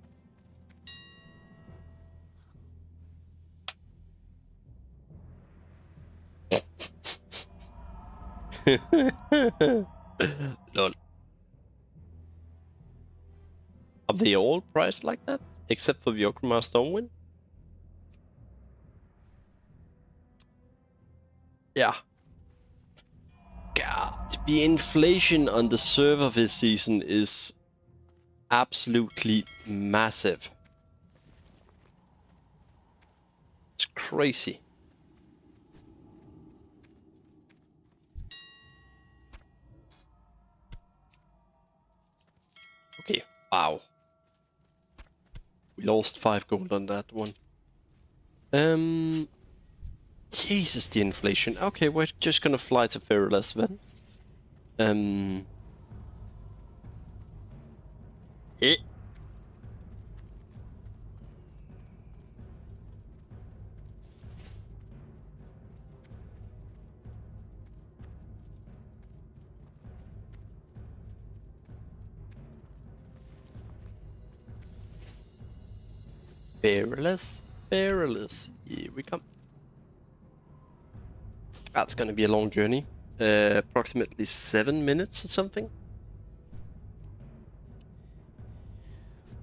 Lol. Are they all priced like that? Except for the Okromar Stonewind? Yeah. God, the inflation on the server this season is absolutely massive. It's crazy. Okay, wow. We lost 5 gold on that one. Jesus, the inflation. Okay, we're just gonna fly to Fearless then. Eh. Fearless, Fearless. Here we come. That's gonna be a long journey. Approximately 7 minutes or something.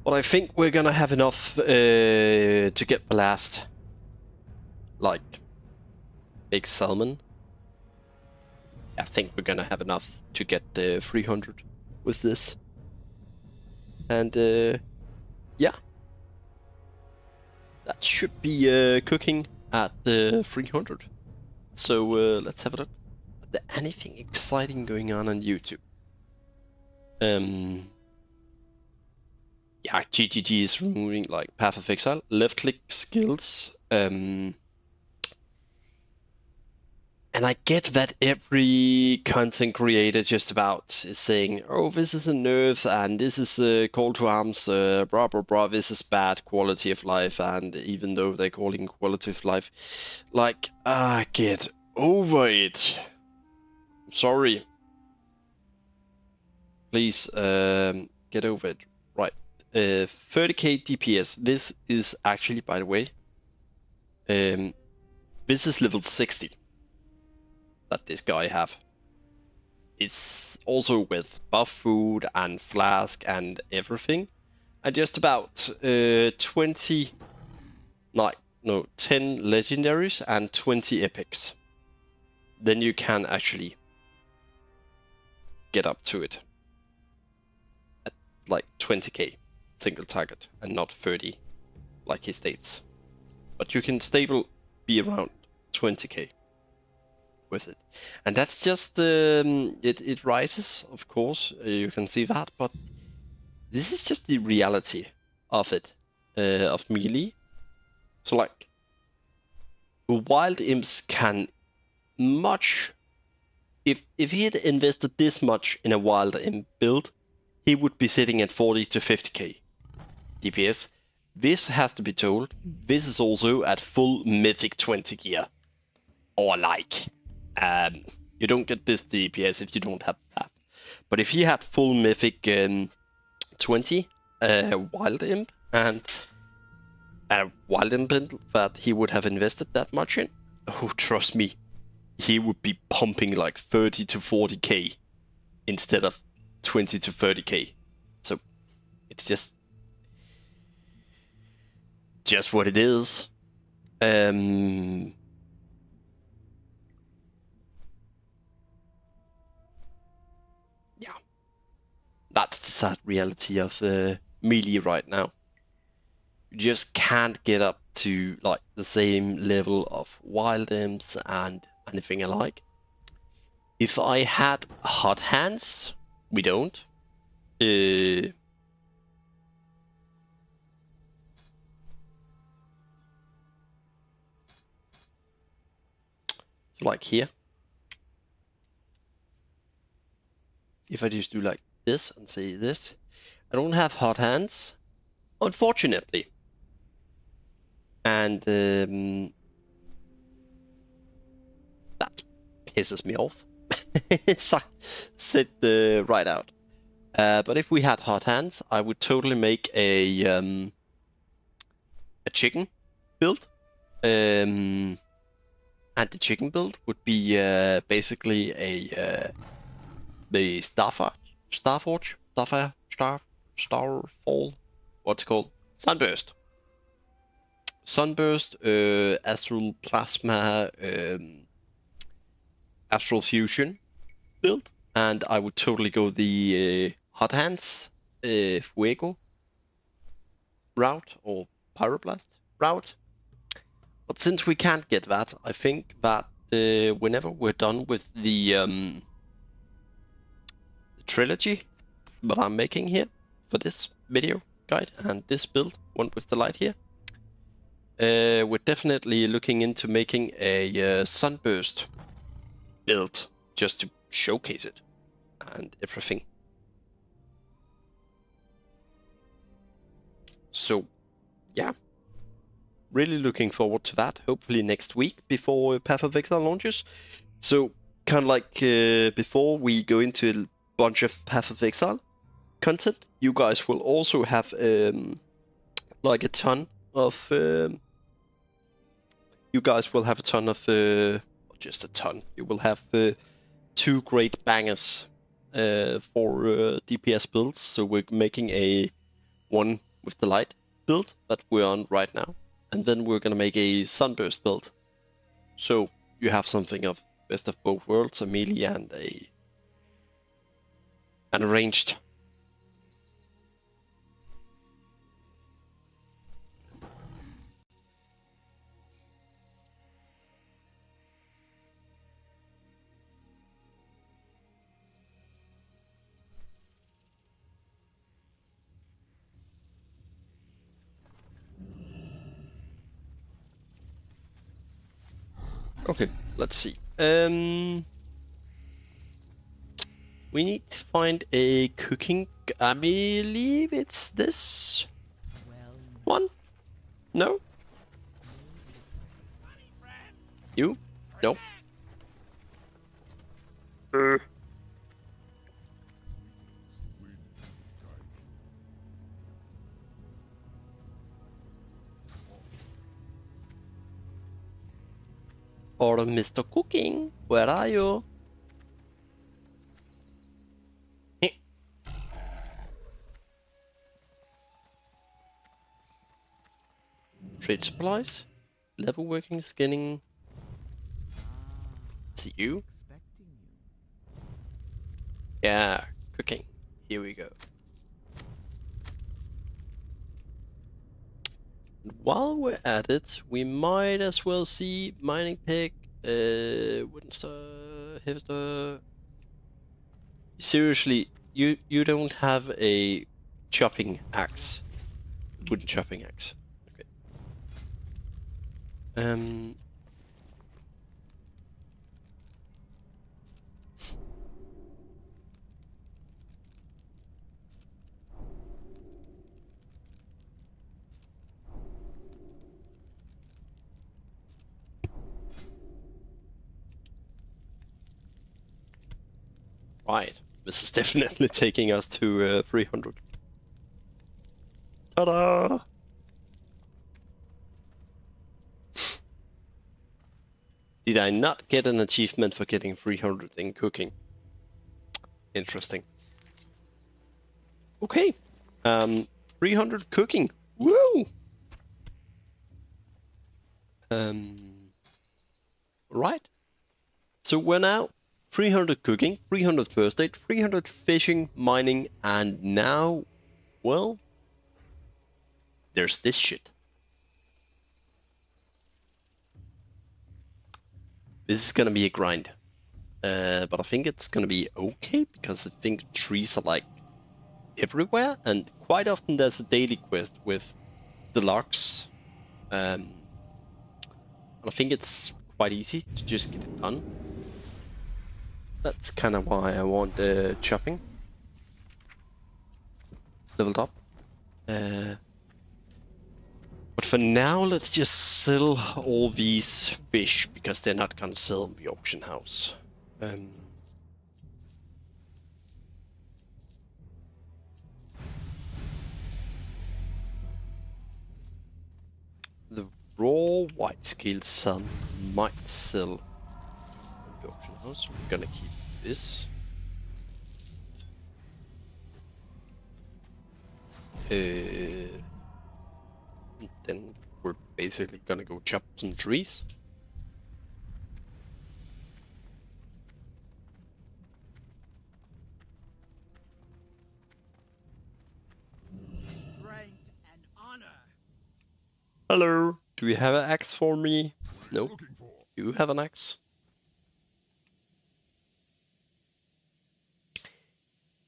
But I think we're gonna have enough to get the last, like, big salmon. I think we're gonna have enough to get the 300 with this. And yeah. That should be cooking at the 300. So let's have a look. Is there anything exciting going on YouTube? Yeah, GGG is removing like Path of Exile, left click skills. And I get that every content creator just about is saying, oh, this is a nerf and this is a call to arms, blah, blah, blah, this is bad quality of life. And even though they're calling quality of life, like, get over it. Sorry. Please, get over it. Right. 30k DPS. This is actually, by the way, this is level 60. That this guy have. It's also with buff food and flask and everything. And just about 10 legendaries and 20 epics. Then you can actually get up to it at like 20k single target and not 30 like he states. But you can stable be around 20k. With it, and that's just it rises, of course, you can see that, but this is just the reality of it, of melee. So like wild imps can much, if he had invested this much in a wild imp build, he would be sitting at 40 to 50k DPS, this has to be told, this is also at full Mythic 20 gear. Or like. You don't get this DPS if you don't have that. But if he had full Mythic 20 Wild Imp and a Wild Imp build that he would have invested that much in, oh, trust me, he would be pumping like 30 to 40k instead of 20 to 30k. So it's just what it is. Yeah, that's the sad reality of melee right now. You just can't get up to like the same level of wild imps and anything alike. If I had hot hands, we don't. Like here. If I just do like this and say this, I don't have hot hands, unfortunately. And that pisses me off. It's said right out. But if we had hot hands, I would totally make a chicken build. And the chicken build would be basically the Starfall, what's it called? Sunburst, Astral Plasma, Astral Fusion build, and I would totally go the Hot Hands, Fuego route or Pyroblast route. But since we can't get that, I think that whenever we're done with the trilogy that I'm making here for this video guide and this build, one with the light here, we're definitely looking into making a Sunburst build just to showcase it and everything. So yeah, really looking forward to that, hopefully next week before Path of Exile launches. So kind of like before we go into a bunch of Path of Exile content, you guys will also have like a ton of just a ton. You will have 2 great bangers for DPS builds. So we're making a one with the light build that we're on right now, and then we're gonna make a Sunburst build. So you have something of best of both worlds, a melee and an ranged. Okay, let's see. We need to find a cooking. I believe it's this Well, one. No. You? No. Or Mr. Cooking, where are you? Trade supplies, level working, skinning. See you? expecting you. Yeah, cooking. Here we go. While we're at it, we might as well see mining pick, wooden star, heavy star. Seriously, you don't have a chopping axe, wooden chopping axe. Okay. Right, this is definitely taking us to 300. Ta-da! Did I not get an achievement for getting 300 in cooking? Interesting. Okay, 300 cooking. Woo! Right. So we're now 300 cooking, 300 first aid, 300 fishing, mining, and now, well, there's this shit. This is gonna be a grind. But I think it's gonna be okay because I think trees are like everywhere, and quite often there's a daily quest with the logs. And I think it's quite easy to just get it done. That's kind of why I want chopping leveled up. But for now, let's just sell all these fish because they're not gonna sell in the auction house. The raw white scaled salmon might sell in the auction house. We're gonna keep this. Then we're basically gonna go chop some trees. Strength and honor. Hello, do you have an axe for me? No, Looking for. you have an axe.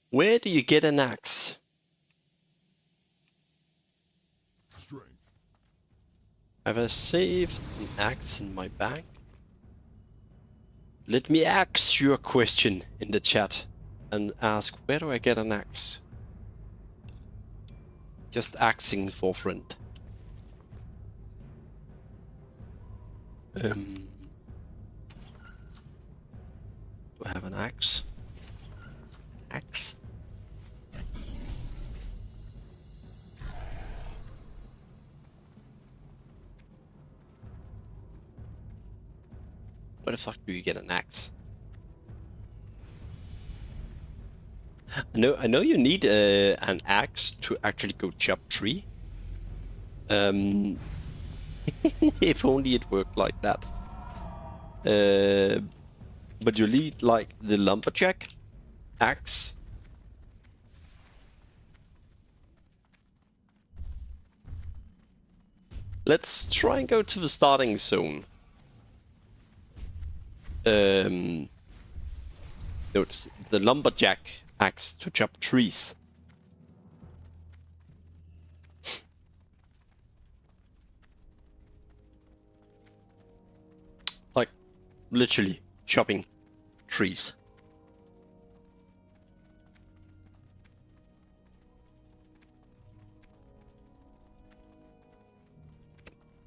Where do you get an axe? Strength. Have I saved an axe in my bag? Let me ask you a question in the chat and ask, where do I get an axe? Just axing for a friend. Do I have an axe? Axe? Where the fuck do you get an axe? I know you need an axe to actually go chop tree. If only it worked like that. But you need like the lumberjack axe. Let's try and go to the starting zone. No, it's the lumberjack axe to chop trees. Like, literally chopping trees.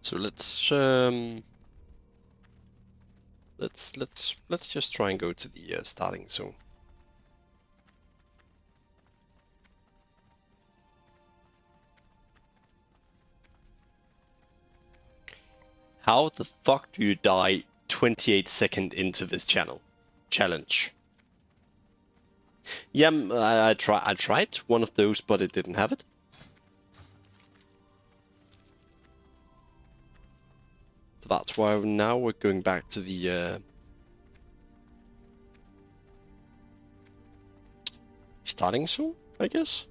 So let's just try and go to the starting zone. How the fuck do you die 28 seconds into this challenge? Yeah, I tried one of those, but it didn't have it. So that's why now we're going back to the starting zone, I guess.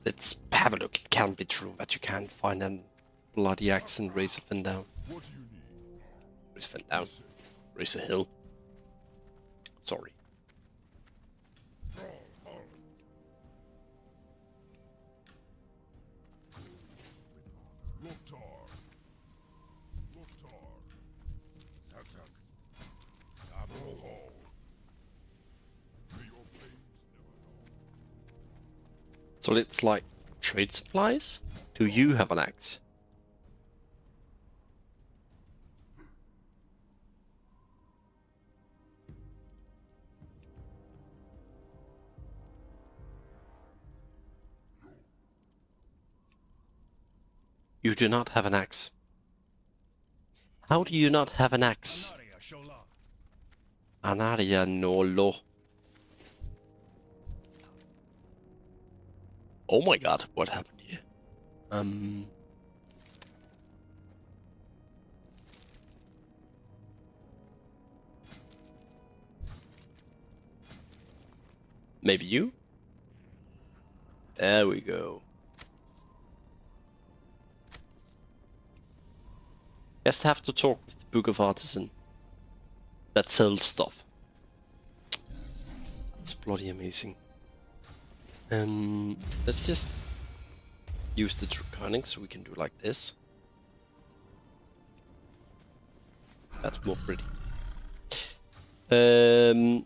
Let's have a look. It can't be true that you can't find a bloody axe and raise a fin down. What do you need? Raise a fin down. Raise a hill. Sorry. Loktar. Loktar. Tak tak. Amoho. May your blades never know. So it's like trade supplies? Do you have an axe? You do not have an axe. How do you not have an axe? Anaria Shola. Anaria no lo. Oh my god, what happened here? Maybe you? There we go. Just have to talk with the Book of Artisan that sells stuff. It's bloody amazing. Let's just use the Draconic so we can do like this. That's more pretty. Okay,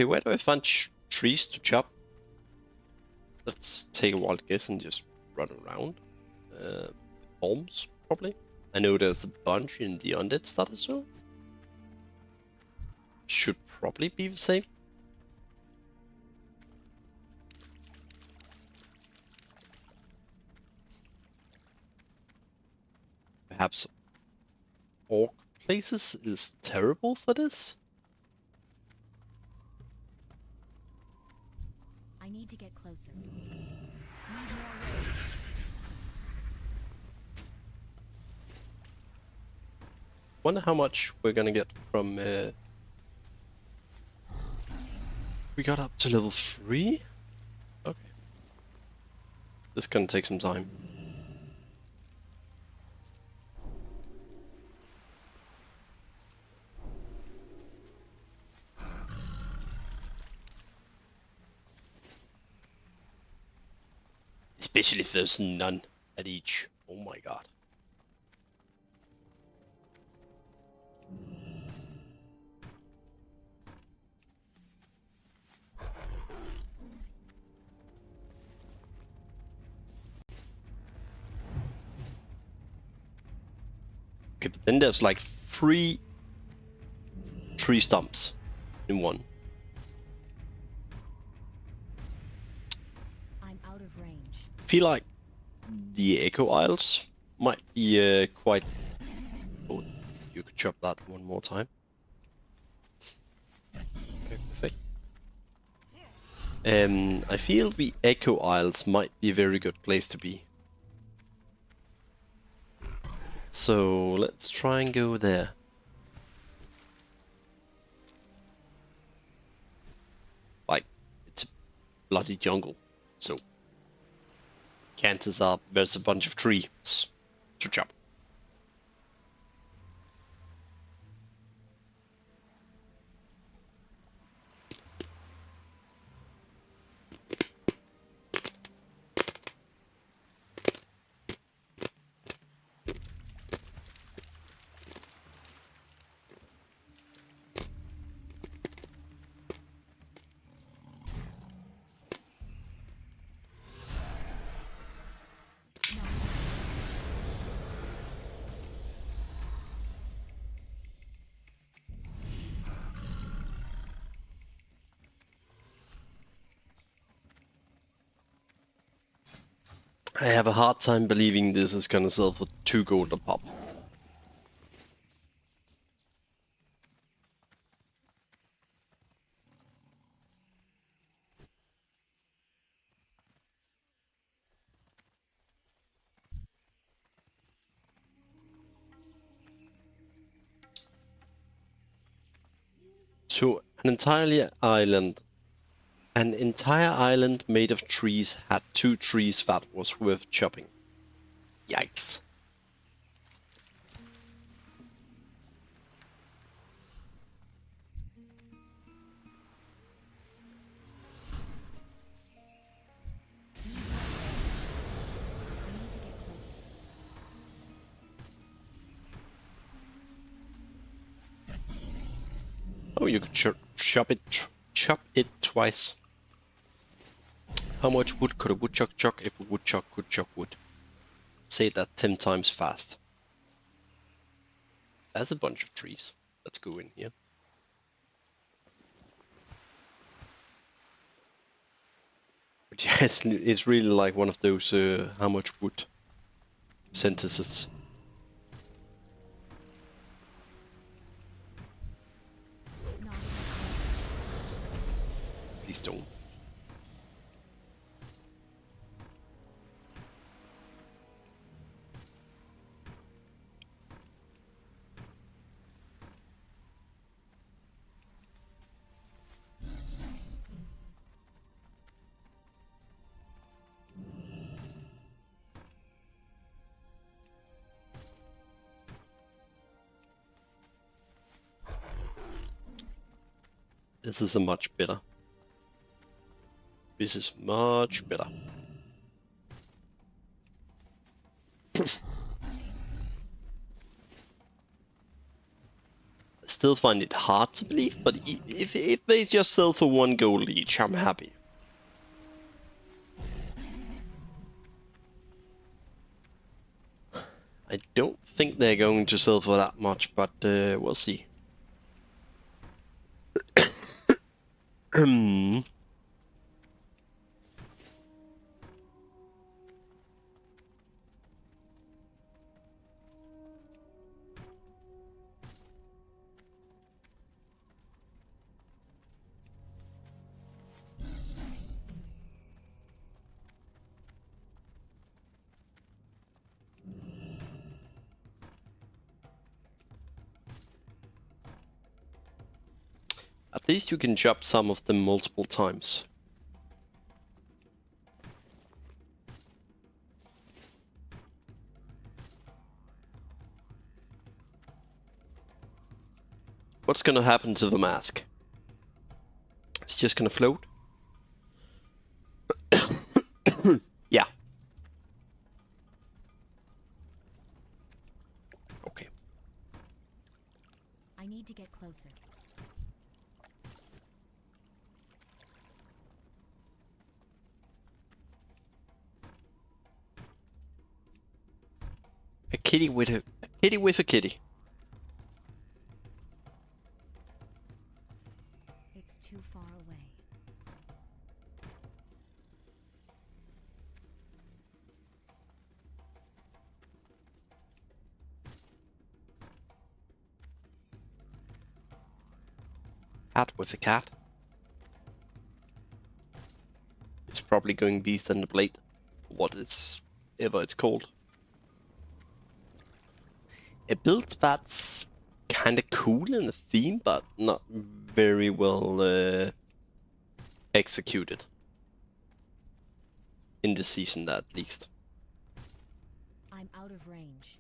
where do I find trees to chop? Let's take a wild guess and just run around. Palms, probably. I know there's a bunch in the Undead status zone. Should probably be the same. Perhaps Orc Places is terrible for this? I need to get closer. Need more rage. Wonder how much we're gonna get from. We got up to level 3? Okay. This is gonna take some time. Especially if there's none at each. Oh my god. Okay, but then there's like 3 tree stumps in one. I'm out of range. I feel like the Echo Isles might be quite. Oh, you could chop that one more time. Okay, perfect. I feel the Echo Isles might be a very good place to be. So let's try and go there. Like, it's a bloody jungle, so chances are there's a bunch of trees to chop. I have a hard time believing this is gonna sell for 2 gold a pop. So an entire island made of trees had 2 trees that was worth chopping. Yikes. I need to get closer. Oh, you could chop it twice. How much wood could a woodchuck chuck if a woodchuck could chuck wood? Say that 10 times fast. That's a bunch of trees. Let's go in here. But yeah, it's really like one of those how much wood sentences. Not Please don't. This is a much better. This is much better. I still find it hard to believe, but if they just sell for 1 gold each, I'm happy. I don't think they're going to sell for that much, but we'll see. At least you can chop some of them multiple times. What's gonna happen to the mask? It's just gonna float? Yeah. Okay. I need to get closer. A kitty with a kitty with a kitty. It's too far away. Cat with a cat. It's probably going Beast and the Blade. What it's ever it's called. A build that's kind of cool in the theme, but not very well executed. In the season, at least. I'm out of range.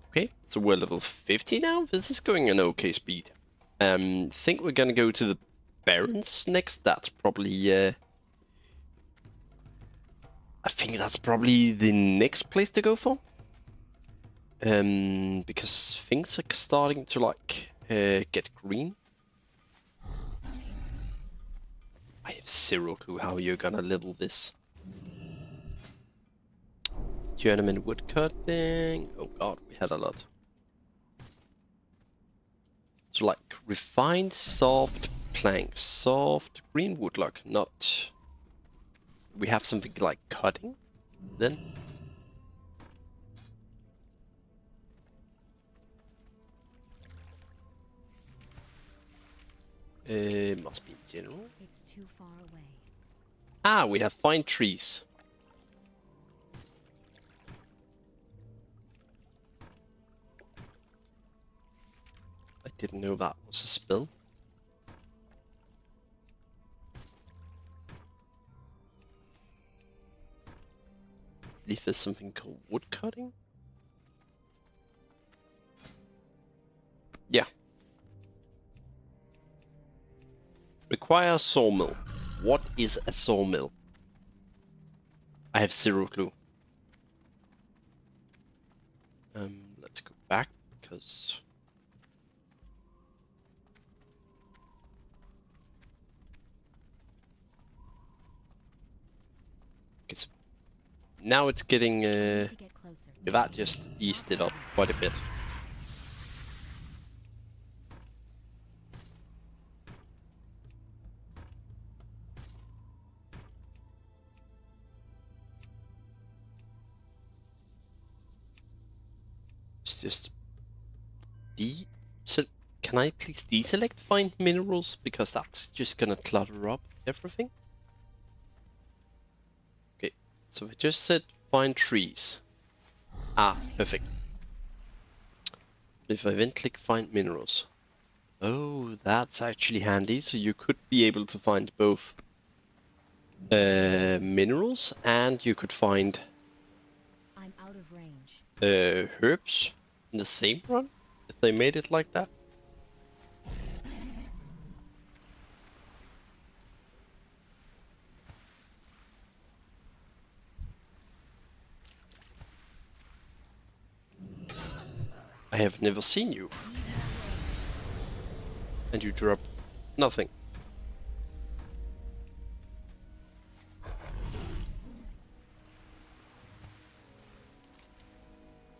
Okay, so we're level 50 now. This is going an okay speed. Think we're gonna go to the Barrens next. That's probably I think that's probably the next place to go for. Because things are starting to like get green. I have zero clue how you're gonna level this. Journeyman woodcutting. Oh god, we had a lot. So like refined soft planks, soft green wood log, not. We have something like cutting then. Must be general. It's too far away. Ah, we have fine trees. I didn't know that was a spell. I believe there's something called wood cutting. Yeah. Require sawmill. What is a sawmill? I have zero clue. Let's go back because now it's getting Need to get closer. that just eased it up quite a bit. It's just so can I please deselect find minerals, because that's just gonna clutter up everything. Okay, so I just said find trees. Ah, perfect. If I then click find minerals. Oh, that's actually handy. So you could be able to find both minerals, and you could find I'm out of range. herbs in the same run, if they made it like that. I have never seen you. And you drop nothing.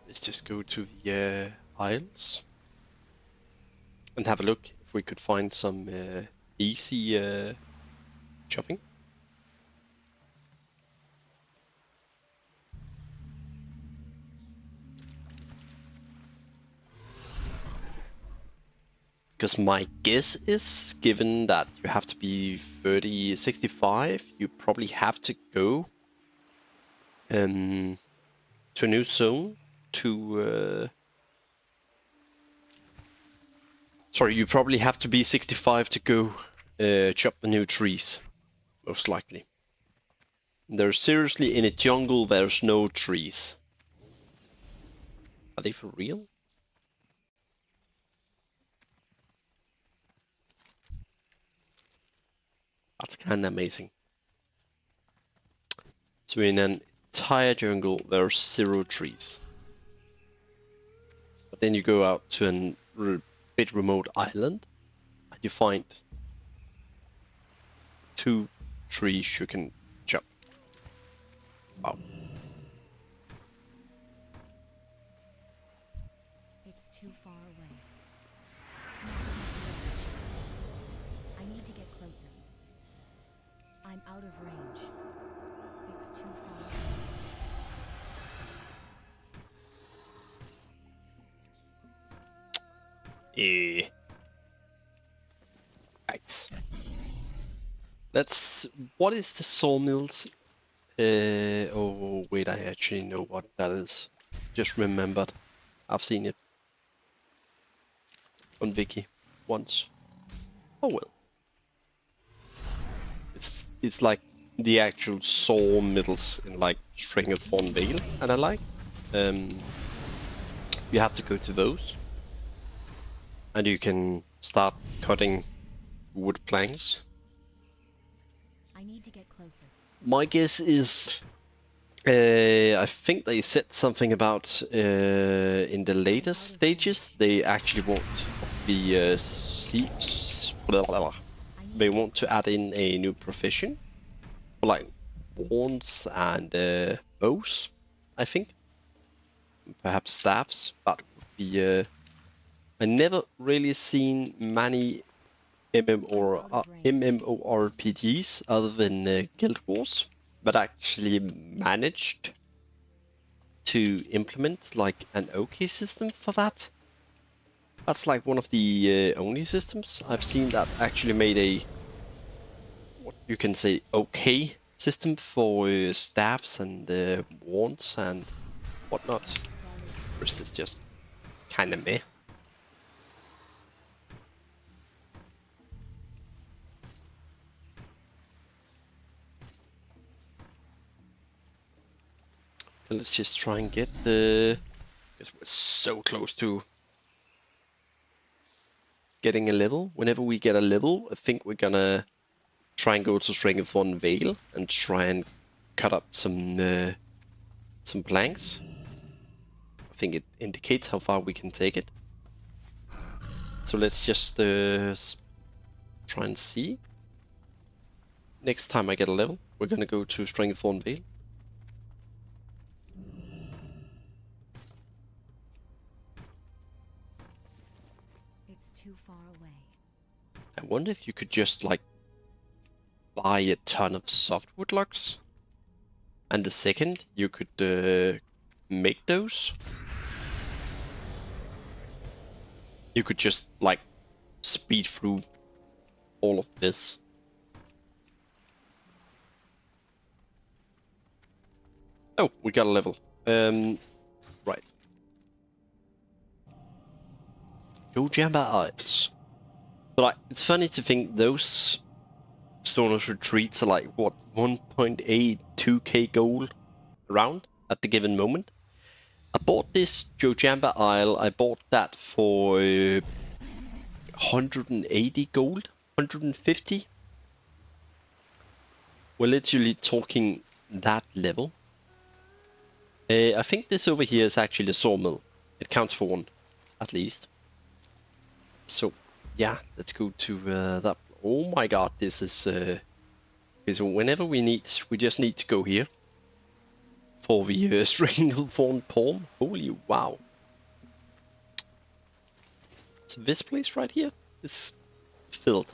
Let's just go to the isles and have a look if we could find some easy chopping. Because my guess is, given that you have to be 65, you probably have to go to a new zone to... Sorry, you probably have to be 65 to go chop the new trees, most likely. There's seriously, in a jungle, there's no trees. Are they for real? That's kind of amazing. So in an entire jungle, there are 0 trees. But then you go out to a bit remote island, and you find 2 trees you can chop. Wow. It's too far away. I need to get closer. I'm out of range. It's too far away. Thanks. What is the sawmills? Oh wait, I actually know what that is. Just remembered. I've seen it on Wiki once. Oh well. It's like the actual sawmills in like Stranglethorn Vale, and I like. You have to go to those, and you can start cutting wood planks. I need to get closer. My guess is, I think they said something about in the later stages they actually want the they want to add in a new profession, for like wands and bows, I think, perhaps staffs. That would be. I never really seen many MMORPGs other than Guild Wars that actually managed to implement like an okay system for that. That's like one of the only systems I've seen that actually made a, what you can say, okay system for staffs and wands and whatnot. Or is this just kind of meh? Let's just try and get the... because we're so close to getting a level. Whenever we get a level, I think we're gonna try and go to Stranglethorn Vale and try and cut up some planks. I think it indicates how far we can take it. So let's just try and see. Next time I get a level, we're gonna go to Strengthorn Vale. It's too far away. I wonder if you could just like buy a ton of softwood logs, and the second you could make those, you could just like speed through all of this. Oh, we got a level. Right. Jojamba Isles. But like, it's funny to think those Stoner's retreats are like what 1.82k gold around at the given moment. I bought this Jojamba Isle. I bought that for 180 gold, 150. We're literally talking that level. I think this over here is actually the sawmill. It counts for one, at least. So, yeah, let's go to that. Oh my god, this is... okay, so whenever we just need to go here. For the Stranglethorn Palm. Holy wow. So this place right here is filled.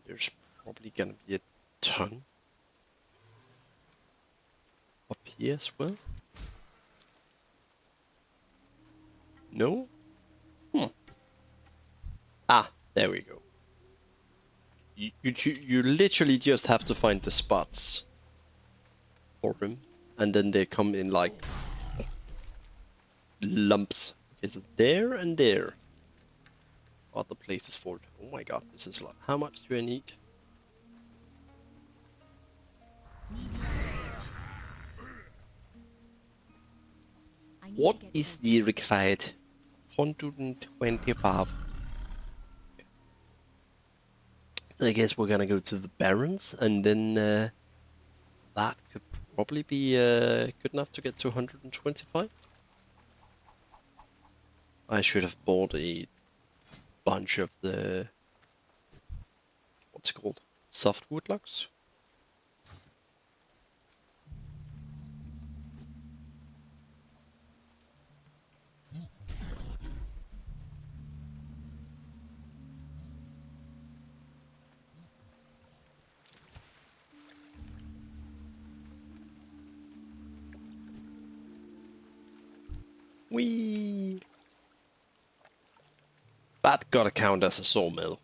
There's probably gonna be a ton up here as well. No? Ah, there we go. You literally just have to find the spots for them, and then they come in like lumps. Okay, so there and there. Other places for it. Oh my god, this is like, how much do I need? I need What to get is closer. the required? 125. I guess we're gonna go to the Barrens, and then that could probably be good enough to get to 125. I should have bought a bunch of the what's it called? Softwood logs. Whee! That gotta count as a sawmill.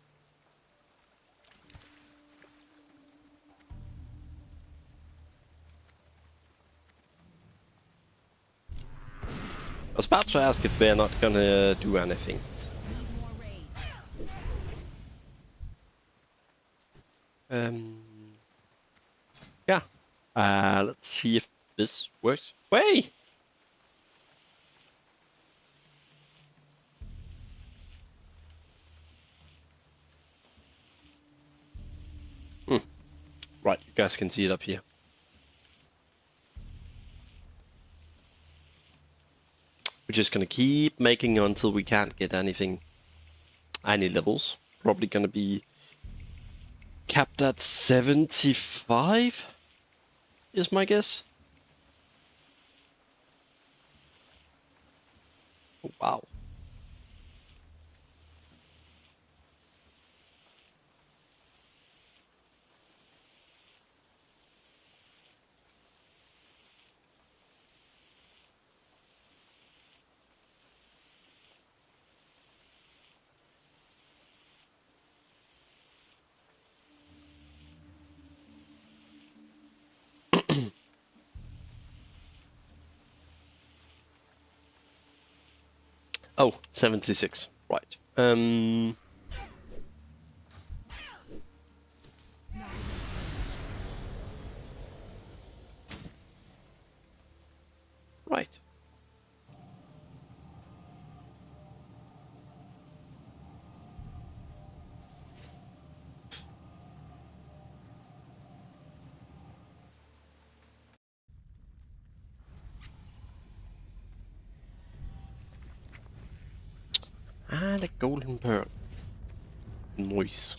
I was about to ask if they're not gonna do anything. Need more raid. Yeah. Let's see if this works. Wait! Right, you guys can see it up here. We're just gonna keep making until we can't get any levels. Probably gonna be capped at 75 is my guess. Oh, wow. Oh, 76. Right. Right. And a golden pearl. Nice.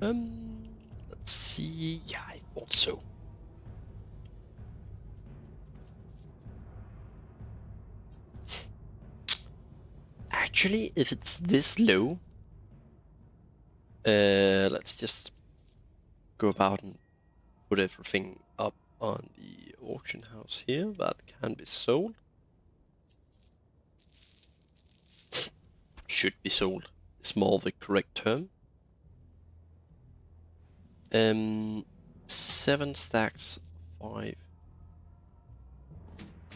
Let's see. Yeah, I thought so. Actually, if it's this low, let's just go about and put everything up on the auction house here that can be sold. Should be sold is more the correct term. 7 stacks, 5.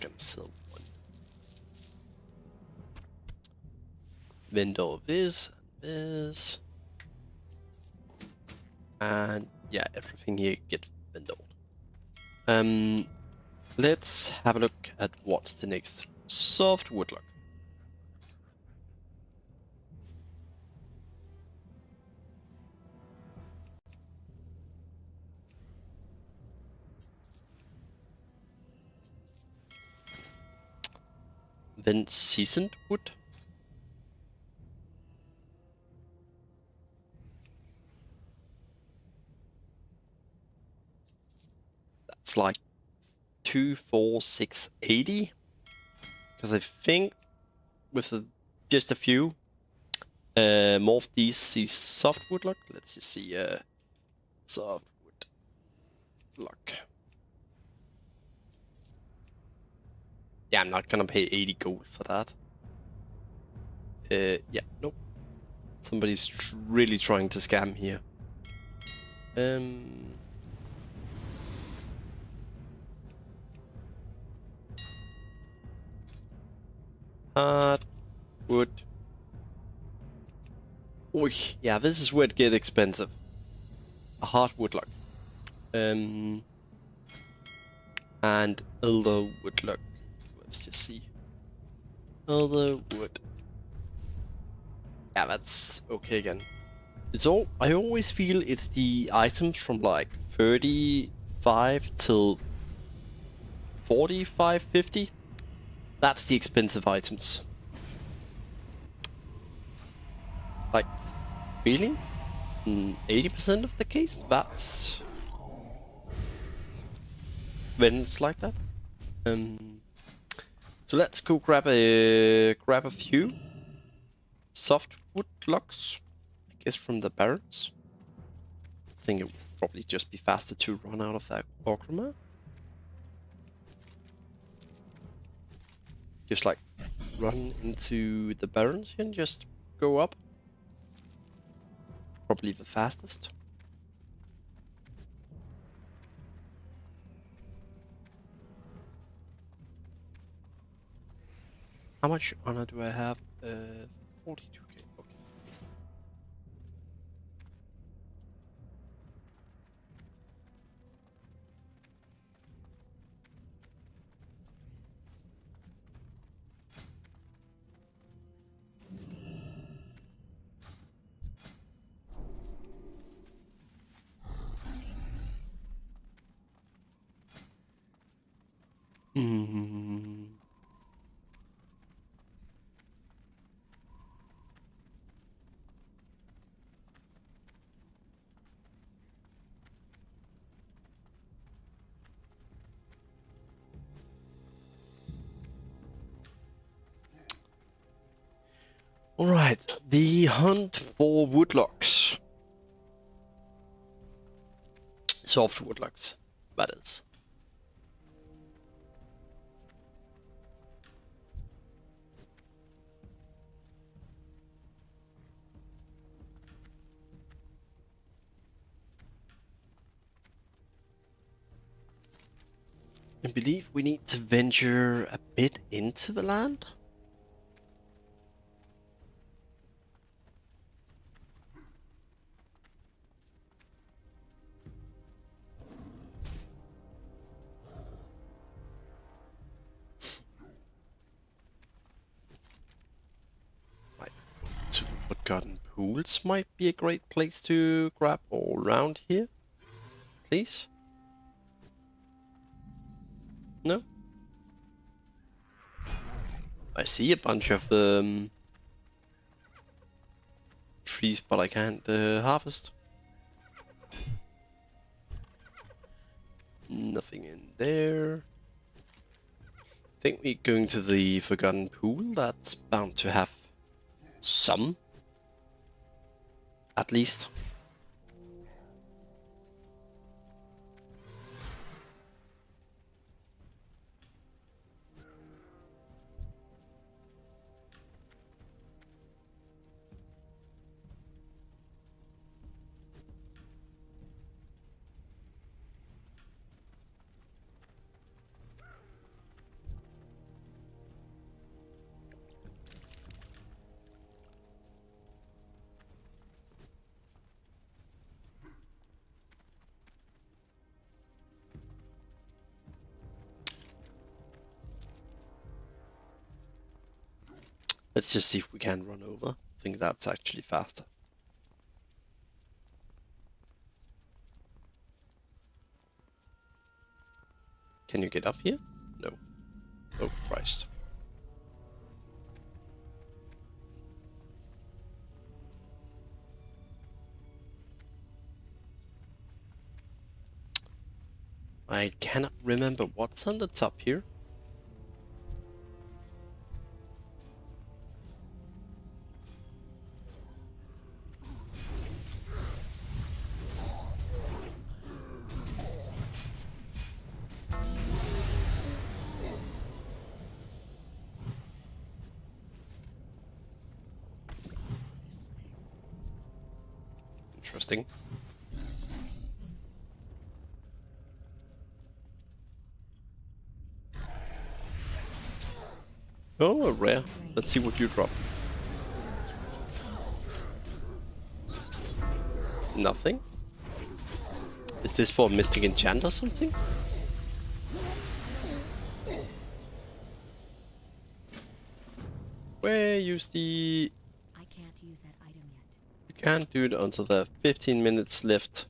Gonna sell 1. Vendor this and this. And yeah, everything here get vendored. Let's have a look at what's the next. Soft woodlock. Then seasoned wood. That's like 2, 4, 6, 80. Because I think with just a few more of these see soft woodlock. Let's just see soft woodlock. Yeah, I'm not gonna pay 80 gold for that. Yeah, nope. Somebody's really trying to scam here. Hard wood. Oh, yeah, this is where it gets expensive. A hard woodlock. And elder woodlock. Let's just see. Elder wood. Yeah, that's okay again. It's all. I always feel it's the items from like 35 till 45, 50. That's the expensive items. Like, really? 80% of the case? That's when it's like that. So let's go grab a few soft wood logs, I guess from the barrens. I think it would probably just be faster to run out of that Orgrimmar. Just like run into the barrens here and just go up. Probably the fastest. How much honor do I have? 42k. Okay. Alright, the hunt for woodlocks. Soft woodlocks, that is. I believe we need to venture a bit into the land. Forgotten Pools might be a great place to grab all around here. Please? No? I see a bunch of trees, but I can't harvest. Nothing in there. I think we're going to the Forgotten Pool. That's bound to have some, at least. Let's just see if we can run over. I think that's actually faster. Can you get up here? No. Oh, Christ. I cannot remember what's on the top here. Interesting. Oh, a rare. Let's see what you drop. Nothing? Is this for Mystic Enchant or something? Where use the... I can't use that item yet. You can't do it until there are 15 minutes left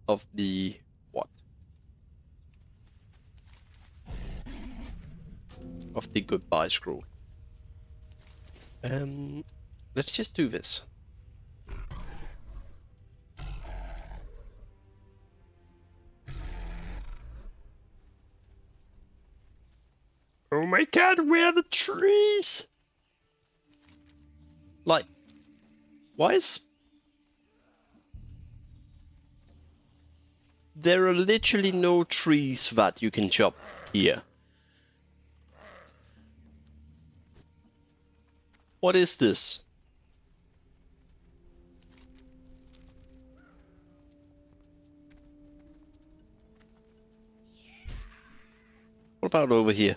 of the... what? Of the goodbye scroll. Let's just do this. Oh my god, where are the trees? Like, why is... There are literally no trees that you can chop here. What is this? What about over here?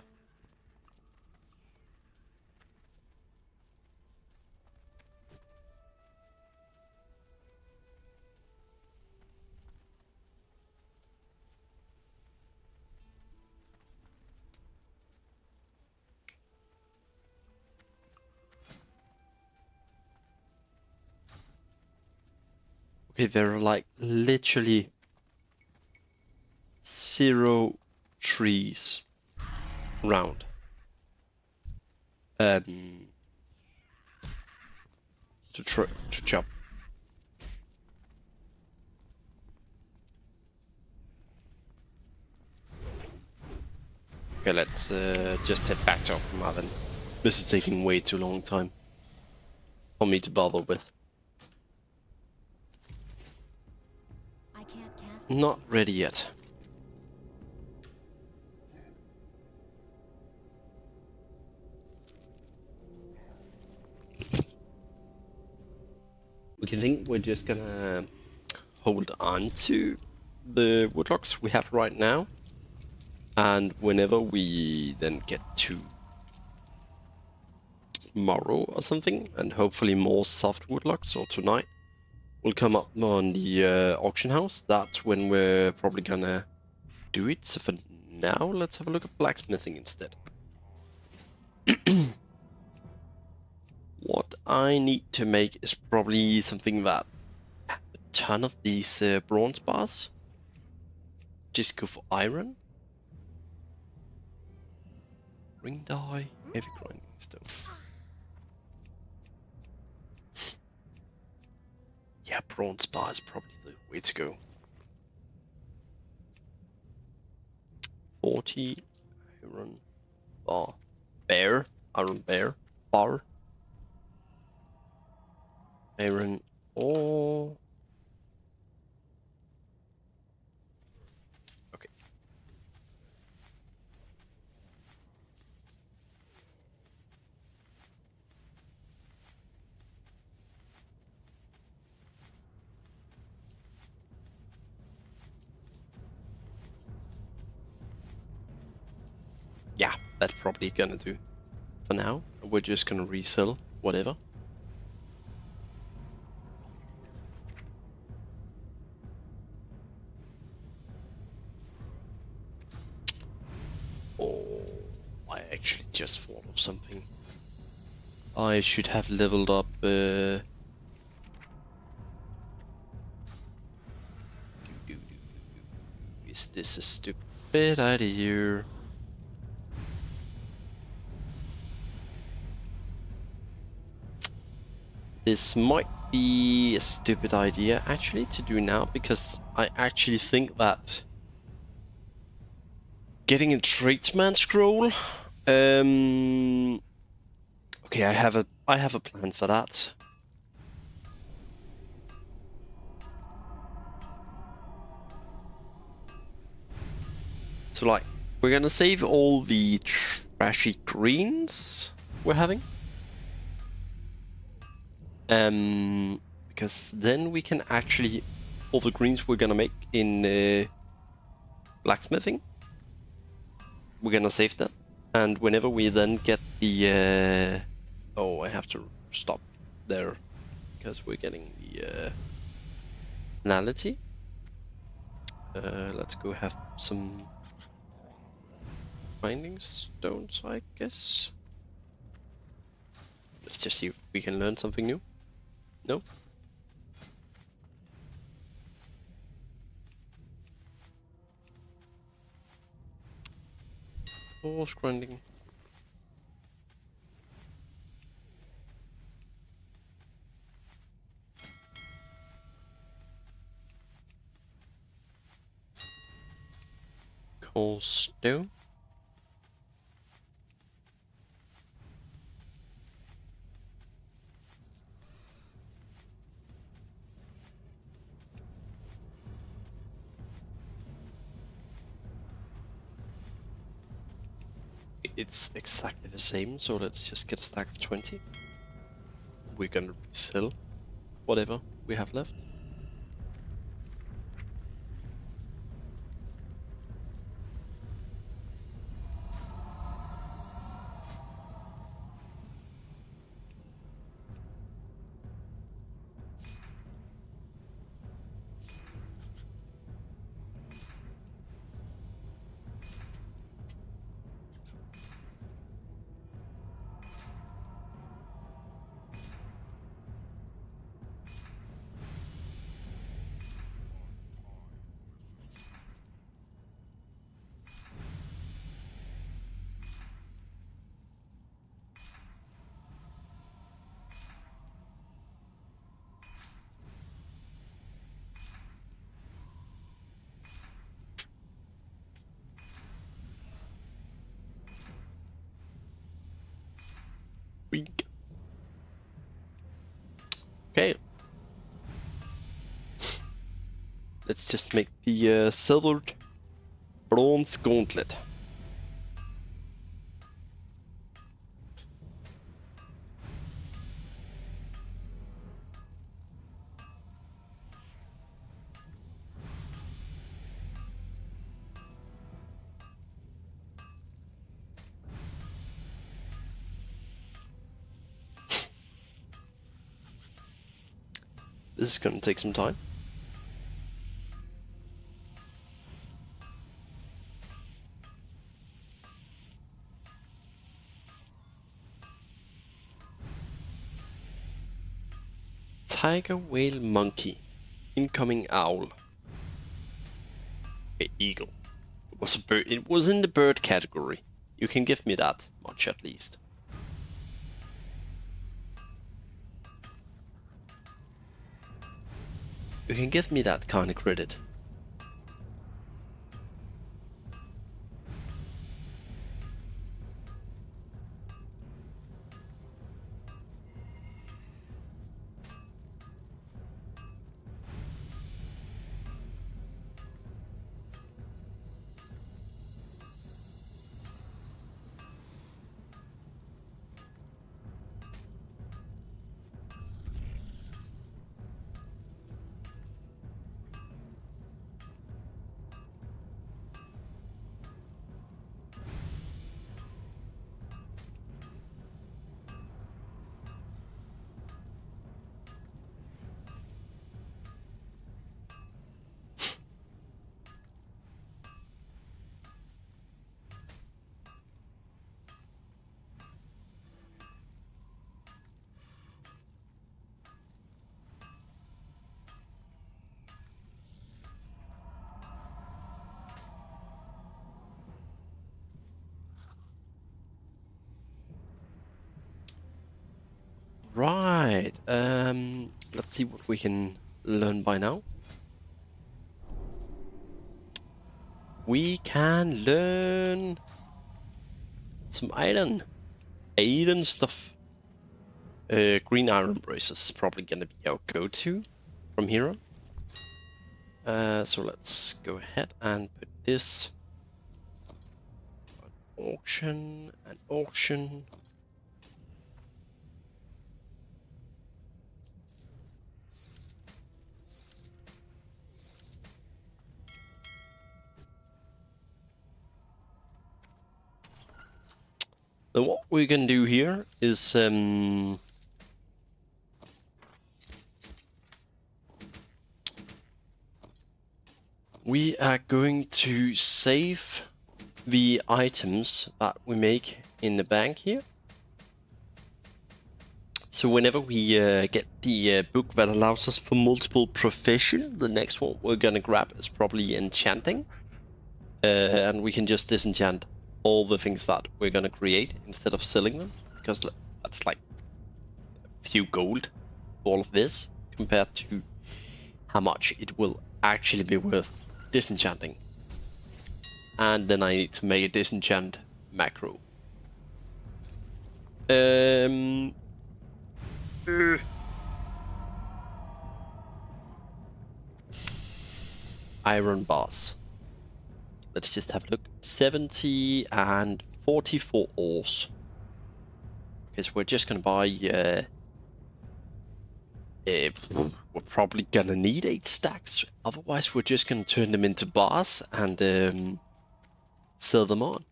Okay, there are like literally 0 trees around. To chop. Okay, let's just head back to Optima then. This is taking way too long time for me to bother with. I can't cast. Not ready yet. We think we're just gonna hold on to the woodlocks we have right now, and whenever we then get to tomorrow or something, and hopefully more soft woodlocks, or tonight, we'll come up on the auction house. That's when we're probably gonna do it. So for now, let's have a look at blacksmithing instead. What I need to make is probably something that a ton of these bronze bars. Just go for iron. Ring dye, heavy grinding stone. Yeah, bronze bar is probably the way to go. 40 iron bar. Bear. Iron bear. Bar. Iron ore. Okay. Yeah, that's probably gonna do for now. We're just gonna resell whatever. Oh, I actually just thought of something. I should have leveled up. Is this a stupid idea? This might be a stupid idea actually to do now, because I actually think that getting a tradesman scroll. Okay, I have a plan for that. So like, we're gonna save all the trashy greens we're having. Because then we can actually, all the greens we're gonna make in blacksmithing, we're gonna save that. And whenever we then get the, oh, I have to stop there because we're getting the penalty. Let's go have some binding stones, I guess. Let's just see if we can learn something new. No? Horse grinding. Coal stone. It's exactly the same, so let's just get a stack of 20. We're gonna resell whatever we have left. Weak. Okay. Let's just make the silvered bronze gauntlet. This is gonna take some time. Tiger, whale, monkey. Incoming owl. Okay, eagle. It was a bird. It was in the bird category. You can give me that much at least. You can give me that kind of credit. Right. Let's see what we can learn by now. We can learn some iron stuff. Green iron braces is probably gonna be our go-to from here on. So let's go ahead and put this on auction and auction. Then what we can do here is we are going to save the items that we make in the bank here. So whenever we get the book that allows us for multiple profession, the next one we're gonna grab is probably enchanting. And we can just disenchant all the things that we're gonna create instead of selling them, because that's like a few gold for all of this compared to how much it will actually be worth disenchanting. And then I need to make a disenchant macro. Iron bars. Let's just have a look. 70 and 44 ores. Okay, so we're just gonna buy. We're probably gonna need 8 stacks. Otherwise, we're just gonna turn them into bars and sell them on.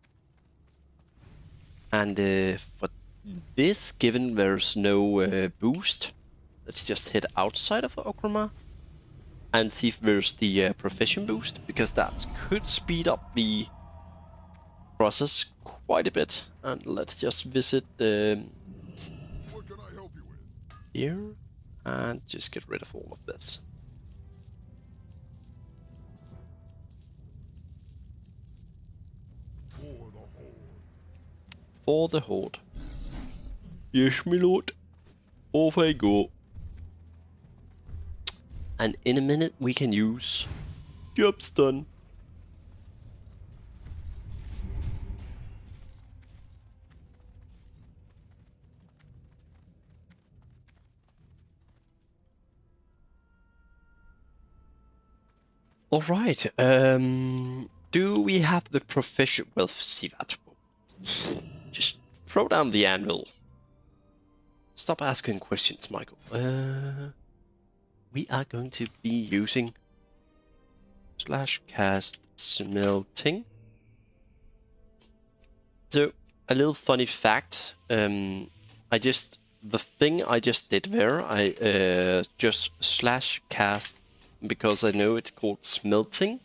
And for this, given there's no boost, let's just head outside of Okrama and see if there's the profession boost, because that could speed up the process quite a bit. And let's just visit What can I help you with? here and just get rid of all of this. For the Horde. For the Horde. Yes, my lord. Off I go. And in a minute we can use job's done. All right. Do we have the profession? Well, see that. Just throw down the anvil. Stop asking questions, Michael. We are going to be using /cast smelting. So a little funny fact. The thing I just did there, I just /cast because I know it's called smelting.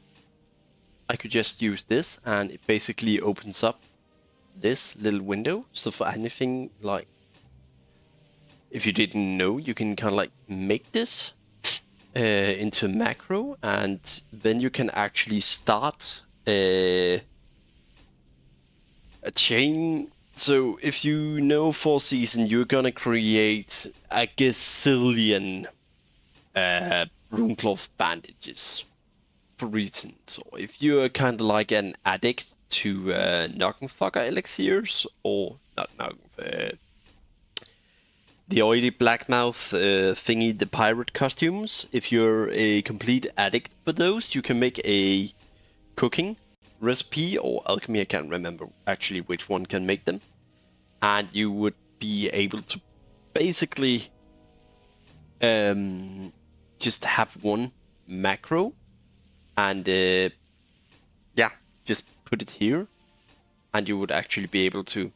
I could just use this and it basically opens up this little window. So for anything like if you didn't know, you can kind of like make this into macro, and then you can actually start a chain. So if you know for season, you're gonna create a gazillion runecloth bandages for reasons. Or if you're kind of like an addict to Noggenfucker elixirs, or not Noggen, the oily blackmouth thingy, the pirate costumes. If you're a complete addict for those, you can make a cooking recipe or alchemy. I can't remember actually which one can make them, and you would be able to basically just have one macro and yeah, just put it here, and you would actually be able to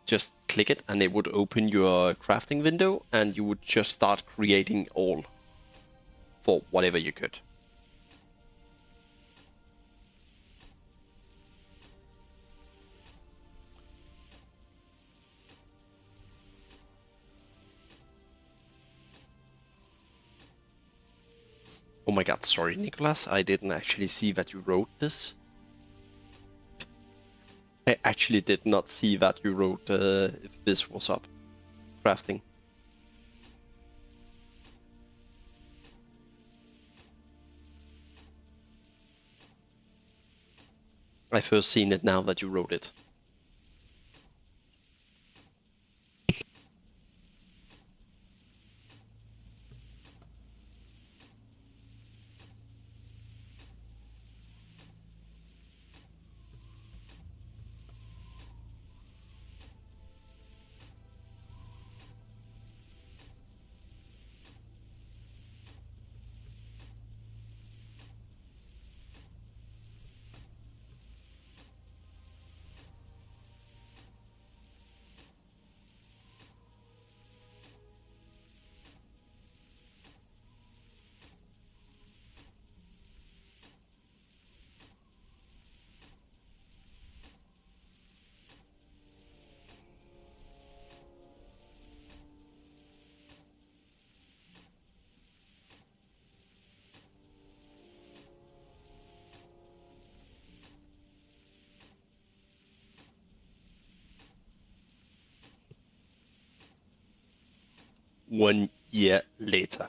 just click it and it would open your crafting window, and you would just start creating all for whatever you could. Oh my god, sorry Nicholas, I didn't actually see that you wrote this. I actually did not see that you wrote if this was up. Crafting. I first seen it now that you wrote it. One year later.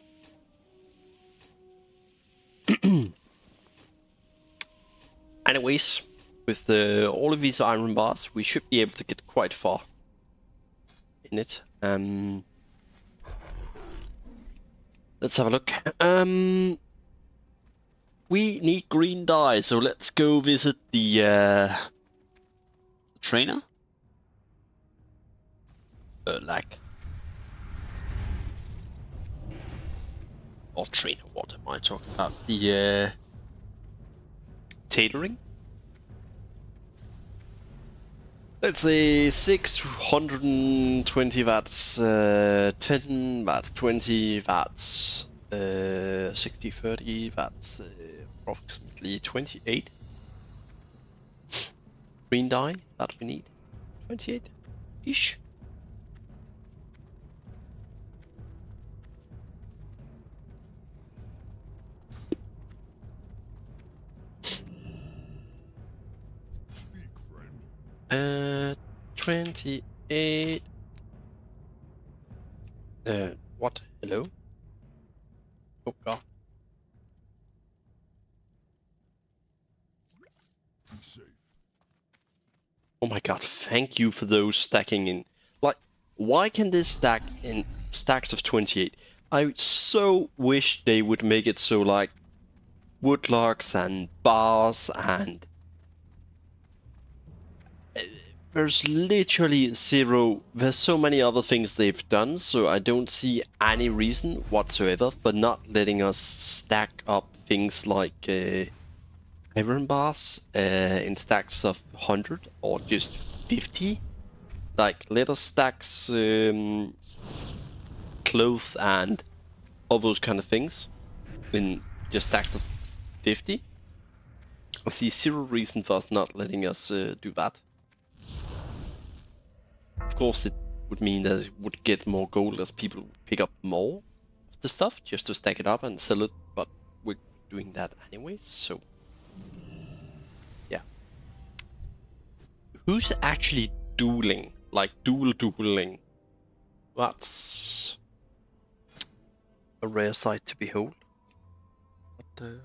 Anyways, with all of these iron bars, we should be able to get quite far in it. Let's have a look. We need green dye, so let's go visit the trainer. Or trainer, what am I talking about? The tailoring. Let's say 620 watts, 10 watts, 20 watts, 60, 30 watts, approximately 28. Green dye that we need, 28-ish. Speak, friend. 28. What? Hello? Oh god. Be safe. Oh my god, thank you for those stacking in. Like, why can this stack in stacks of 28? I so wish they would make it so like woodlogs and bars and there's literally zero. There's so many other things they've done, so I don't see any reason whatsoever for not letting us stack up things like iron bars in stacks of 100 or just 50. Like, let us stack clothes and all those kind of things in just stacks of 50. I see zero reason for us not letting us do that. Of course, it would mean that it would get more gold as people would pick up more of the stuff just to stack it up and sell it, but we're doing that anyways, so yeah. Who's actually dueling? Like dueling? That's a rare sight to behold. But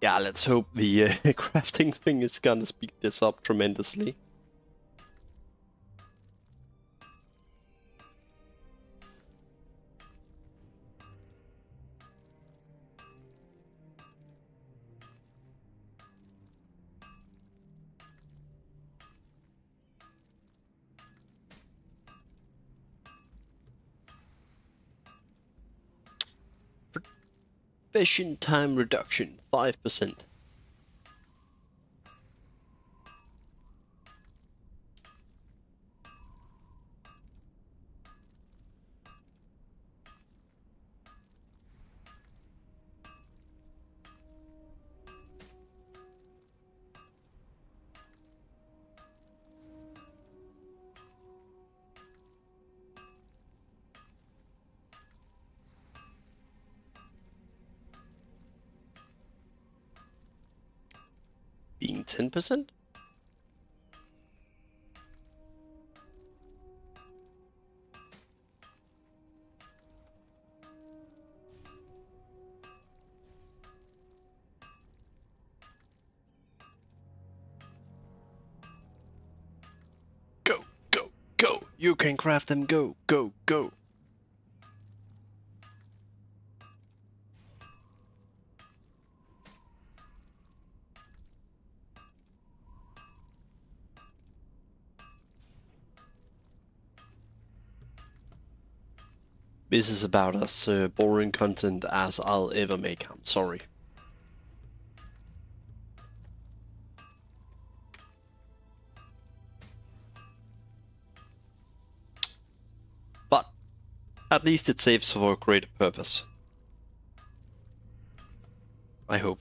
yeah, let's hope the crafting thing is gonna speed this up tremendously. Vision time reduction 5%. Being 10%? Go, go, go! You can craft them, go, go, go! This is about as boring content as I'll ever make, I'm sorry. But at least it saves for a greater purpose. I hope.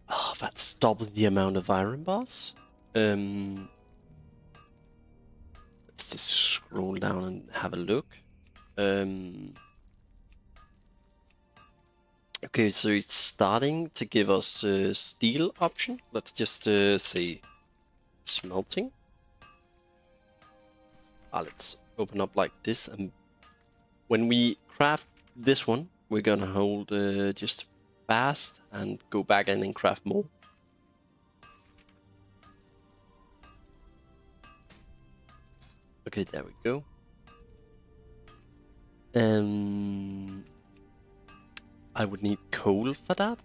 Oh, that's double the amount of iron bars. Let's just scroll down and have a look. Okay, so it's starting to give us a steel option. Let's just say smelting. Let's open up like this, and when we craft this one, we're gonna hold just fast and go back in and craft more. Okay, there we go. I would need coal for that.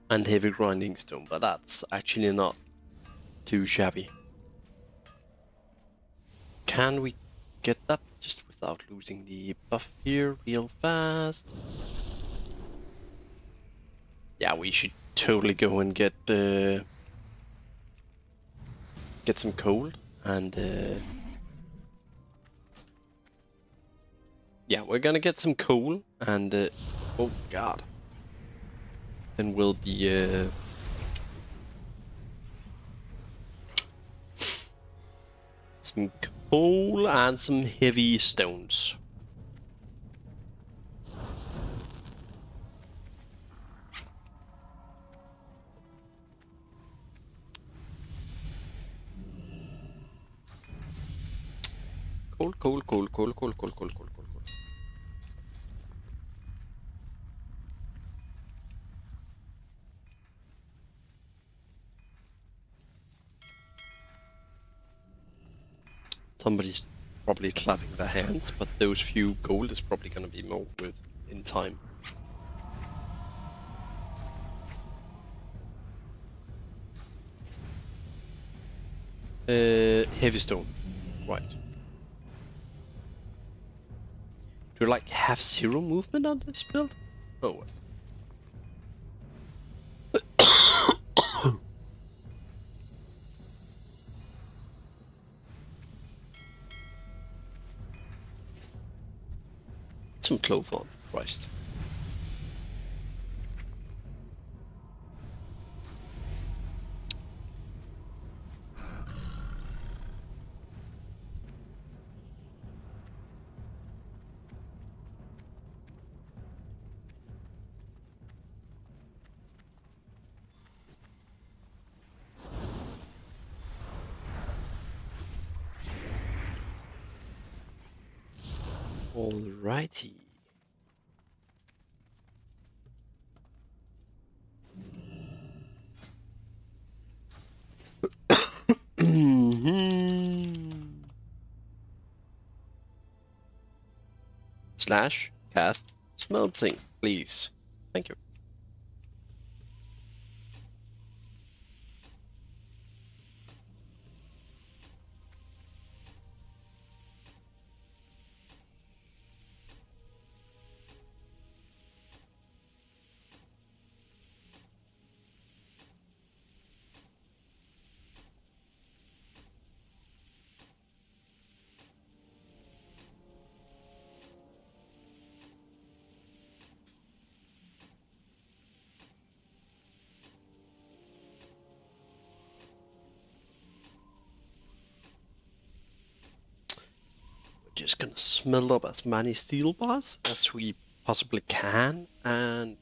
And heavy grinding stone, but that's actually not too shabby. Can we get that just without losing the buff here real fast? Yeah, we should totally go and get some coal and yeah, we're gonna get some coal and oh god, then we'll be some coal and some heavy stones. Coal. Somebody's probably clapping their hands, but those few gold is probably gonna be more worth in time. Heavy stone, right. Do you like have zero movement on this build? Oh. Some clover on Christ. Alrighty. Slash cast smelting, please. Thank you. Just gonna smelt up as many steel bars as we possibly can, and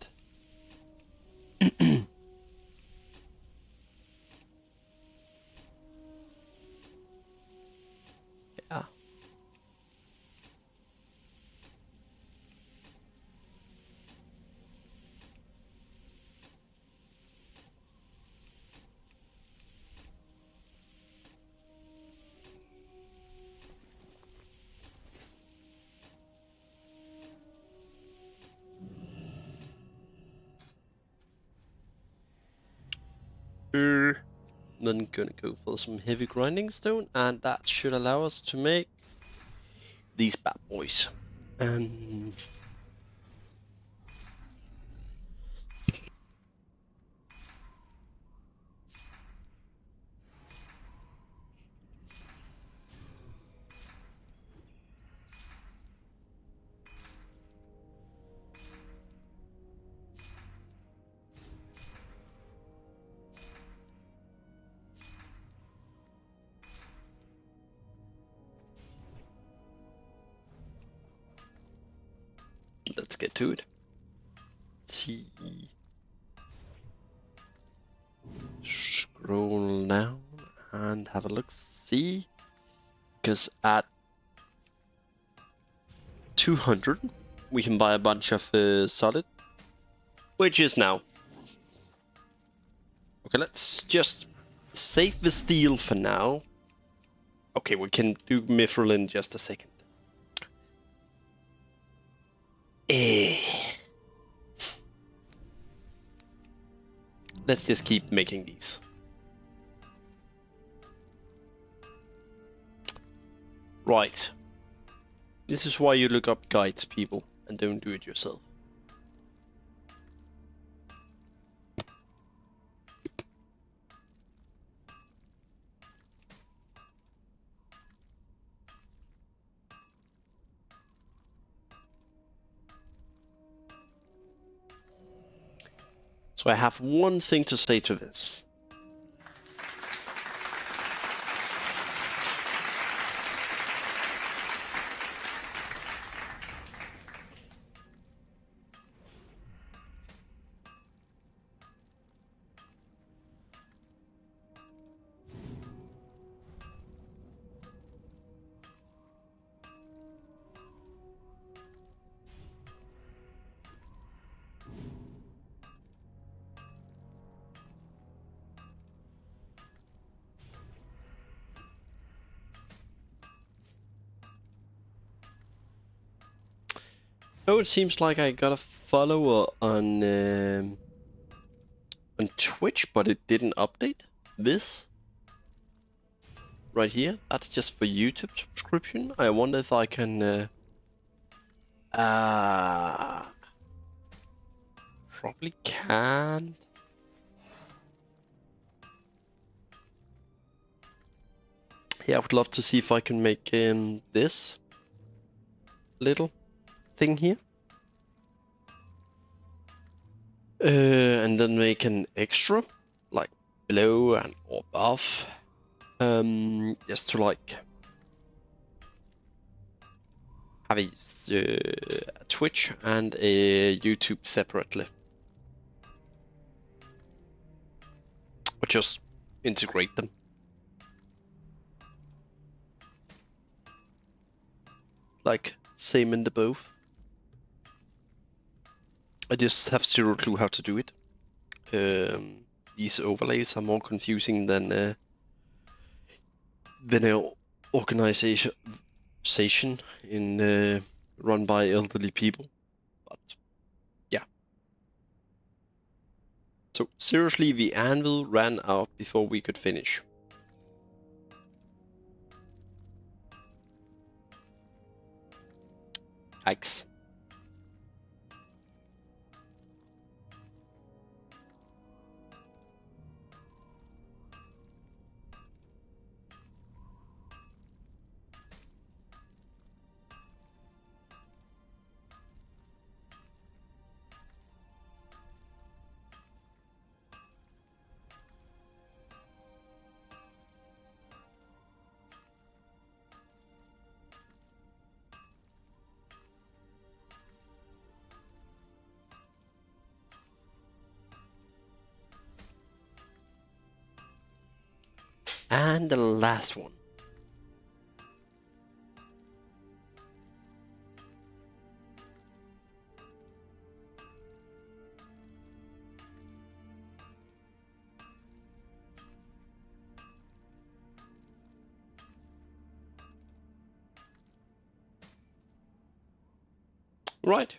yeah. Then gonna go for some heavy grinding stone, and that should allow us to make these bad boys. Let's get to it. See. Scroll down and have a look. See, because at 200 we can buy a bunch of solid, which is now. Okay, let's just save the steel for now. Okay, we can do mithril in just a second. Let's just keep making these. Right. This is why you look up guides, people, and don't do it yourself. So I have one thing to say to this. Oh, it seems like I got a follower on Twitch, but it didn't update. This right here, that's just for YouTube subscription. I wonder if I can. Probably can't. Yeah, I would love to see if I can make this little thing here. And then make an extra, like below and or above. Just to like have a Twitch and a YouTube separately. Or just integrate them. Like, same in the both. I just have zero clue how to do it. These overlays are more confusing than an organization in run by elderly people. But yeah. So seriously, the anvil ran out before we could finish. Yikes. And the last one. Right.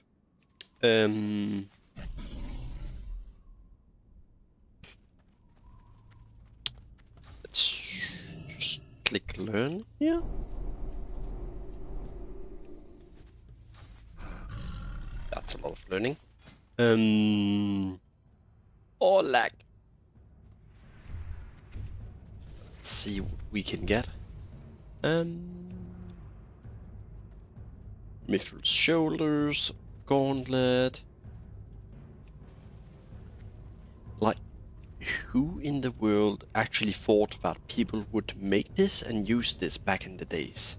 Let's just click learn here. That's a lot of learning. Or lag. Let's see what we can get. Mithril shoulders, gauntlet. Like, who in the world actually thought that people would make this and use this back in the days?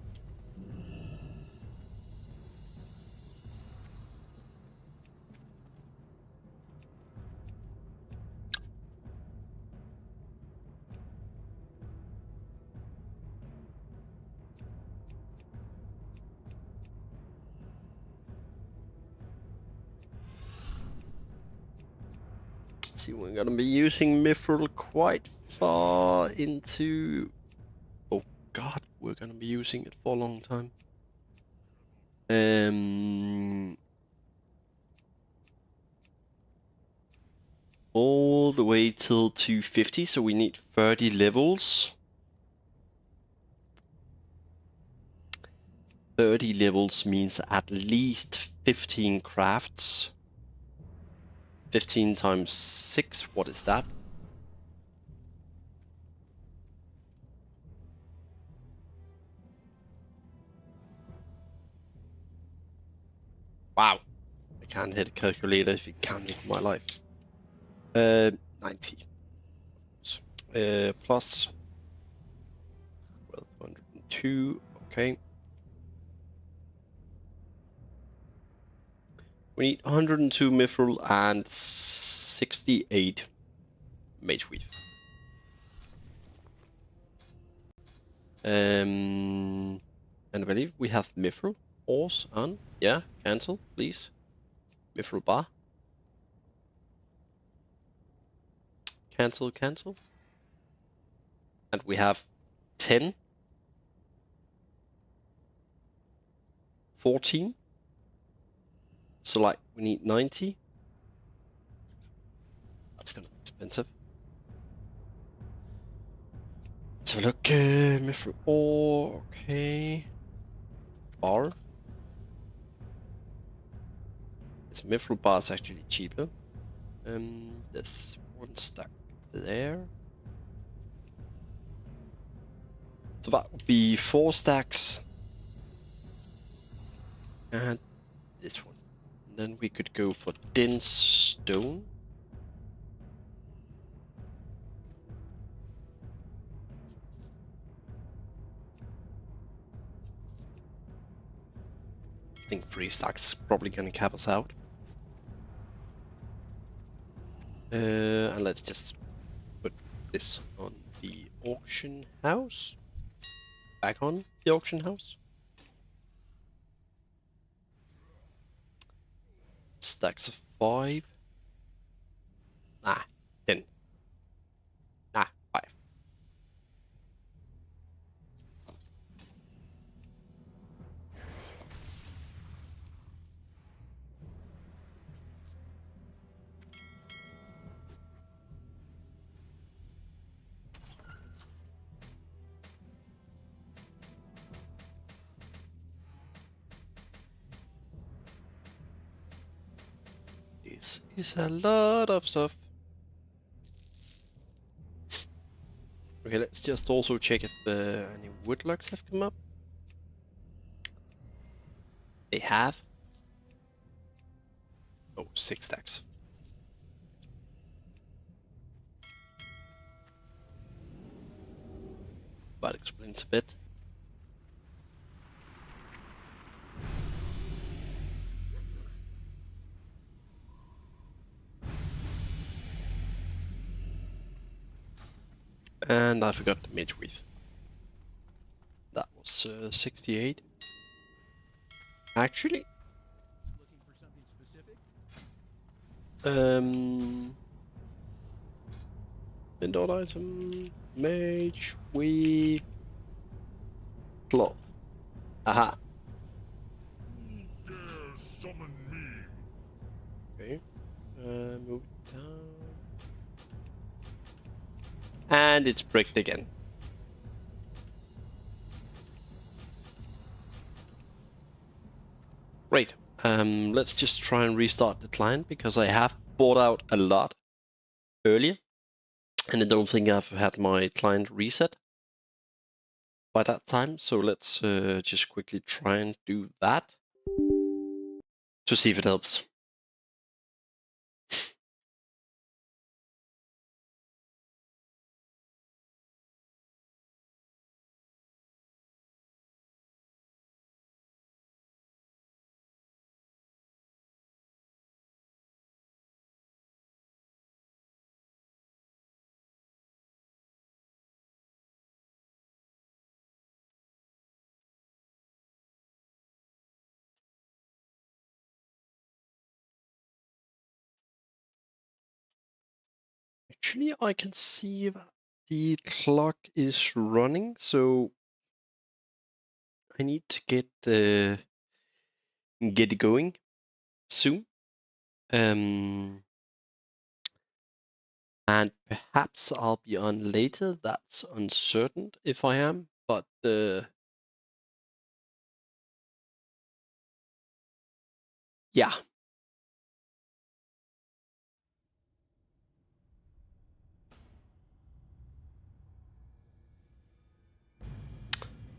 See, we're gonna be using Mithril quite far into... Oh god, we're gonna be using it for a long time. All the way till 250, so we need 30 levels. 30 levels means at least 15 crafts. 15 times 6, what is that? Wow, I can't hit a calculator if you count it in my life. 90. Plus 1202, okay. We need 102 mithril and 68 mage weave. And I believe we have mithril ores on. Yeah, cancel, please. Mithril bar. Cancel, cancel. And we have 10, 14, So like we need 90. That's gonna be expensive. Let's have a look. Mithril ore, okay. Bar. This mithril bar is actually cheaper. There's one stack there. So that would be 4 stacks. And this one. And then we could go for dense stone. I think 3 stacks is probably gonna cap us out. And let's just put this on the auction house. Back on the auction house. Stacks of 5. Nah, 10. Nah, 5. This is a lot of stuff. Okay, let's just also check if any woodlogs have come up. They have. Oh, 6 stacks. That explains a bit. And I forgot the mage wreath. That was 68. Actually, Looking for something specific? indoor item, mage wreath, cloth. Aha. Who dare summon me? Okay. Move it down. And it's bricked again. Great. Let's just try and restart the client because I have bought out a lot earlier. And I don't think I've had my client reset by that time. So let's just quickly try and do that to see if it helps. Actually, I can see that the clock is running, so I need to get it going soon. And perhaps I'll be on later. That's uncertain if I am, but yeah.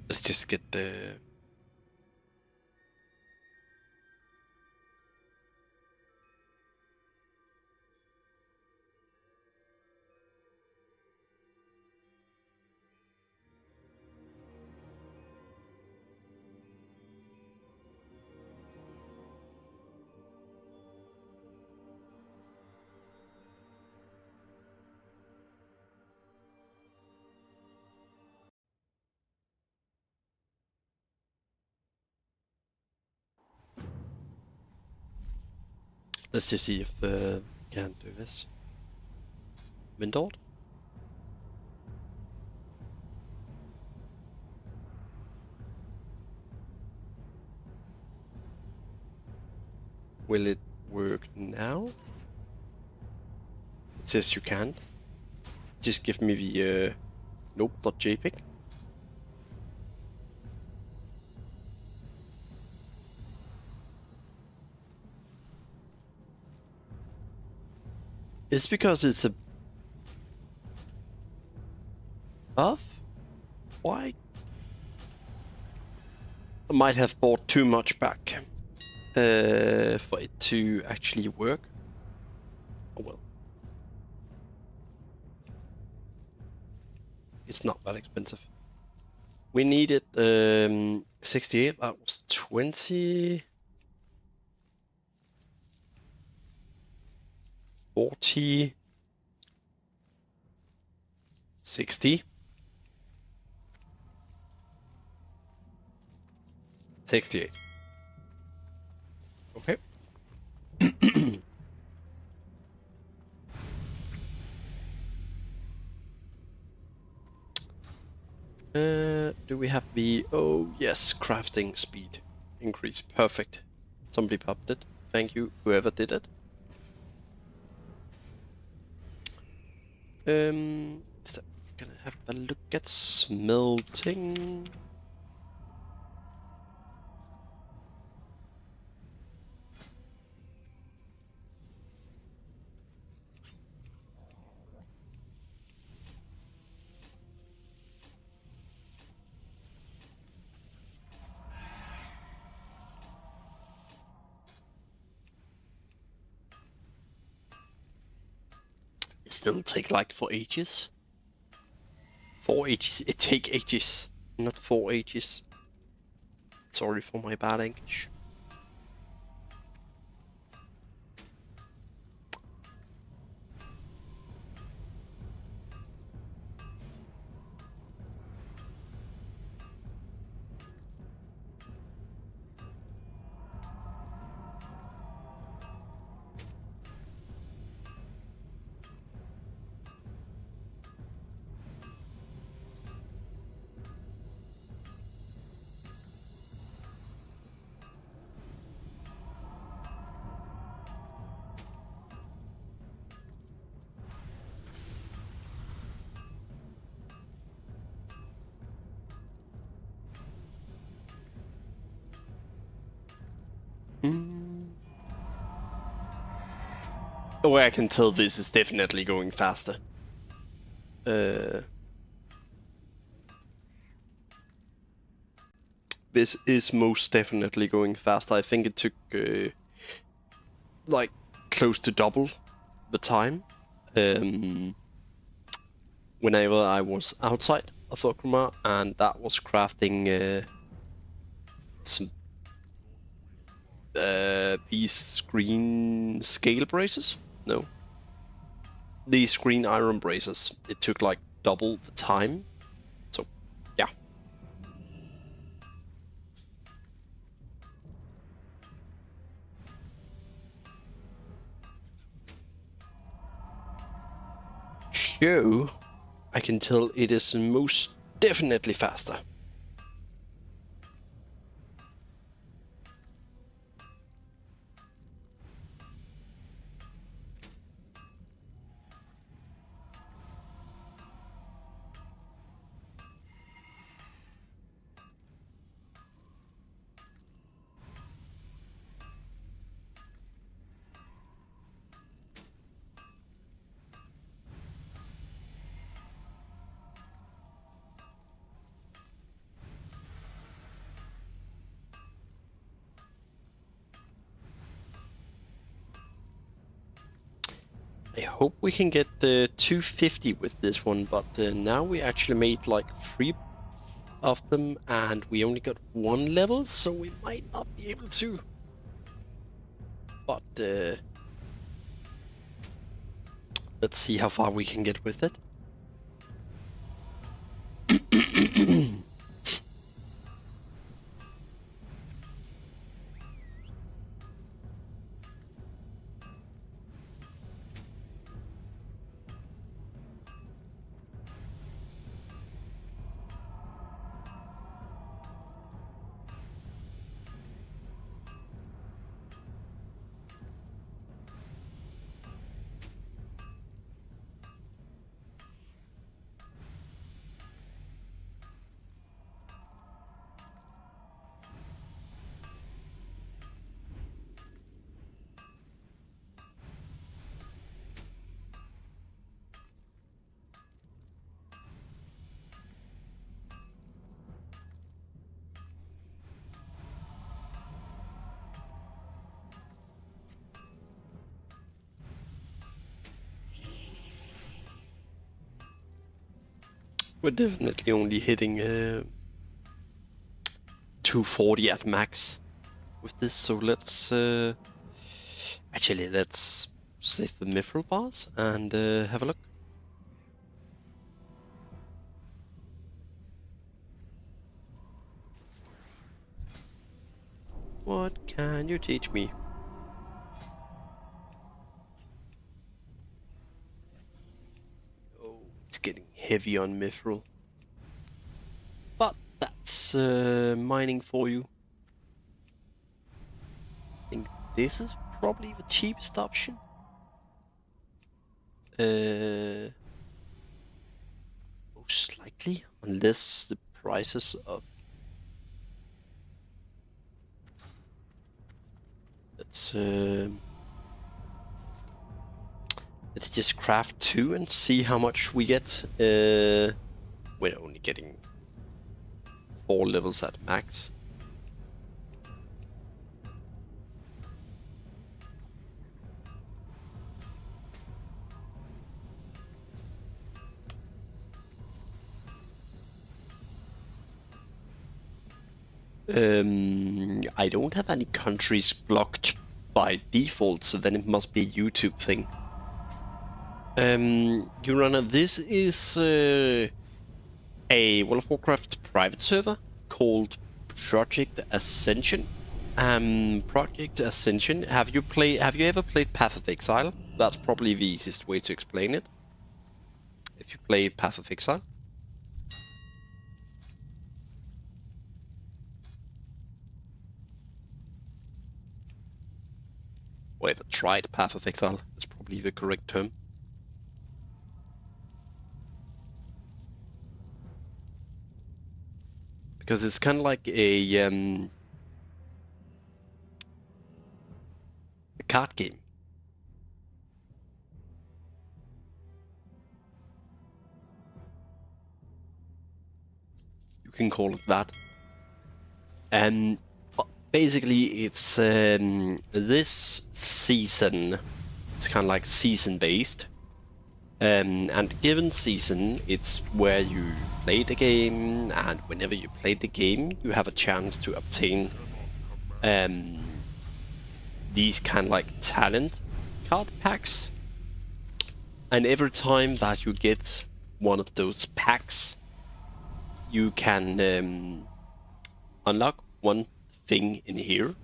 Let's just get the let's just see if we can do this. Windowed. Will it work now? It says you can't. Just give me the nope.jpg. It's because it's above? Why? I might have bought too much back for it to actually work. Oh well. It's not that expensive. We needed 68, that was 20. 40. 60. 68. Okay. Do we have the... Oh, yes, crafting speed increase. Perfect. Somebody popped it. Thank you, whoever did it. Is that gonna have a look at smelting? It still take like 4 ages. 4 ages. It take ages, not 4 ages. Sorry for my bad English. The way I can tell this is definitely going faster. This is most definitely going faster. I think it took like close to double the time whenever I was outside of Okrama, and that was crafting some these screen scale braces. No, these screen iron braces. It took like double the time. So yeah. So I can tell it is most definitely faster. I hope we can get the 250 with this one, but now we actually made like 3 of them and we only got 1 level, so we might not be able to. But let's see how far we can get with it. We're definitely only hitting 240 at max with this, so let's actually let's save the mithril bars and have a look. What can you teach me? Oh, it's getting heavy on mithril. But that's mining for you. I think this is probably the cheapest option. Most likely, unless the prices of... Let's just craft 2 and see how much we get. We're only getting 4 levels at max. I don't have any countries blocked by default, so then it must be a YouTube thing. Your Honor, this is a World of Warcraft private server called Project Ascension. Project Ascension. Have you ever played Path of Exile? That's probably the easiest way to explain it. If you play Path of Exile. Or ever tried Path of Exile, that's probably the correct term. Because it's kind of like a card game. You can call it that. And basically, it's this season. It's kind of like season-based. And given season, it's where you play the game, and whenever you play the game, you have a chance to obtain these kind of like talent card packs. And every time that you get one of those packs, you can unlock one thing in here.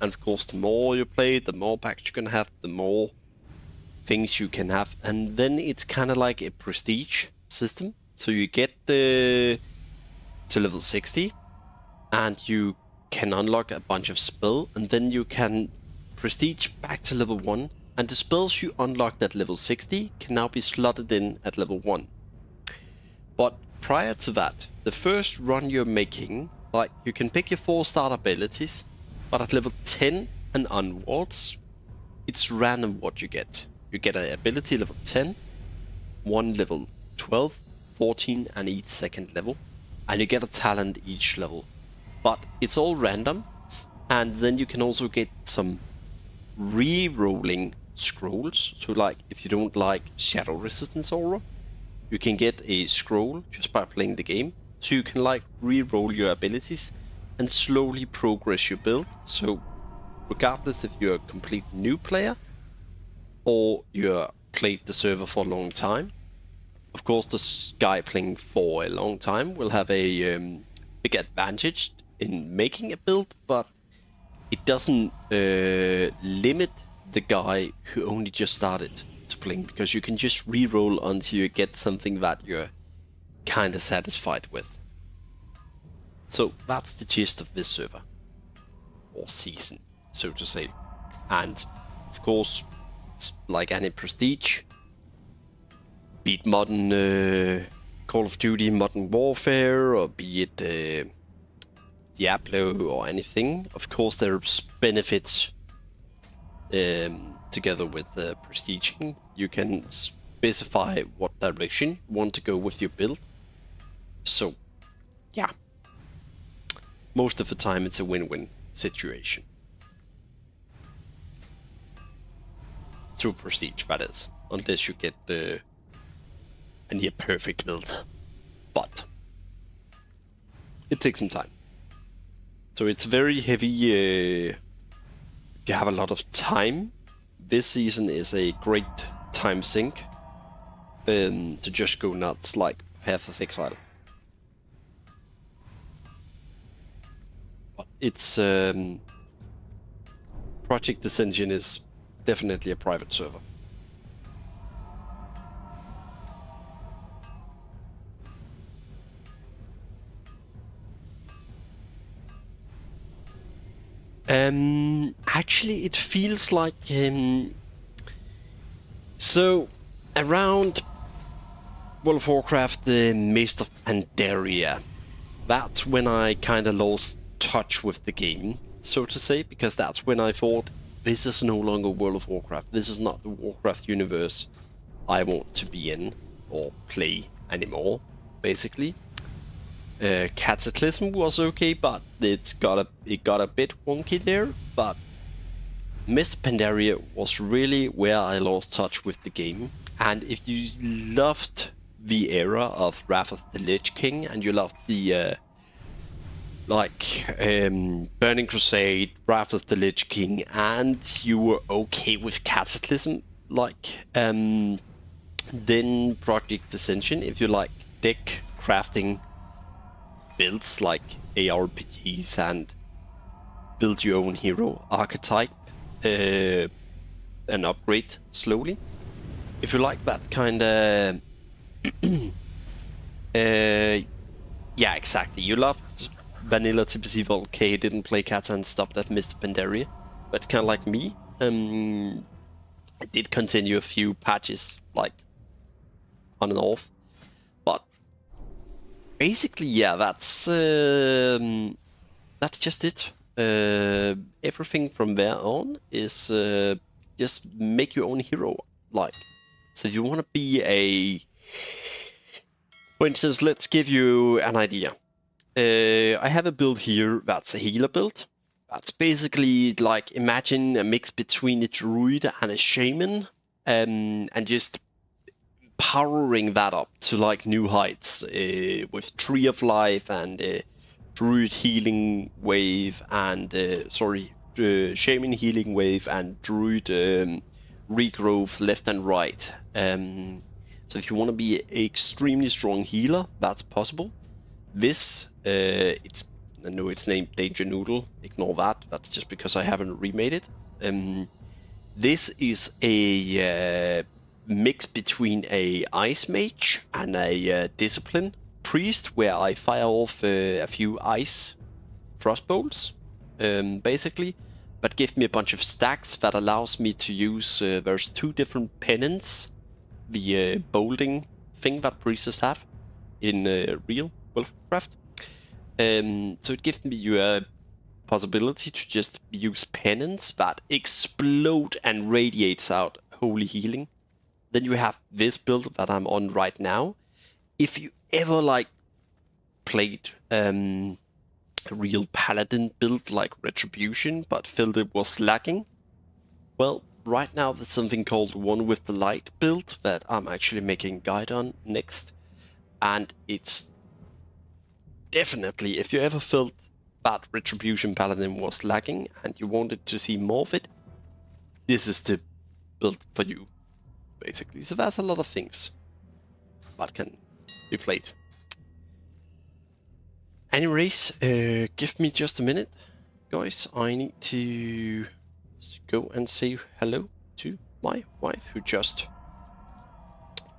And of course, the more you play, the more packs you can have, the more things you can have. And then it's kind of like a prestige system. So you get to level 60 and you can unlock a bunch of spell, and then you can prestige back to level 1, and the spells you unlocked at level 60 can now be slotted in at level 1. But prior to that, the first run you're making, like, you can pick your 4 start abilities, but at level 10 and onwards, it's random what you get. You get an ability level 10, one level 12, 14 and each second level, and you get a talent each level. But it's all random, and then you can also get some re-rolling scrolls. So like, if you don't like Shadow Resistance Aura, you can get a scroll just by playing the game. So you can like re-roll your abilities and slowly progress your build. So regardless if you're a complete new player or you're played the server for a long time, of course the guy playing for a long time will have a big advantage in making a build, but it doesn't limit the guy who only just started to playing, because you can just re-roll until you get something that you're kind of satisfied with. So that's the gist of this server, or season, so to say. And of course, it's like any prestige, be it modern Call of Duty, Modern Warfare, or be it Diablo or anything. Of course, there's benefits together with prestiging. You can specify what direction you want to go with your build. So, yeah. Most of the time, it's a win-win situation. To prestige, that is. Unless you get a near perfect build. but it takes some time. So it's very heavy. If you have a lot of time, this season is a great time sink to just go nuts like Path of Exile. But it's Project Ascension is definitely a private server. Actually, it feels like so around World of Warcraft, the Mist of Pandaria. That's when I kind of lost touch with the game, so to say, because that's when I thought this is no longer World of Warcraft. This is not the Warcraft universe I want to be in or play anymore, basically. Cataclysm was okay, but it got a bit wonky there. But Mist Pandaria was really where I lost touch with the game. And if you loved the era of Wrath of the Lich King and you loved the Burning Crusade, Wrath of the Lich King, and you were okay with Cataclysm, then Project Ascension. If you like deck crafting builds like ARPGs and build your own hero archetype and upgrade slowly. If you like that kind of yeah, exactly. You loved vanilla TPC Volcay, didn't play Kata and stopped at Mr. Pandaria, but kind of like me, I did continue a few patches like on and off, but basically, yeah, that's just it. Everything from there on is just make your own hero. So if you want to be for instance, let's give you an idea. I have a build here that's a healer build. That's basically like, imagine a mix between a druid and a shaman, and just powering that up to like new heights with Tree of Life and druid healing wave and shaman healing wave and druid regrowth left and right. So if you want to be an extremely strong healer, that's possible. This I know it's named Danger Noodle. Ignore that. That's just because I haven't remade it. This is a mix between a ice mage and a discipline priest, where I fire off a few ice crossbows, basically, but give me a bunch of stacks that allows me to use. There's two different pennants, the bolding thing that priests have in real World of Warcraft. So it gives me a possibility to just use pennants that explode and radiates out holy healing. Then you have this build that I'm on right now. If you ever played a real paladin build like Retribution but felt it was lacking, well, right now there's something called One with the Light build that I'm actually making a guide on next, and it's definitely, if you ever felt that Retribution Paladin was lacking and you wanted to see more of it, this is the build for you, basically. So there's a lot of things that can be played. Anyways, give me just a minute, guys. I need to go and say hello to my wife who just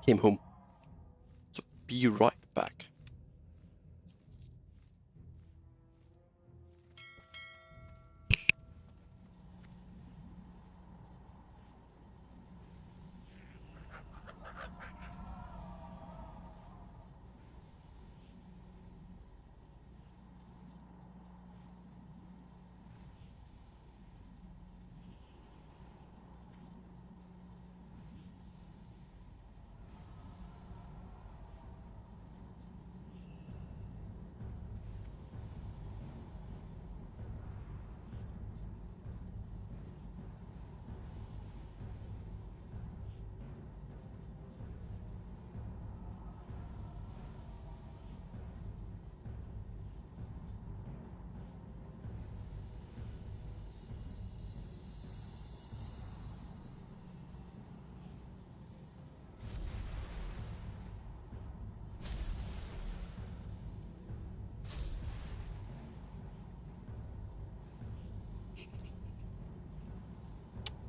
came home. So be right back.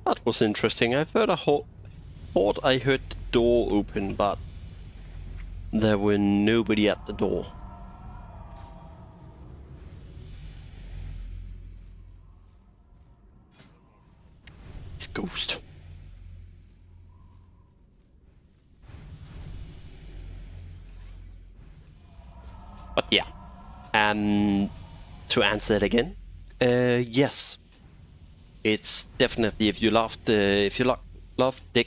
That was interesting. Thought I heard the door open, but there were nobody at the door. It's ghost. But yeah, to answer it again, yes, it's definitely if you love deck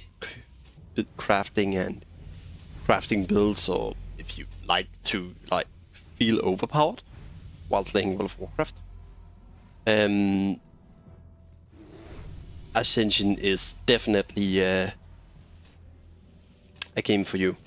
crafting and crafting builds, or if you like to feel overpowered while playing World of Warcraft, Ascension is definitely a game for you.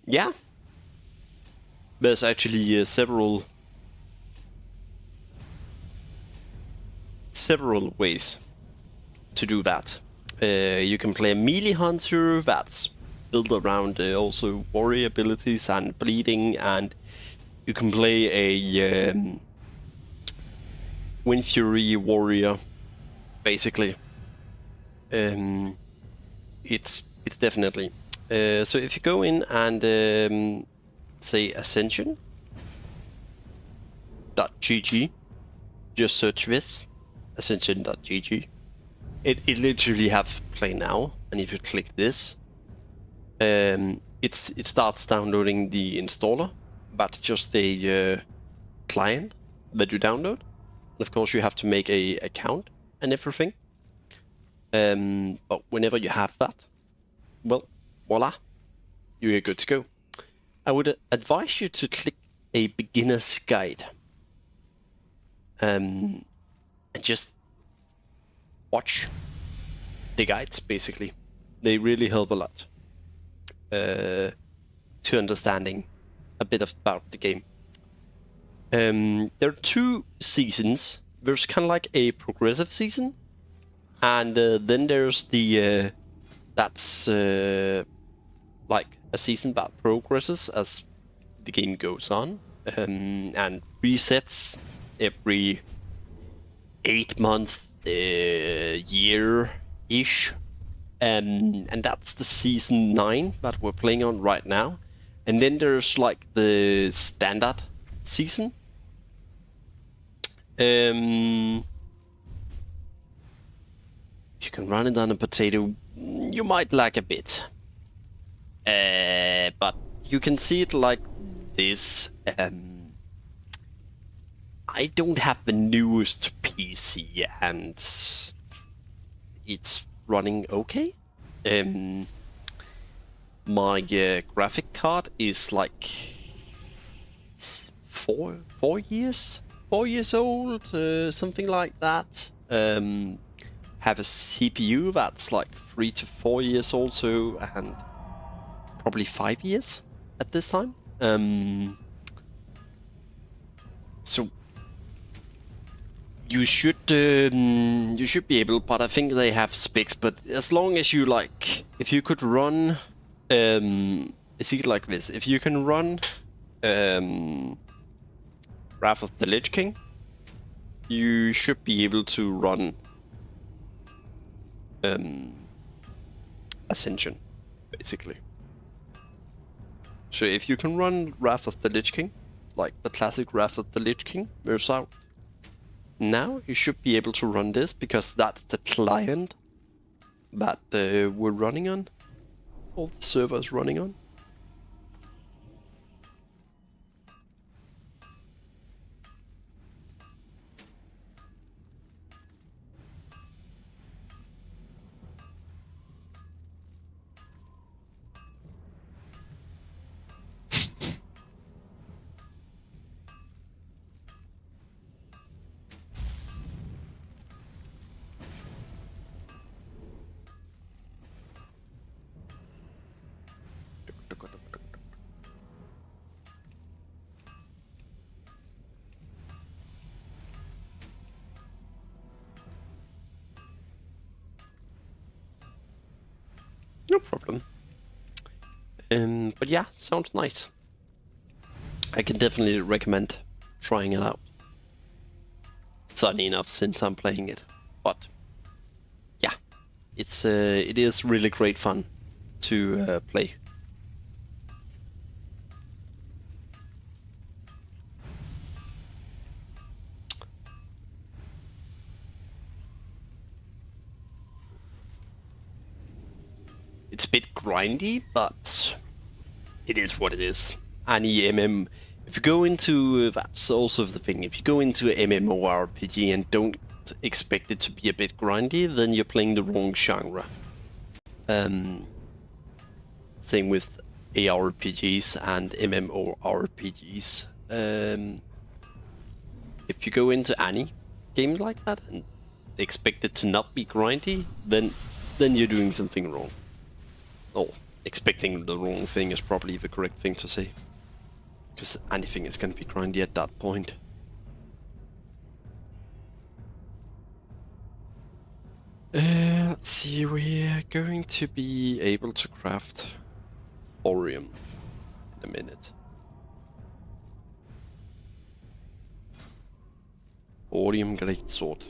Yeah. There's actually several ways to do that. You can play a melee hunter that's built around also warrior abilities and bleeding, and you can play a Wind Fury warrior, basically. It's definitely. So if you go in and say Ascension.gg, just search this, Ascension.gg. It literally have play now, and if you click this, it starts downloading the installer, but just a client that you download. And of course, you have to make a account and everything. But whenever you have that, well, voila, you're good to go. I would advise you to click a beginner's guide, and just watch the guides. Basically, they really help a lot to understanding a bit about the game. There are 2 seasons. There's kind of like a progressive season, and then there's the that's like a season that progresses as the game goes on, and resets every 8 month, year-ish. And that's the season 9 that we're playing on right now. And then there's like the standard season. If you can run it on a potato, you might lag a bit. But you can see it like this. I don't have the newest PC, and it's running okay. My graphic card is like 4 years old, something like that. Have a CPU that's like 3 to 4 years old, so, and probably 5 years at this time. So you should be able, but I think they have specs. But as long as you if you could run, see it like this: if you can run Wrath of the Lich King, you should be able to run Ascension, basically. So if you can run Wrath of the Lich King, like the classic Wrath of the Lich King, there's out. Now you should be able to run this, because that's the client that we're running on, all the servers running on. problem. But yeah, sounds nice. I can definitely recommend trying it out. Funny enough, since I'm playing it, but yeah, it is really great fun to play. It's a bit grindy, but it is what it is. Any MM, if you go into, that's also the thing, if you go into an MMORPG and don't expect it to be a bit grindy, then you're playing the wrong genre. Same with ARPGs and MMORPGs. If you go into any game like that and expect it to not be grindy, then you're doing something wrong. Oh, expecting the wrong thing is probably the correct thing to say. Because anything is going to be grindy at that point. Let's see, we're going to be able to craft Orium in a minute. Orium Greatsword.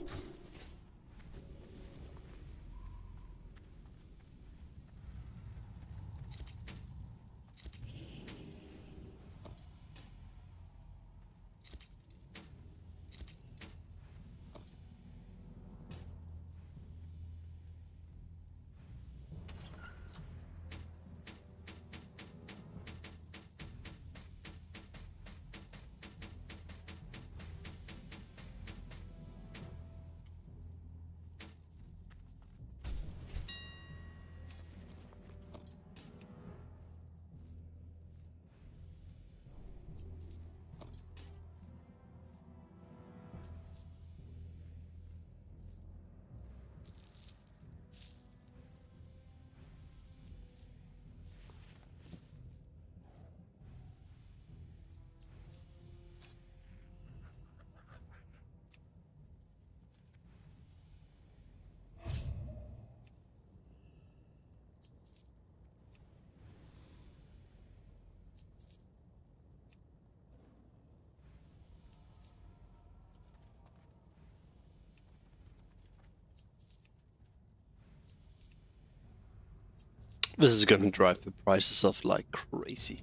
This is gonna drive the prices up like crazy.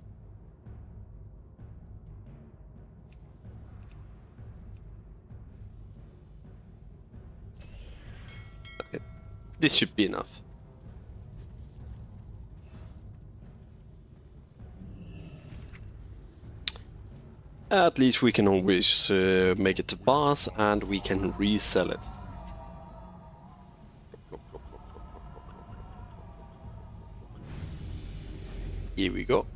Okay, this should be enough. At least we can always make it to pass and we can resell it. Here we go.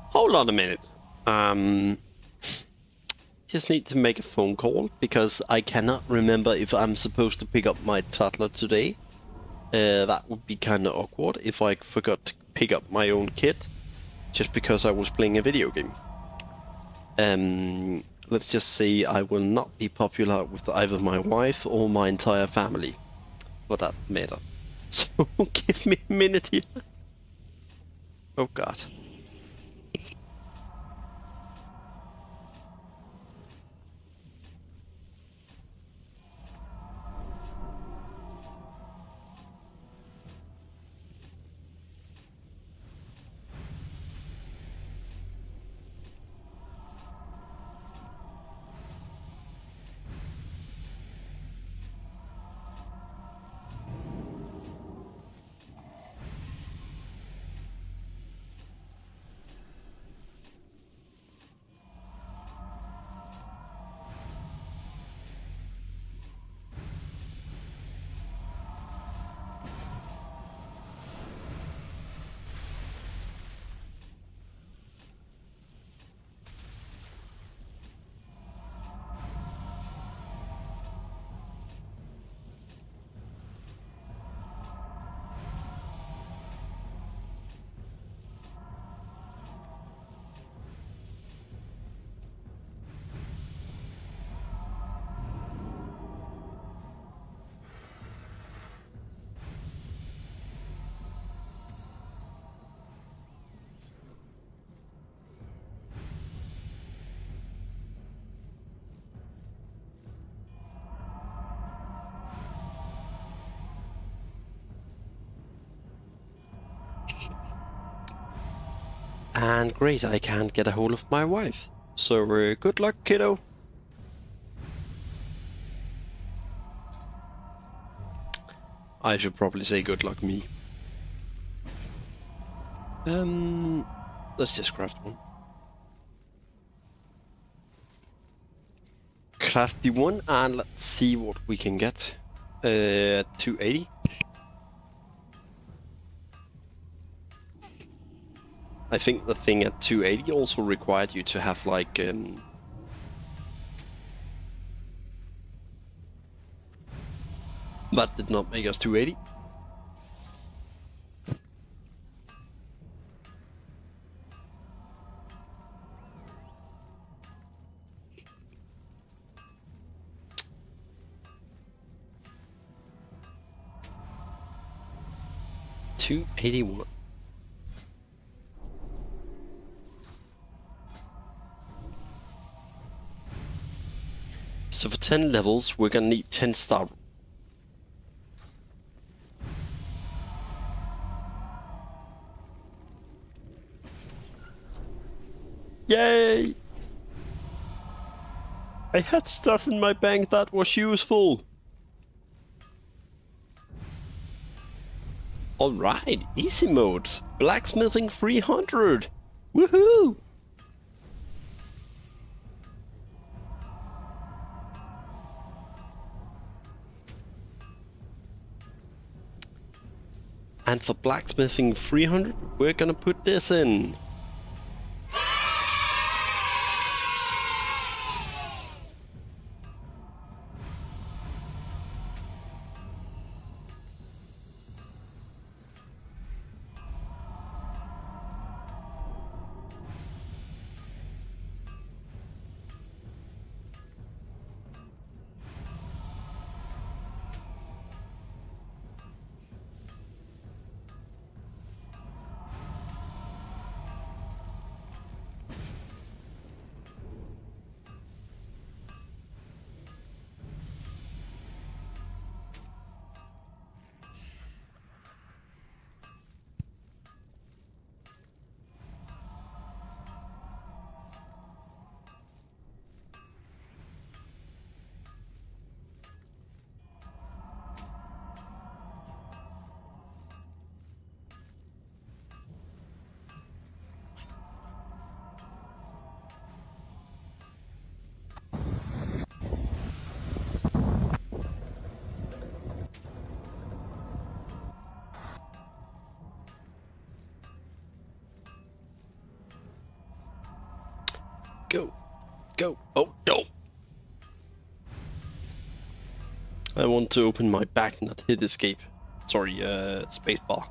Hold on a minute. Just need to make a phone call because I cannot remember if I'm supposed to pick up my toddler today. That would be kind of awkward if I forgot to pick up my own kid just because I was playing a video game. Let's just say I will not be popular with either my wife or my entire family, for that matter. So give me a minute here. Oh god. And great, I can't get a hold of my wife. So good luck, kiddo. I should probably say good luck, me. Let's just craft one. Craft the one, and let's see what we can get. 280. I think the thing at 280 also required you to have like that did not make us 280. $281. So for 10 levels, we're gonna need 10 star. Yay! I had stuff in my bank that was useful. Alright, easy mode. Blacksmithing 300. Woohoo! And for blacksmithing 300, we're gonna put this in. Go, go. Oh no! I want to open my back, not hit escape. Sorry, spacebar.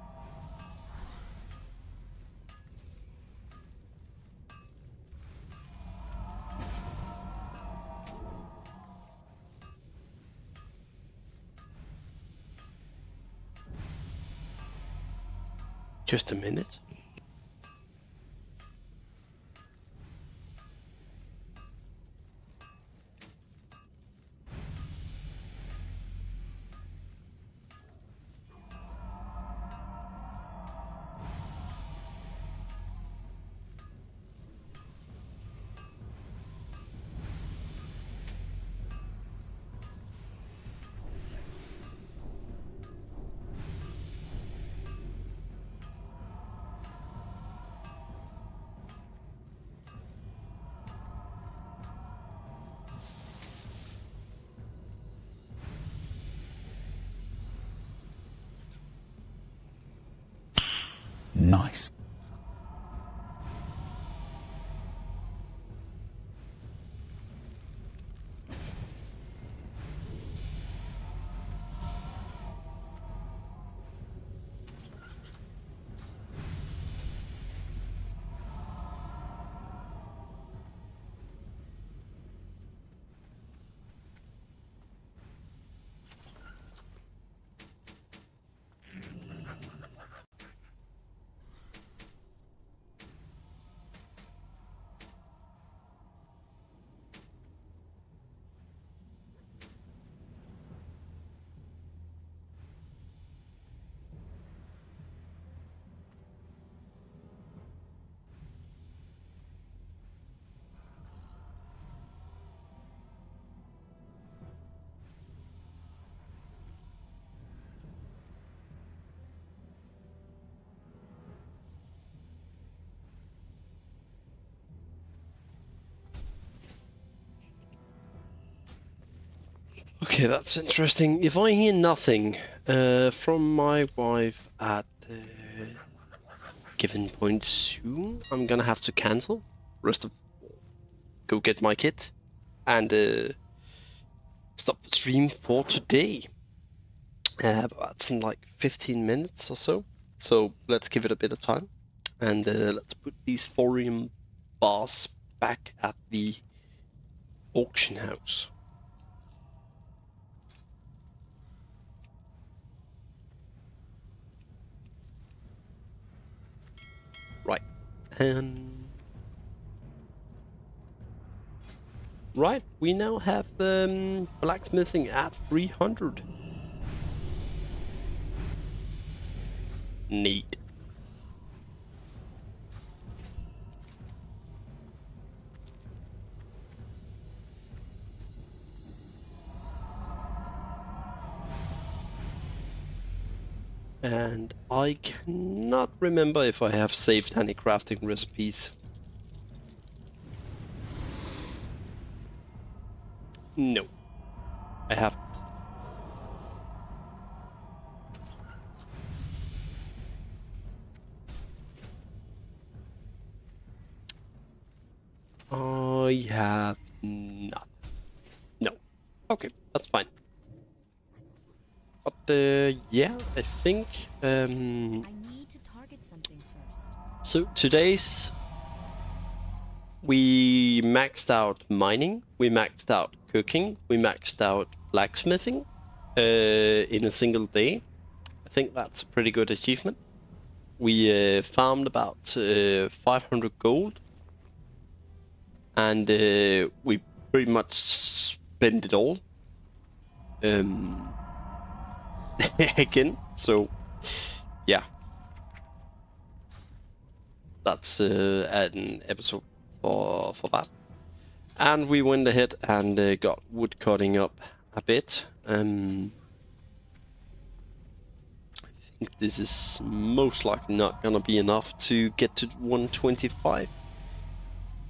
Just a minute. Nice. Okay, that's interesting. If I hear nothing from my wife at given point soon, I'm gonna have to cancel. Rest of go get my kit and stop the stream for today. But that's in like 15 minutes or so. So let's give it a bit of time, and let's put these thorium bars back at the auction house. Right, and right, we now have blacksmithing at 300. Neat. And I cannot remember if I have saved any crafting recipes. No, I haven't. I have not. No. Okay, that's fine. But yeah, I think I need to target something first. so. Today's we maxed out mining, we maxed out cooking, we maxed out blacksmithing in a single day. I think that's a pretty good achievement. We farmed about 500 gold, and we pretty much spent it all again. So yeah, that's an episode for that. And we went ahead and got wood cutting up a bit. I think this is most likely not gonna be enough to get to 125,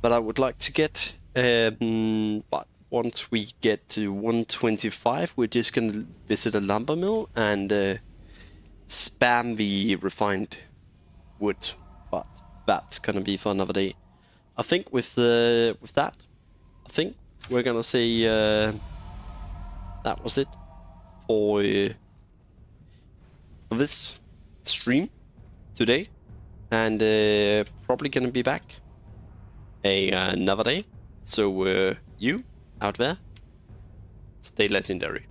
but I would like to get. But once we get to 125, we're just gonna visit a lumber mill and spam the refined wood. But that's gonna be for another day. I think with that, I think we're gonna say that was it for this stream today, and probably gonna be back another day. So you out there, stay legendary.